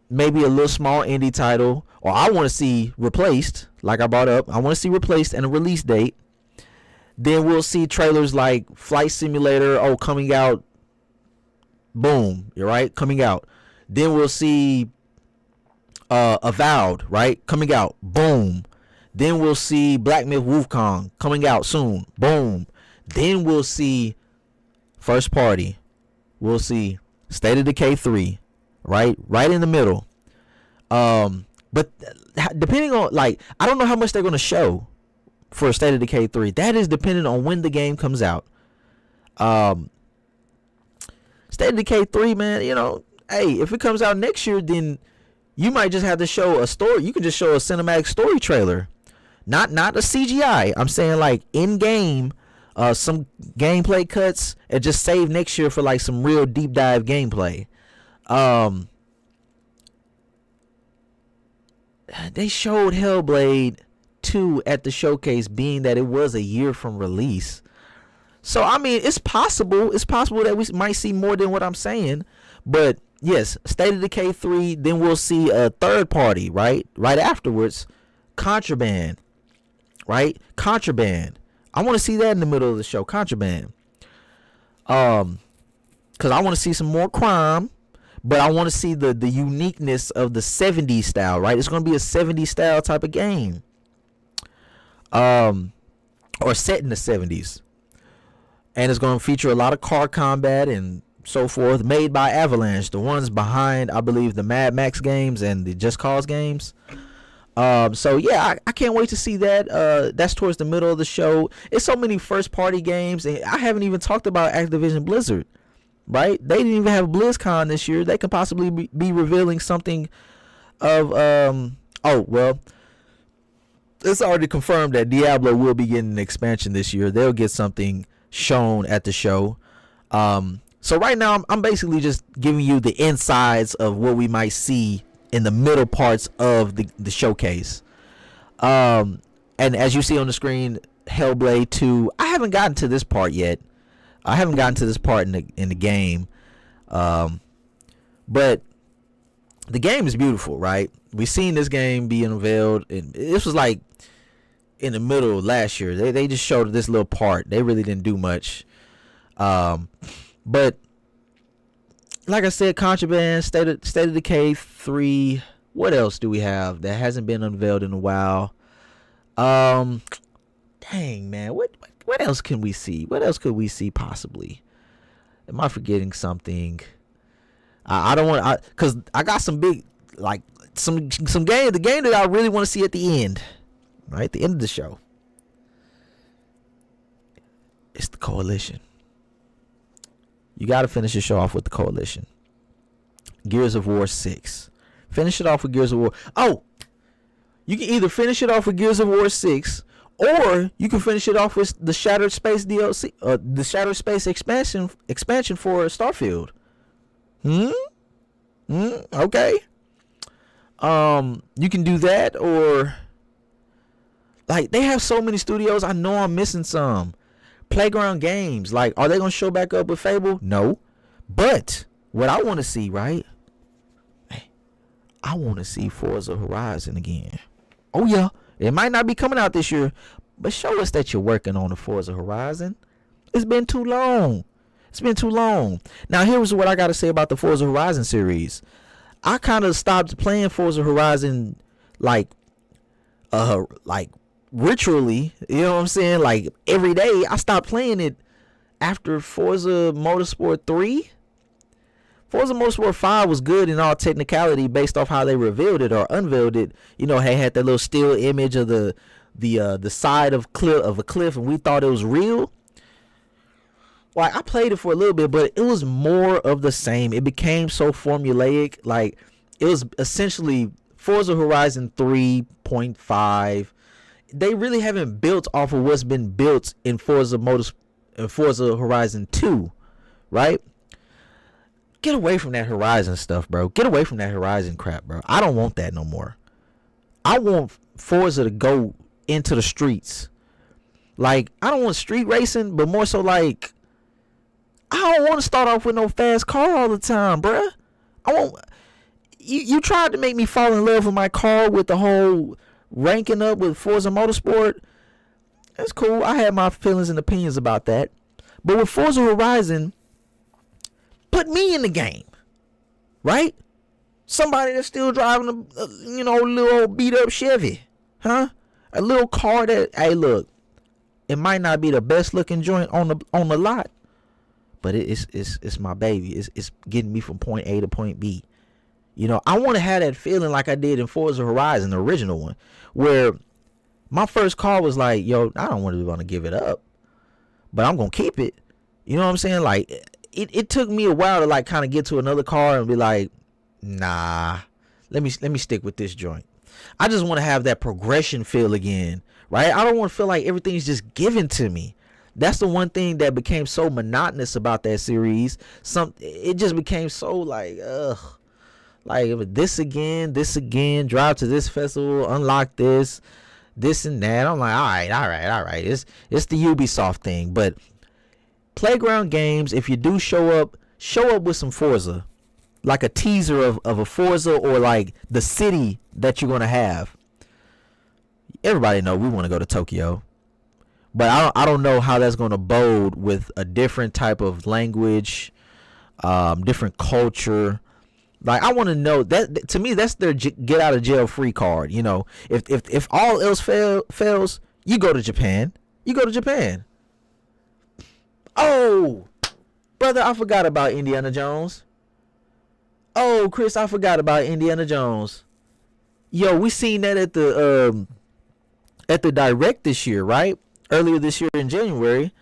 maybe a little small indie title, or I want to see replaced, like I brought up. I want to see replaced and a release date. Then we'll see trailers like Flight Simulator, coming out. Boom, you're right, coming out. Then we'll see Avowed, right, coming out. Boom. Then we'll see Black Myth Wukong coming out soon. Boom. Then we'll see first party. We'll see State of Decay 3, right in the middle. But depending on, like, I don't know how much they're going to show for State of Decay 3. That is dependent on when the game comes out. State of Decay 3, man, hey, if it comes out next year, then you might just have to show a story. You can just show a cinematic story trailer. Not a CGI. I'm saying like in game, some gameplay cuts, and just save next year for like some real deep dive gameplay. They showed Hellblade 2 at the showcase, being that it was a year from release. So I mean, it's possible. It's possible that we might see more than what I'm saying. But yes, State of Decay 3. Then we'll see a third party, right afterwards. Contraband. Right? Contraband. I want to see that in the middle of the show. Contraband. Because I want to see some more crime, but I want to see the uniqueness of the 70s style, right? It's going to be a 70s style type of game. Or set in the 70s. And it's going to feature a lot of car combat and so forth, made by Avalanche, the ones behind, I believe, the Mad Max games and the Just Cause games. So yeah, I can't wait to see that. That's towards the middle of the show. It's so many first party games, and I haven't even talked about Activision Blizzard, right? They didn't even have BlizzCon this year. They could possibly be revealing something of it's already confirmed that Diablo will be getting an expansion this year. They'll get something shown at the show. So right now I'm basically just giving you the insides of what we might see in the middle parts of the showcase. And as you see on the screen, Hellblade 2, I haven't gotten to this part yet. I haven't gotten to this part in the game. But the game is beautiful, right? We've seen this game being unveiled, and this was like in the middle of last year. They just showed this little part. They really didn't do much. But like I said, Contraband, State of Decay 3. What else do we have that hasn't been unveiled in a while? Dang, man, what else can we see? What else could we see possibly? Am I forgetting something? I don't want, because I got some big, like some game. The game that I really want to see at the end, right? At the end of the show. It's the Coalition. You got to finish the show off with the Coalition. Gears of War 6. Finish it off with Gears of War. Oh, you can either finish it off with Gears of War 6, or you can finish it off with the Shattered Space DLC, the Shattered Space expansion for Starfield. Okay. You can do that, or like they have so many studios. I know I'm missing some. Playground Games, like, are they gonna show back up with Fable? No, but What I want to see, right? I want to see Forza Horizon again. Oh yeah, it might not be coming out this year, but show us that you're working on the Forza Horizon. It's been too long. It's been too long. Now here's what I got to say about the Forza Horizon series. I kind of stopped playing Forza Horizon like ritually, you know what I'm saying? Like every day. I stopped playing it after Forza Motorsport 3. Forza Motorsport 5 was good in all technicality based off how they revealed it or unveiled it. You know, they had that little still image of the side of a cliff, and we thought it was real. Like, I played it for a little bit, but it was more of the same. It became so formulaic. Like, it was essentially Forza Horizon 3.5. They really haven't built off of what's been built in Forza Horizon 2, right? Get away from that Horizon stuff, bro. Get away from that Horizon crap, bro. I don't want that no more. I want Forza to go into the streets. Like, I don't want street racing, but more so like, I don't want to start off with no fast car all the time, bruh. I want you tried to make me fall in love with my car with the whole ranking up with Forza Motorsport. That's cool. I had my feelings and opinions about that. But with Forza Horizon, put me in the game, right? Somebody that's still driving a little old beat up Chevy, huh? A little car that, hey, look, it might not be the best looking joint on the lot, but it's my baby. It's getting me from point A to point B. You know, I want to have that feeling like I did in Forza Horizon, the original one, where my first car was like, yo, I don't want to give it up, but I'm gonna keep it. You know what I'm saying? Like, it took me a while to like kind of get to another car and be like, nah, let me stick with this joint. I just want to have that progression feel again, right? I don't want to feel like everything's just given to me. That's the one thing that became so monotonous about that series. It just became so like, ugh. Like, this again, drive to this festival, unlock this and that. I'm like, all right. It's the Ubisoft thing. But Playground Games, if you do show up with some Forza. Like a teaser of a Forza, or like the city that you're going to have. Everybody know we want to go to Tokyo. But I don't know how that's going to bode with a different type of language, different culture. Like, I want to know that, to me, that's their get out of jail free card. You know, if all else fails, you go to Japan. Oh, brother, I forgot about Indiana Jones. Oh, Chris, I forgot about Indiana Jones. Yo, we seen that at the Direct this year, right? Earlier this year in January,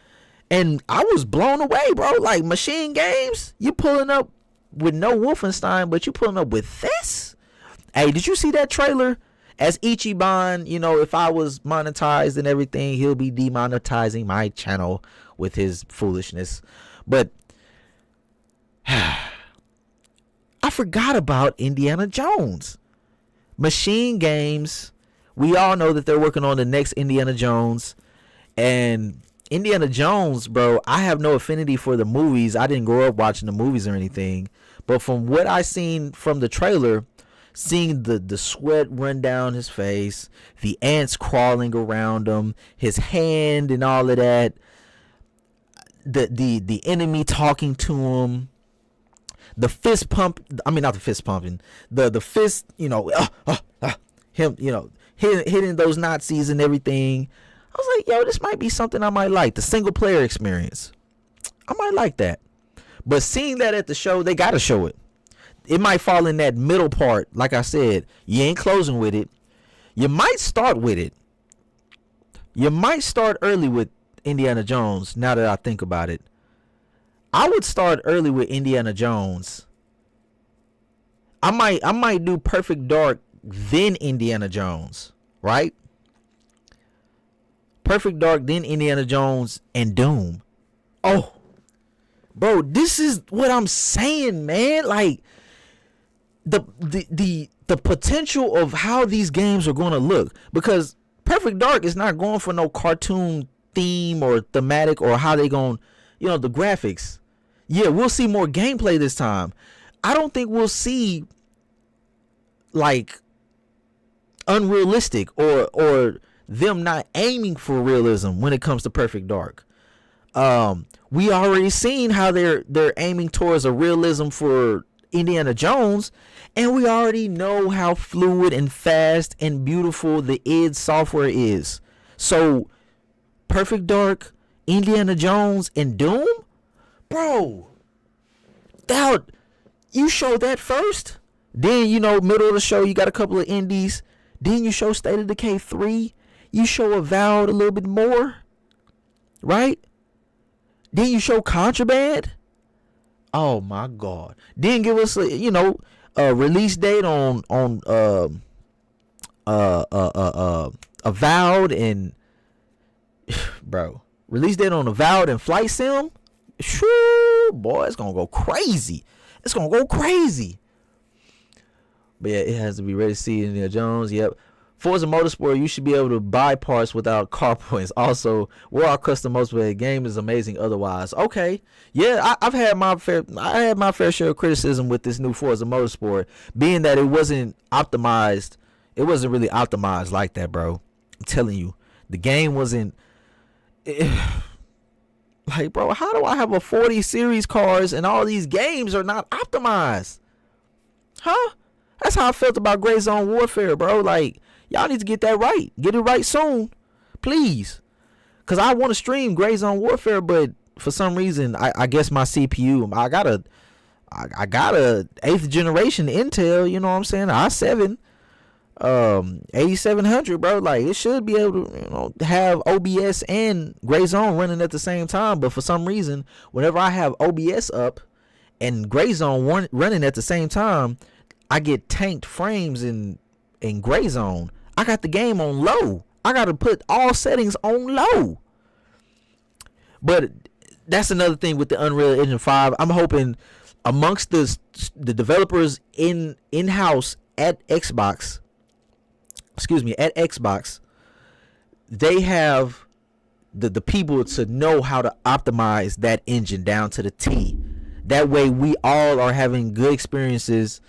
and I was blown away, bro. Like, Machine Games, you pulling up with no Wolfenstein, but you pulling up with this? Hey, did you see that trailer? As Ichiban, you know, if I was monetized and everything, he'll be demonetizing my channel with his foolishness. But I forgot about Indiana Jones. Machine Games, we all know that they're working on the next Indiana Jones. And Indiana Jones, bro, I have no affinity for the movies. I didn't grow up watching the movies or anything. But from what I seen from the trailer, seeing the sweat run down his face, the ants crawling around him, his hand and all of that, the enemy talking to him, the fist pump, I mean, not the fist pumping, the fist, you know, him, you know, hitting those Nazis and everything. I was like, yo, this might be something I might like. The single player experience, I might like that. But seeing that at the show, they got to show it. It might fall in that middle part. Like I said, you ain't closing with it. You might start with it. You might start early with Indiana Jones, now that I think about it. I would start early with Indiana Jones. I might do Perfect Dark, then Indiana Jones, right? Perfect Dark, then Indiana Jones, and Doom. Oh, bro, this is what I'm saying, man. Like, the potential of how these games are going to look, because Perfect Dark is not going for no cartoon theme or thematic or how they going, you know, the graphics. Yeah, we'll see more gameplay this time. I don't think we'll see like unrealistic or them not aiming for realism when it comes to Perfect Dark. We already seen how they're aiming towards a realism for Indiana Jones, and we already know how fluid and fast and beautiful the id software is. So Perfect Dark, Indiana Jones, and Doom, bro. Doubt you show that first, then middle of the show you got a couple of indies, then you show State of Decay 3, you show Avowed a little bit more, right? Then you show Contraband. Oh my God! Then give us a release date on Avowed and bro, release date on Avowed and Flight Sim. Shoo, boy, it's gonna go crazy. It's gonna go crazy. But yeah, it has to be ready to see Indiana Jones. Yep. Forza Motorsport, you should be able to buy parts without car points. Also, we're all custom motivated. Game is amazing otherwise. Okay. Yeah, I've had my fair share of criticism with this new Forza Motorsport, being that it wasn't optimized. It wasn't really optimized like that, bro. I'm telling you. The game wasn't like, bro, how do I have a 40 series cars and all these games are not optimized? Huh? That's how I felt about Gray Zone Warfare, bro. Like, y'all need to get that right. Get it right soon. Please. Because I want to stream Gray Zone Warfare, but for some reason, I guess my CPU, I got a 8th generation Intel, you know what I'm saying? i7, 8700, bro. Like, it should be able to, have OBS and Gray Zone running at the same time. But for some reason, whenever I have OBS up and Gray Zone running at the same time, I get tanked frames in Gray Zone. I got the game on low. I got to put all settings on low. But that's another thing with the Unreal Engine 5. I'm hoping amongst the developers in-house at Xbox, they have the people to know how to optimize that engine down to the T. That way we all are having good experiences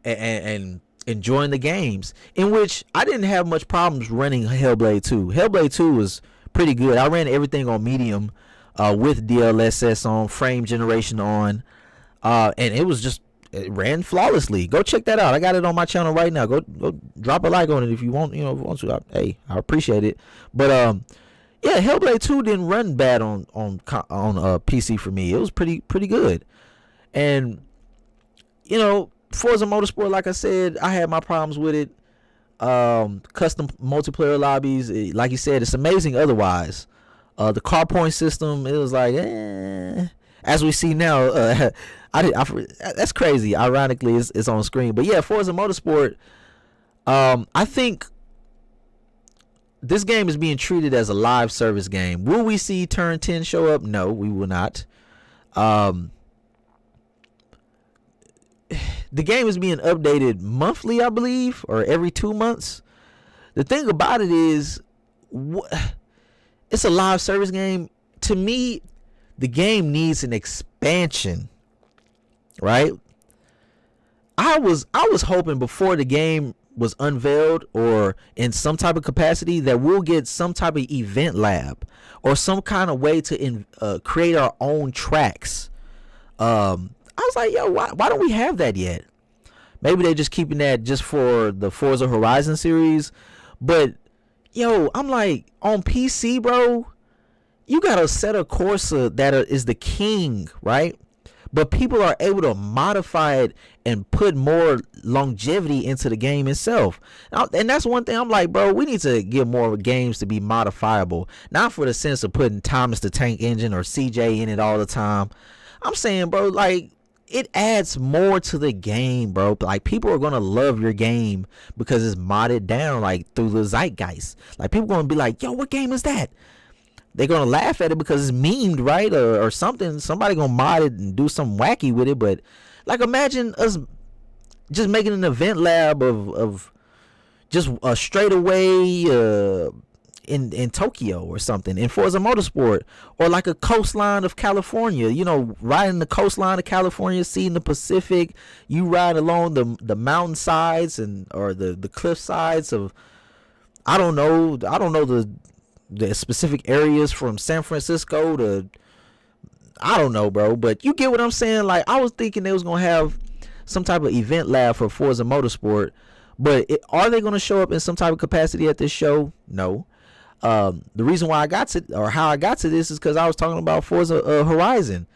and enjoying the games, in which I didn't have much problems running Hellblade 2. Hellblade 2 was pretty good. I ran everything on medium with DLSS on, frame generation on, and it ran flawlessly. Go check that out. I got it on my channel right now. Go drop a like on it if you want. If you want to. I appreciate it. But yeah, Hellblade 2 didn't run bad on PC for me. It was pretty good, and Forza Motorsport, like I said, I had my problems with it. Custom multiplayer lobbies, like you said, it's amazing otherwise. The car point system, it was like, as we see now, that's crazy. Ironically, it's on screen. But yeah, Forza Motorsport, I think this game is being treated as a live service game. Will we see Turn 10 show up? No, we will not. The game is being updated monthly, I believe, or every 2 months. The thing about it is, it's a live service game. To me, the game needs an expansion, right? I was hoping before the game was unveiled or in some type of capacity that we'll get some type of event lab or some kind of way to create our own tracks. I was like, yo, why don't we have that yet? Maybe they're just keeping that just for the Forza Horizon series. But, yo, I'm like, on PC, bro, you got a set of Corsa that is the king, right? But people are able to modify it and put more longevity into the game itself. And that's one thing I'm like, bro, we need to get more games to be modifiable. Not for the sense of putting Thomas the Tank Engine or CJ in it all the time. I'm saying, bro, like, it adds more to the game, bro. Like, people are gonna love your game because it's modded down, like, through the zeitgeist. Like, people gonna be like, yo, what game is that? They're gonna laugh at it because it's memed, right? Or something. Somebody gonna mod it and do something wacky with it. But, like, imagine us just making an event lab of just a straightaway in Tokyo or something in Forza Motorsport, or like a coastline of California, riding the coastline of California, seeing the Pacific. You ride along the mountain sides or the cliff sides of, I don't know the specific areas from San Francisco to, I don't know, bro, but you get what I'm saying. Like, I was thinking they was gonna have some type of event lab for Forza Motorsport, but are they gonna show up in some type of capacity at this show? No. The reason why how I got to this is because I was talking about Forza Horizon.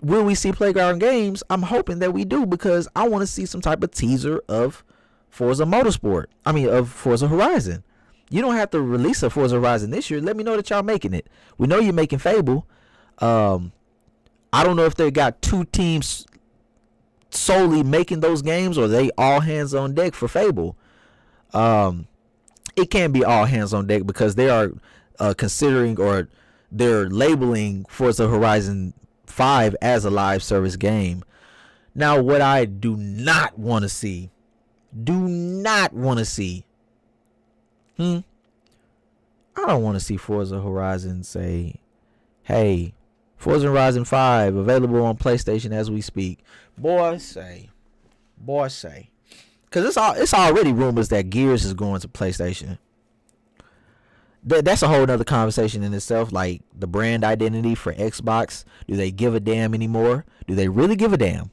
Will we see Playground Games? I'm hoping that we do, because I want to see some type of teaser of Forza Motorsport. I mean, of Forza Horizon. You don't have to release a Forza Horizon this year. Let me know that y'all making it. We know you're making Fable. I don't know if they got two teams solely making those games, or they all hands on deck for Fable. It can't be all hands on deck, because they are considering, or they're labeling Forza Horizon 5 as a live service game. Now, what I do not want to see, I don't want to see Forza Horizon say, hey, Forza Horizon 5 available on PlayStation as we speak. Boy say. Because it's already rumors that Gears is going to PlayStation. That's a whole other conversation in itself. Like, the brand identity for Xbox. Do they give a damn anymore? Do they really give a damn?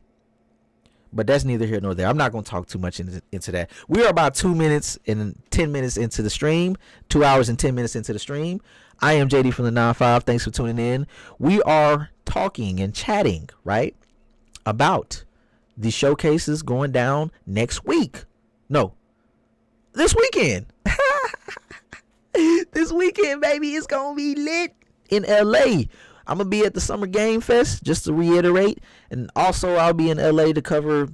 But that's neither here nor there. I'm not going to talk too much into that. We are about 2 minutes and 10 minutes into the stream. 2 hours and 10 minutes into the stream. I am JD from the 9-5. Thanks for tuning in. We are talking and chatting, right, about the showcases going down next week. No, this weekend. This weekend, baby, it's going to be lit in LA. I'm going to be at the Summer Game Fest, just to reiterate. And also, I'll be in LA to cover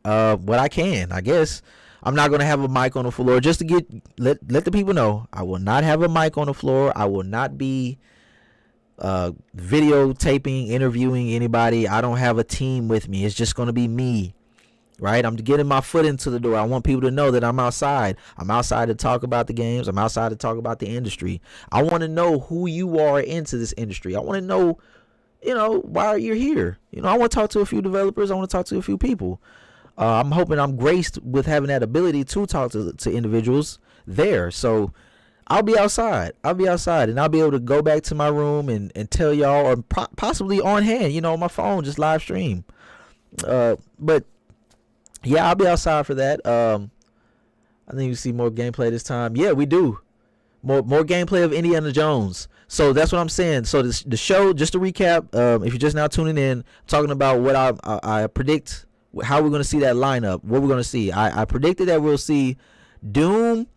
what I can, I guess. I'm not going to have a mic on the floor, just to let the people know. I will not have a mic on the floor. I will not be videotaping, interviewing anybody. I don't have a team with me. It's just going to be me, right? I'm getting my foot into the door. I want people to know that I'm outside. I'm outside to talk about the games. I'm outside to talk about the industry. I want to know who you are into this industry. I want to know, why you're here. I want to talk to a few developers. I want to talk to a few people. I'm hoping I'm graced with having that ability to talk to individuals there. So I'll be outside. And I'll be able to go back to my room and tell y'all, or possibly on hand, on my phone, just live stream. But yeah, I'll be outside for that. I think you see more gameplay this time. Yeah, we do. More gameplay of Indiana Jones. So that's what I'm saying. So the show, just to recap, if you're just now tuning in, I'm talking about what I predict, how we're going to see that lineup, what we're going to see. I predicted that we'll see Doom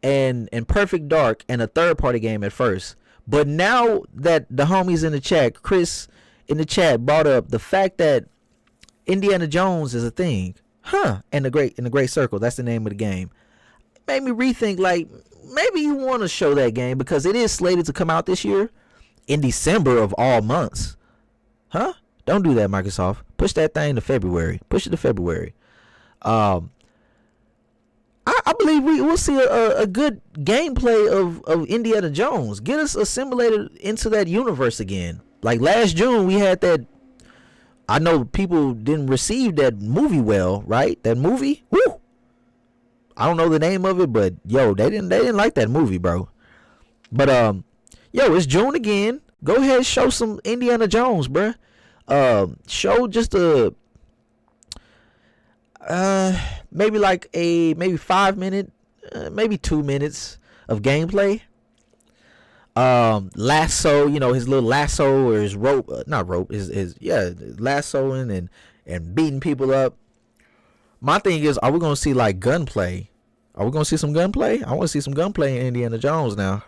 and Perfect Dark and a third-party game at first. But now that the homies in the chat, Chris in the chat, brought up the fact that Indiana Jones is a thing, and the Great Circle, that's the name of the game, made me rethink, like, maybe you want to show that game, because it is slated to come out this year in December of all months. Don't do that, Microsoft. Push that thing to February. Push it to February. I believe we'll see a good gameplay of Indiana Jones. Get us assimilated into that universe again. Like last June, we had that. I know people didn't receive that movie well, right? That movie, woo! I don't know the name of it, but yo, they didn't like that movie, bro. But it's June again. Go ahead and show some Indiana Jones, bruh. Show just maybe 5 minute, maybe 2 minutes of gameplay. Lasso, his little lasso or his rope, not rope, his lassoing and beating people up. My thing is, are we gonna see like gunplay? Are we gonna see some gunplay? I want to see some gunplay in Indiana Jones now.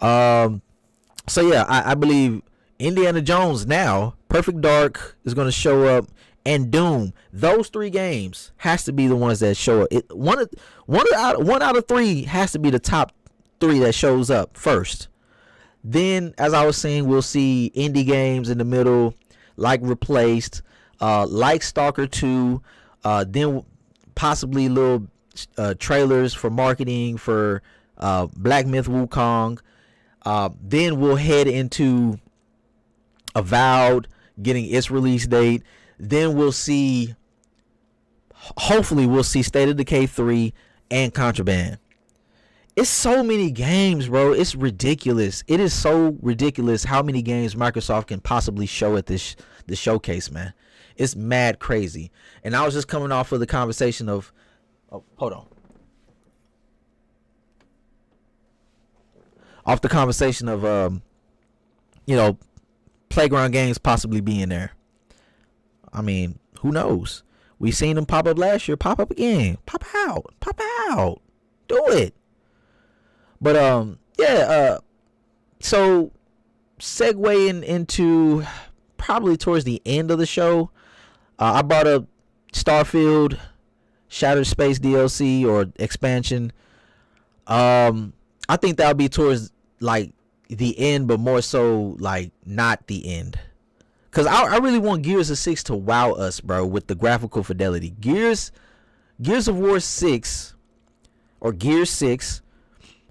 So yeah, I believe Indiana Jones now, Perfect Dark is gonna show up, and Doom. Those three games has to be the ones that show up. One out of three has to be the top three that shows up first. Then, as I was saying, we'll see indie games in the middle, like Replaced, like Stalker 2, then possibly little trailers for marketing for Black Myth Wukong. Then we'll head into Avowed getting its release date. Then hopefully we'll see State of Decay 3 and Contraband. It's so many games, bro. It's ridiculous. It is so ridiculous how many games Microsoft can possibly show at this showcase, man. It's mad crazy. And I was just coming off of the conversation of, hold on. Off the conversation of, Playground Games possibly being there. I mean, who knows? We seen them pop up last year. Pop up again. Pop out. Do it. But so segueing into probably towards the end of the show, I brought up Starfield Shattered Space DLC or expansion. I think that'll be towards like the end, but more so like not the end. Cause I really want Gears of 6 to wow us, bro, with the graphical fidelity. Gears of War 6 or Gears 6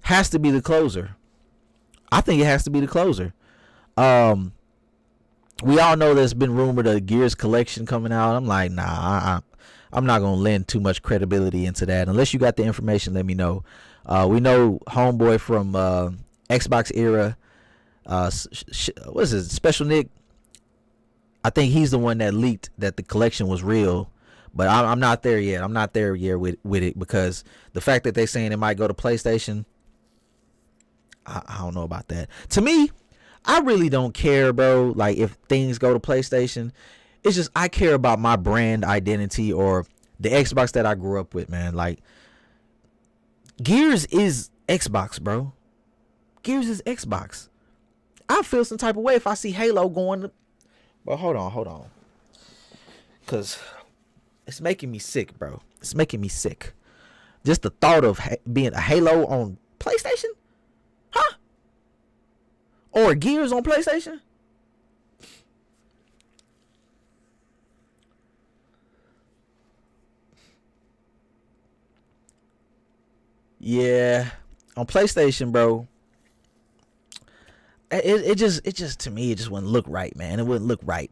has to be the closer. I think it has to be the closer. We all know there's been rumored a Gears collection coming out. I'm like, nah, I'm not gonna lend too much credibility into that. Unless you got the information, let me know. We know homeboy from Xbox era. What is it? Special Nick. I think he's the one that leaked that the collection was real. But I'm not there yet. I'm not there yet with it, because the fact that they're saying it might go to PlayStation, I don't know about that. To me, I really don't care, bro. Like, if things go to PlayStation, it's just I care about my brand identity or the Xbox that I grew up with, man. Like, Gears is Xbox, bro. Gears is Xbox. I feel some type of way if I see Halo going to... Well, hold on. Because it's making me sick, bro. It's making me sick. Just the thought of being a Halo on PlayStation? Huh? Or Gears on PlayStation? Yeah. On PlayStation, bro. It just to me, it just wouldn't look right, man. It wouldn't look right.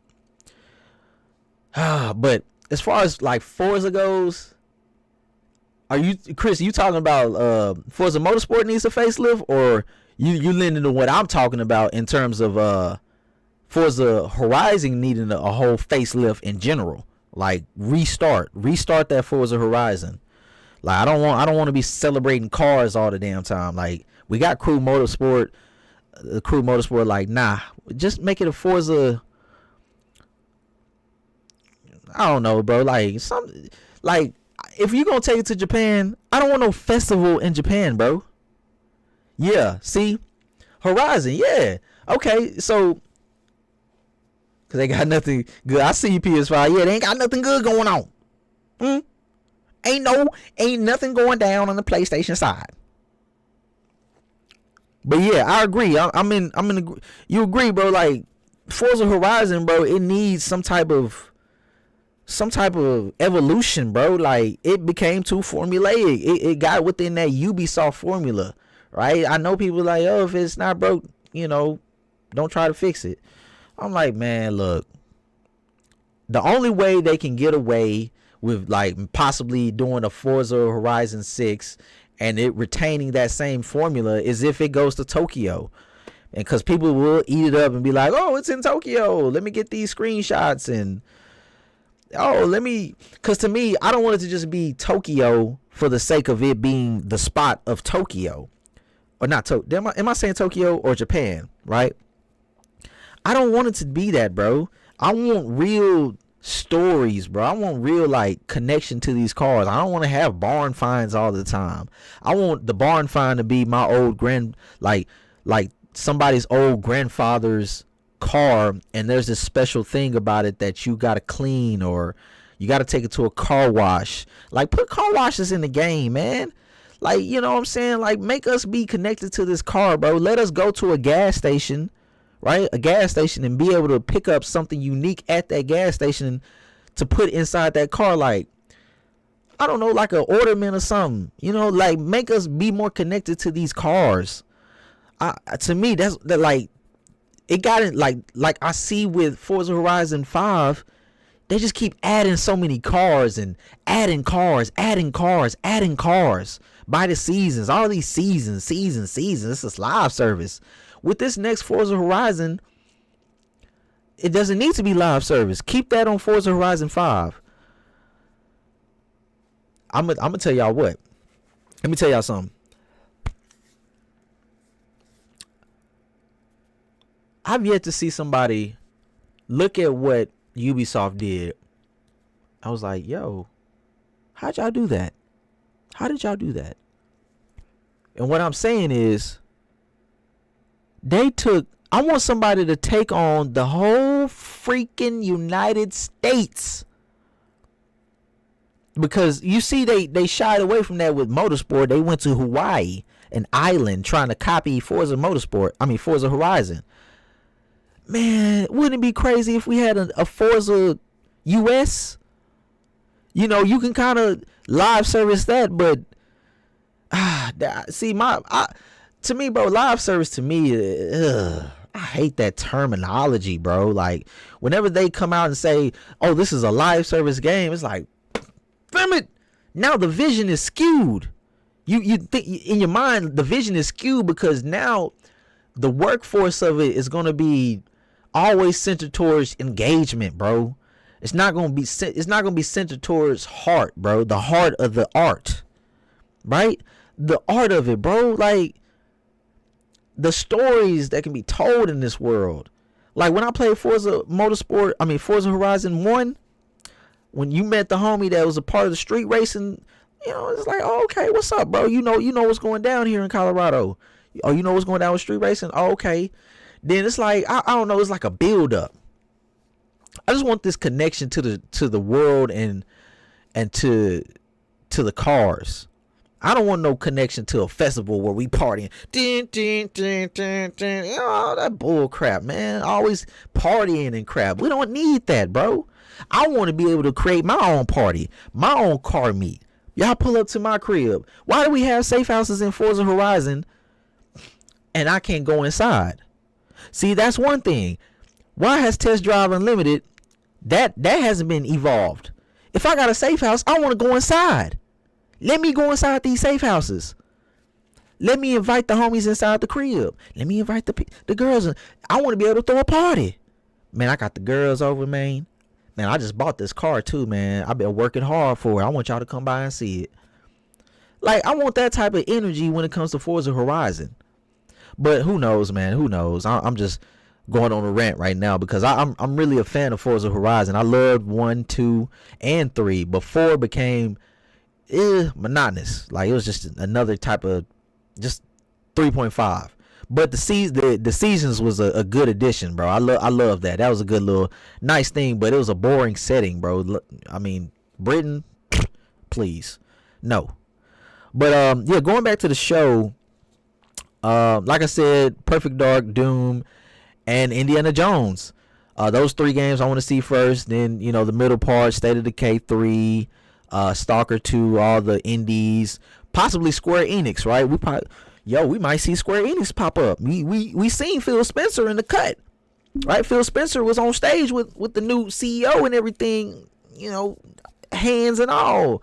But as far as like Forza goes, Chris, you talking about Forza Motorsport needs a facelift, or you leaning to what I'm talking about in terms of Forza Horizon needing a whole facelift in general? Like restart that Forza Horizon. Like I don't want to be celebrating cars all the damn time. Like we got Crew Motorsport. The Crew Motorsport, like, nah, just make it a Forza. I don't know, bro. Like if you're gonna take it to Japan, I don't want no festival in Japan, bro. Yeah, see, Horizon, yeah, okay, so because they got nothing good. I see PS5, yeah, they ain't got nothing good going on. Ain't nothing going down on the PlayStation side. But yeah, I agree. I'm in. You agree, bro? Like Forza Horizon, bro. It needs some type of evolution, bro. Like it became too formulaic. It got within that Ubisoft formula, right? I know people like, oh, if it's not broke, don't try to fix it. I'm like, man, look. The only way they can get away with like possibly doing a Forza Horizon 6 and it retaining that same formula is if it goes to Tokyo. And because people will eat it up and be like, oh, it's in Tokyo. Let me get these screenshots. And, because to me, I don't want it to just be Tokyo for the sake of it being the spot of Tokyo. Or not Tokyo. Am I saying Tokyo or Japan, right? I don't want it to be that, bro. I want real stories, bro. I want real like connection to these cars. I don't want to have barn finds all the time. I want the barn find to be my old like somebody's old grandfather's car, and there's this special thing about it that you gotta clean or you gotta take it to a car wash. Like put car washes in the game, man. Like, you know what I'm saying? Like make us be connected to this car, bro. Let us go to a gas station, right? A gas station, and be able to pick up something unique at that gas station to put inside that car. Like, I don't know, like an ornament or something. You know, like make us be more connected to these cars. To me, that's that like it got it like I see with Forza Horizon 5. They just keep adding so many cars and adding cars by the seasons. All these seasons. This is live service. With this next Forza Horizon, it doesn't need to be live service. Keep that on Forza Horizon 5. I'm gonna tell y'all what. Let me tell y'all something. I've yet to see somebody look at what Ubisoft did. I was like, yo, how'd y'all do that? How did y'all do that? And what I'm saying is, I want somebody to take on the whole freaking United States. Because you see, they shied away from that with Motorsport. They went to Hawaii, an island, trying to copy Forza Horizon. Man, wouldn't it be crazy if we had a Forza US? You know, you can kind of live service that, but see, to me, bro, live service to me, I hate that terminology, bro. Like, whenever they come out and say, "Oh, this is a live service game," it's like, damn it! Now the vision is skewed. You think in your mind the vision is skewed because now the workforce of it is gonna be always centered towards engagement, bro. It's not gonna be centered towards heart, bro. The heart of the art, right? The art of it, bro. Like the stories that can be told in this world. Like when I played Forza Horizon 1, when you met the homie that was a part of the street racing, you know, it's like, oh, okay, what's up, bro? You know what's going down here in Colorado. Oh, you know what's going down with street racing? Oh, okay. Then it's like, I don't know, it's like a build up. I just want this connection to the world and to the cars. I don't want no connection to a festival where we partying. Oh, that bull crap, man. Always partying and crap. We don't need that, bro. I want to be able to create my own party, my own car meet. Y'all pull up to my crib. Why do we have safe houses in Forza Horizon and I can't go inside? See, that's one thing. Why has Test Drive Unlimited, that hasn't been evolved? If I got a safe house, I want to go inside. Let me go inside these safe houses. Let me invite the homies inside the crib. Let me invite the girls. I want to be able to throw a party. Man, I got the girls over, man. Man, I just bought this car too, man. I've been working hard for it. I want y'all to come by and see it. Like, I want that type of energy when it comes to Forza Horizon. But who knows, man? Who knows? I'm just going on a rant right now because I'm really a fan of Forza Horizon. I loved 1, 2, and 3. But 4 became monotonous. Like, it was just another type of just 3.5. But the seasons was a good addition, bro. I love that. That was a good little nice thing, but it was a boring setting, bro. I mean, Britain, please, no. But yeah, going back to the show, like I said, Perfect Dark, Doom, and Indiana Jones. Those 3 games I want to see first. Then, you know, the middle part, State of Decay 3, Stalker 2, all the indies, possibly Square Enix, right? We might see Square Enix pop up. We seen Phil Spencer in the cut, right? Phil Spencer was on stage with the new CEO and everything, you know, hands and all.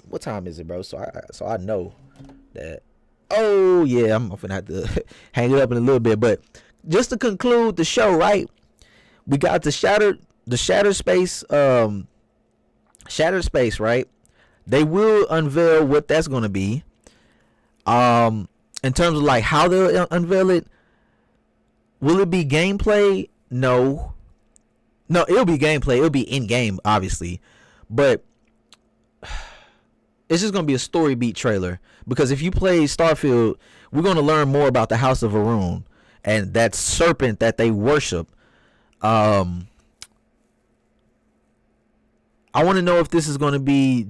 What time is it, bro? So I know that. Oh yeah, I'm gonna have to hang it up in a little bit. But just to conclude the show, right? We got the Shattered Space, right? They will unveil what that's gonna be. In terms of like how they'll unveil it, will it be gameplay? No, it'll be gameplay. It'll be in game, obviously, but it's just gonna be a story beat trailer. Because if you play Starfield, we're gonna learn more about the House of Varun and that serpent that they worship. I want to know if this is going to be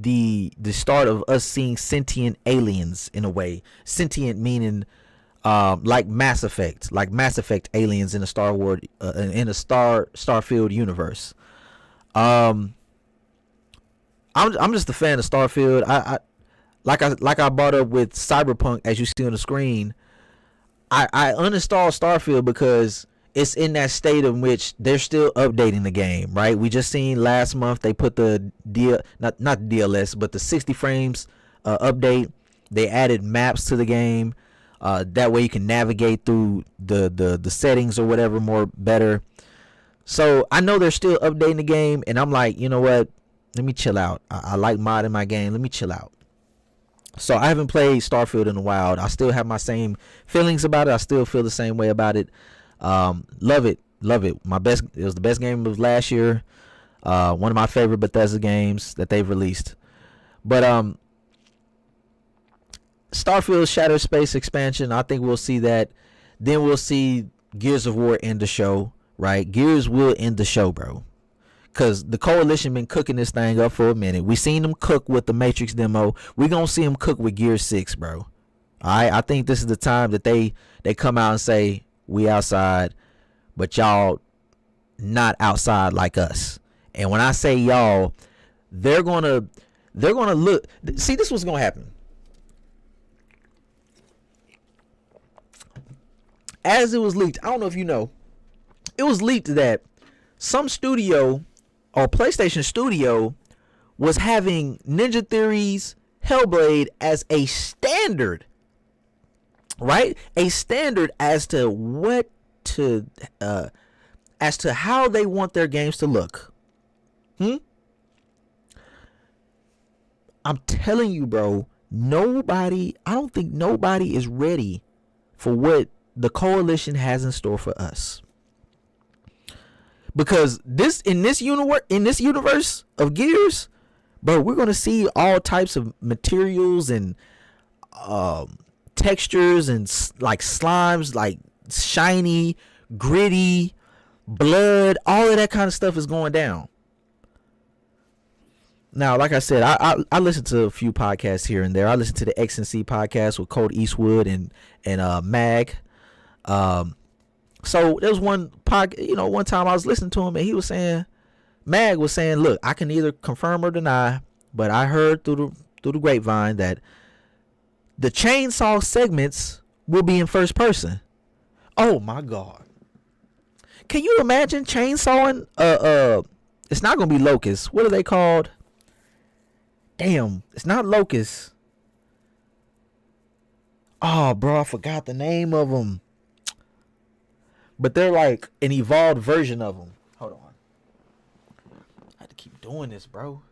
the start of us seeing sentient aliens in a way. Sentient meaning like Mass Effect aliens in the Starfield universe. I I'm just a fan of Starfield. I brought up with Cyberpunk, as you see on the screen. I uninstalled Starfield because it's in that state in which they're still updating the game, right? We just seen last month they put the not DLS, but the 60 frames update. They added maps to the game. That way you can navigate through the settings or whatever more better. So I know they're still updating the game, and I'm like, you know what? Let me chill out. I like modding my game. Let me chill out. So I haven't played Starfield in a while. I still have my same feelings about it. I still feel the same way about it. Love it. It was the best game of last year. One of my favorite Bethesda games that they've released. But Starfield Shattered Space expansion, I think we'll see that. Then we'll see Gears of War end the show, right? Gears will end the show, bro. Because the Coalition been cooking this thing up for a minute. We seen them cook with the Matrix demo. We gonna see them cook with Gear 6, bro. Alright, I think this is the time that they come out and say, we outside, but y'all not outside like us. And when I say y'all, they're gonna look. See, this was gonna happen. As it was leaked, I don't know if you know, it was leaked that some studio or PlayStation Studio was having Ninja Theory's Hellblade as a standard, right? A standard as to how they want their games to look. I'm telling you, bro, I don't think nobody is ready for what the Coalition has in store for us. Because in this universe of Gears, bro, we're gonna see all types of materials and textures and like slimes, like shiny, gritty, blood, all of that kind of stuff is going down. Now, like I said, I listen to a few podcasts here and there. I listen to the X&C podcast with Colt Eastwood and Mag. So there was one time I was listening to him and he was saying, Mag was saying, look, I can either confirm or deny, but I heard through the grapevine that the chainsaw segments will be in first person. Oh my God. Can you imagine chainsawing? It's not gonna be locusts. What are they called? Damn, it's not locusts. Oh, bro, I forgot the name of them. But they're like an evolved version of them. Hold on. I have to keep doing this, bro.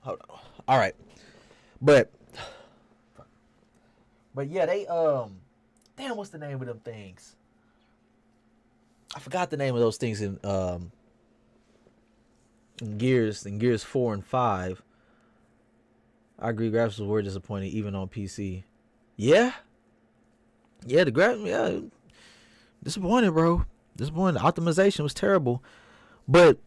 Hold on. All right. But yeah, they damn, what's the name of them things? I forgot the name of those things in Gears 4 and 5. I agree, graphics were disappointing even on PC. Yeah, the graphics, disappointed, bro. Disappointed. The optimization was terrible, but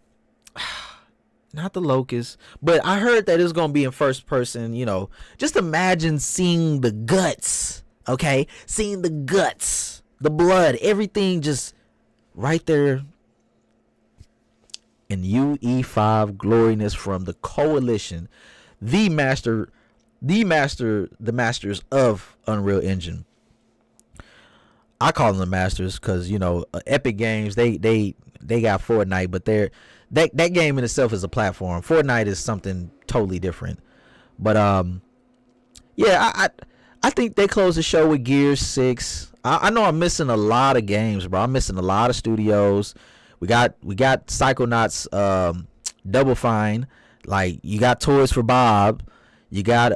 not the locust. But I heard that it's gonna be in first person. You know, just imagine seeing the guts. Okay, seeing the guts, the blood, everything just right there in UE5 gloriness from the Coalition, the masters of Unreal Engine. I call them the masters because, you know, Epic Games, they got Fortnite, but that game in itself is a platform. Fortnite is something totally different. But yeah, I think they closed the show with Gears 6. I know I'm missing a lot of games, bro. I'm missing a lot of studios. We got Psychonauts, Double Fine. Like, you got Toys for Bob. You got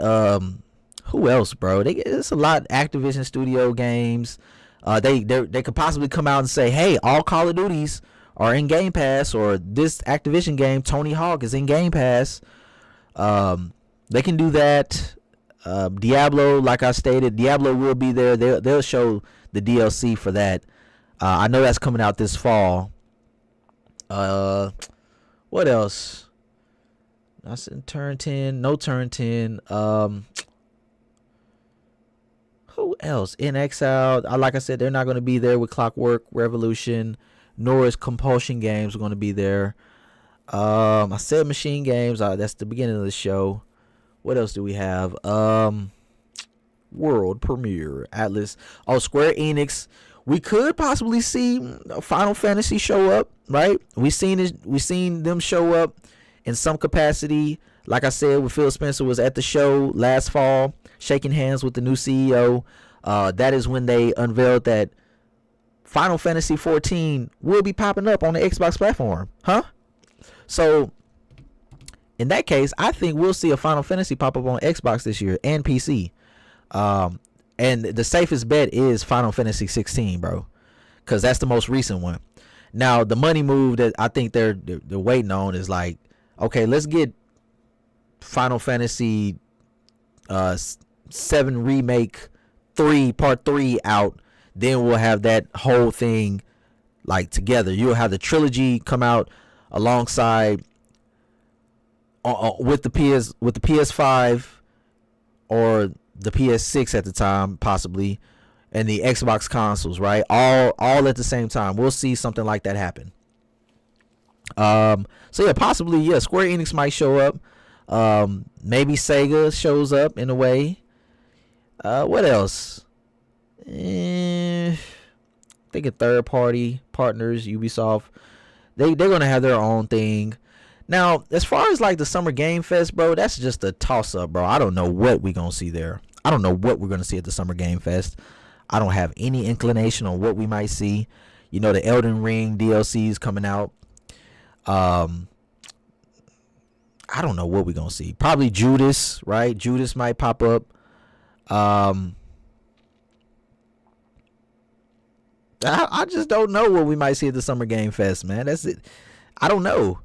who else, bro? It's a lot of Activision Studio games. They could possibly come out and say, hey, all Call of Duties are in Game Pass, or this Activision game, Tony Hawk, is in Game Pass. They can do that. Diablo, like I stated, Diablo will be there. They'll show the DLC for that. I know that's coming out this fall. What else? I said Turn 10, no Turn 10. Who else? In Exile. Like I said, they're not going to be there with Clockwork Revolution. Norris Compulsion Games are going to be there. I said Machine Games. That's the beginning of the show. What else do we have? World Premiere, Atlas. Oh, Square Enix. We could possibly see Final Fantasy show up, right? We seen them show up in some capacity. Like I said, when Phil Spencer was at the show last fall, shaking hands with the new CEO. That is when they unveiled that Final Fantasy 14 will be popping up on the Xbox platform, huh? So in that case, I think we'll see a Final Fantasy pop up on Xbox this year and PC. And the safest bet is Final Fantasy 16, bro, because that's the most recent one. Now, the money move that I think they're waiting on is like, okay, let's get Final Fantasy 7 Remake 3 Part 3 out. Then we'll have that whole thing like together. You'll have the trilogy come out alongside with the PS5 or the PS6 at the time, possibly, and the Xbox consoles, right? All at the same time. We'll see something like that happen. So yeah, possibly, yeah, Square Enix might show up. Maybe Sega shows up in a way. What else? Thinking third party partners, Ubisoft. They're gonna have their own thing. Now, as far as like the Summer Game Fest, bro, that's just a toss up, bro. I don't know what we're gonna see there. I don't know what we're gonna see at the Summer Game Fest. I don't have any inclination on what we might see. You know, the Elden Ring DLC is coming out. I don't know what we're gonna see. Probably Judas, right? Judas might pop up. I just don't know what we might see at the Summer Game Fest, man. That's it. I don't know.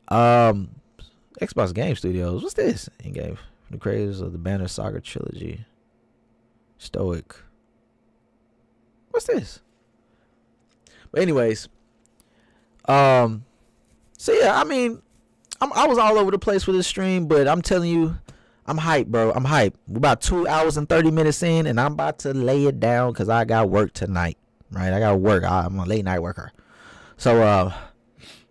Xbox Game Studios. What's this? In-game. The creators of the Banner Saga trilogy. Stoic. What's this? But anyways, so yeah, I mean, I was all over the place with this stream, but I'm telling you, I'm hyped, bro. I'm hyped. We're about 2 hours and 30 minutes in, and I'm about to lay it down because I got work tonight. Right? I got work. I'm a late night worker. So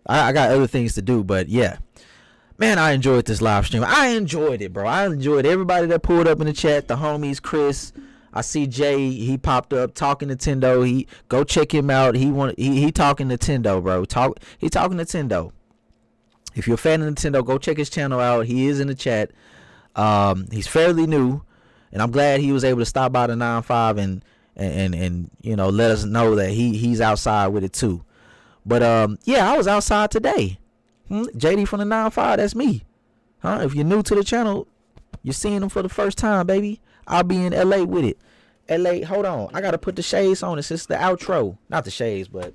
I got other things to do, but yeah. Man, I enjoyed this live stream. I enjoyed it, bro. I enjoyed everybody that pulled up in the chat. The homies, Chris. I see Jay. He popped up talking Nintendo. He go check him out. He talking Nintendo, bro. He talking Nintendo. If you're a fan of Nintendo, go check his channel out. He is in the chat. He's fairly new, and I'm glad he was able to stop by the 9-5 and you know, let us know that he's outside with it too. But yeah, I was outside today. JD from the 9-5, that's me. Huh? If you're new to the channel, you're seeing them for the first time, baby. I'll be in LA with it. LA, hold on. I gotta put the shades on. It's just the outro. Not the shades, but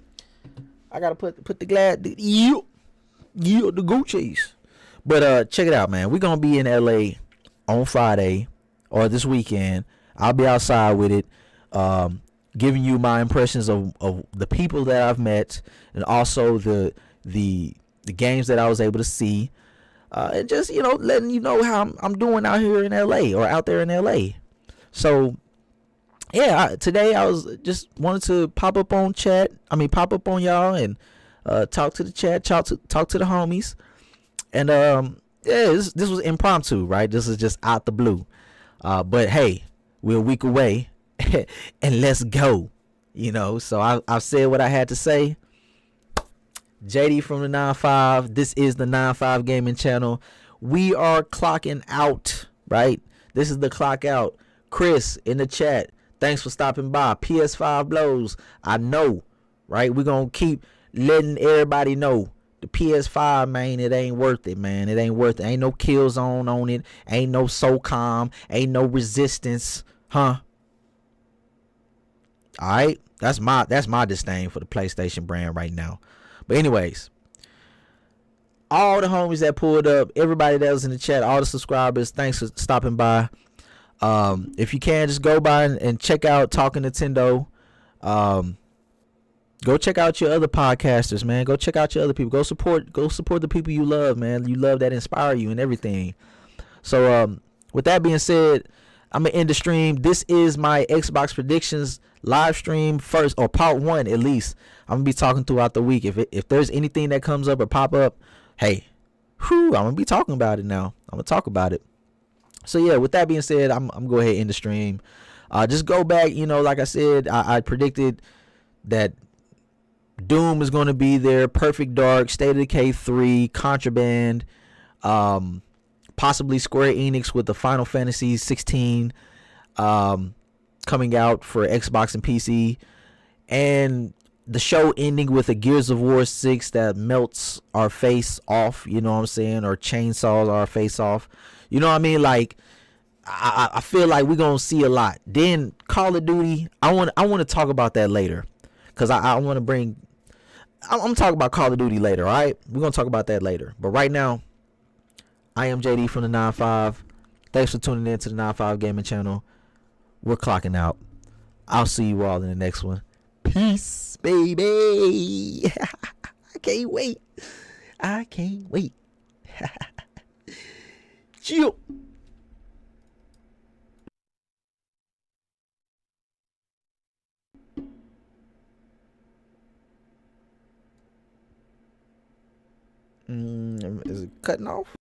I gotta put the the Gucci's. But check it out, man. We're gonna be in LA on Friday or this weekend. I'll be outside with it. Giving you my impressions of the people that I've met, and also the games that I was able to see, and just, you know, letting you know how I'm doing out here in LA or out there in LA. So yeah, today I was just wanted to pop up on y'all and talk to the chat, talk to the homies, and yeah, this was impromptu, right? This is just out the blue, but hey, we're a week away. And let's go, you know. So I've said what I had to say. JD from the 9-5. This is the 9-5 gaming channel. We are clocking out, right? This is the clock out. Chris in the chat, thanks for stopping by. PS5 blows. I know, right? We're gonna keep letting everybody know the PS5, man, it ain't worth it, man. It ain't worth it. Ain't no Killzone on it. Ain't no SOCOM. Ain't no Resistance, huh? All right, that's my disdain for the PlayStation brand right now. But anyways, all the homies that pulled up, everybody that was in the chat, all the subscribers, thanks for stopping by. If you can, just go by and check out Talking Nintendo. Go check out your other podcasters, man. Go check out your other people. Go support the people you love, man. You love that inspire you and everything. So with that being said, I'm gonna end the stream. This is my Xbox predictions live stream first, or part one at least. I'm gonna be talking throughout the week. If there's anything that comes up or pop up, hey, I'm gonna be talking about it now. I'm gonna talk about it. So yeah, with that being said, I'm gonna go ahead and end the stream. Just go back, like I said, I predicted that Doom is going to be there, Perfect Dark, State of Decay 3, Contraband, possibly Square Enix with the Final Fantasy 16 coming out for Xbox and PC, and the show ending with a Gears of War 6 that melts our face off, you know what I'm saying, or chainsaws our face off. You know what I mean? Like, I feel like we're gonna see a lot. Then Call of Duty, I want to talk about that later, because I want to bring, I'm gonna talk about Call of Duty later. All right, we're gonna talk about that later. But right now, I am JD from the 9-5. Thanks for tuning in to the 9-5 Gaming Channel. We're clocking out. I'll see you all in the next one. Peace, baby. I can't wait. I can't wait. Chill. Is it cutting off?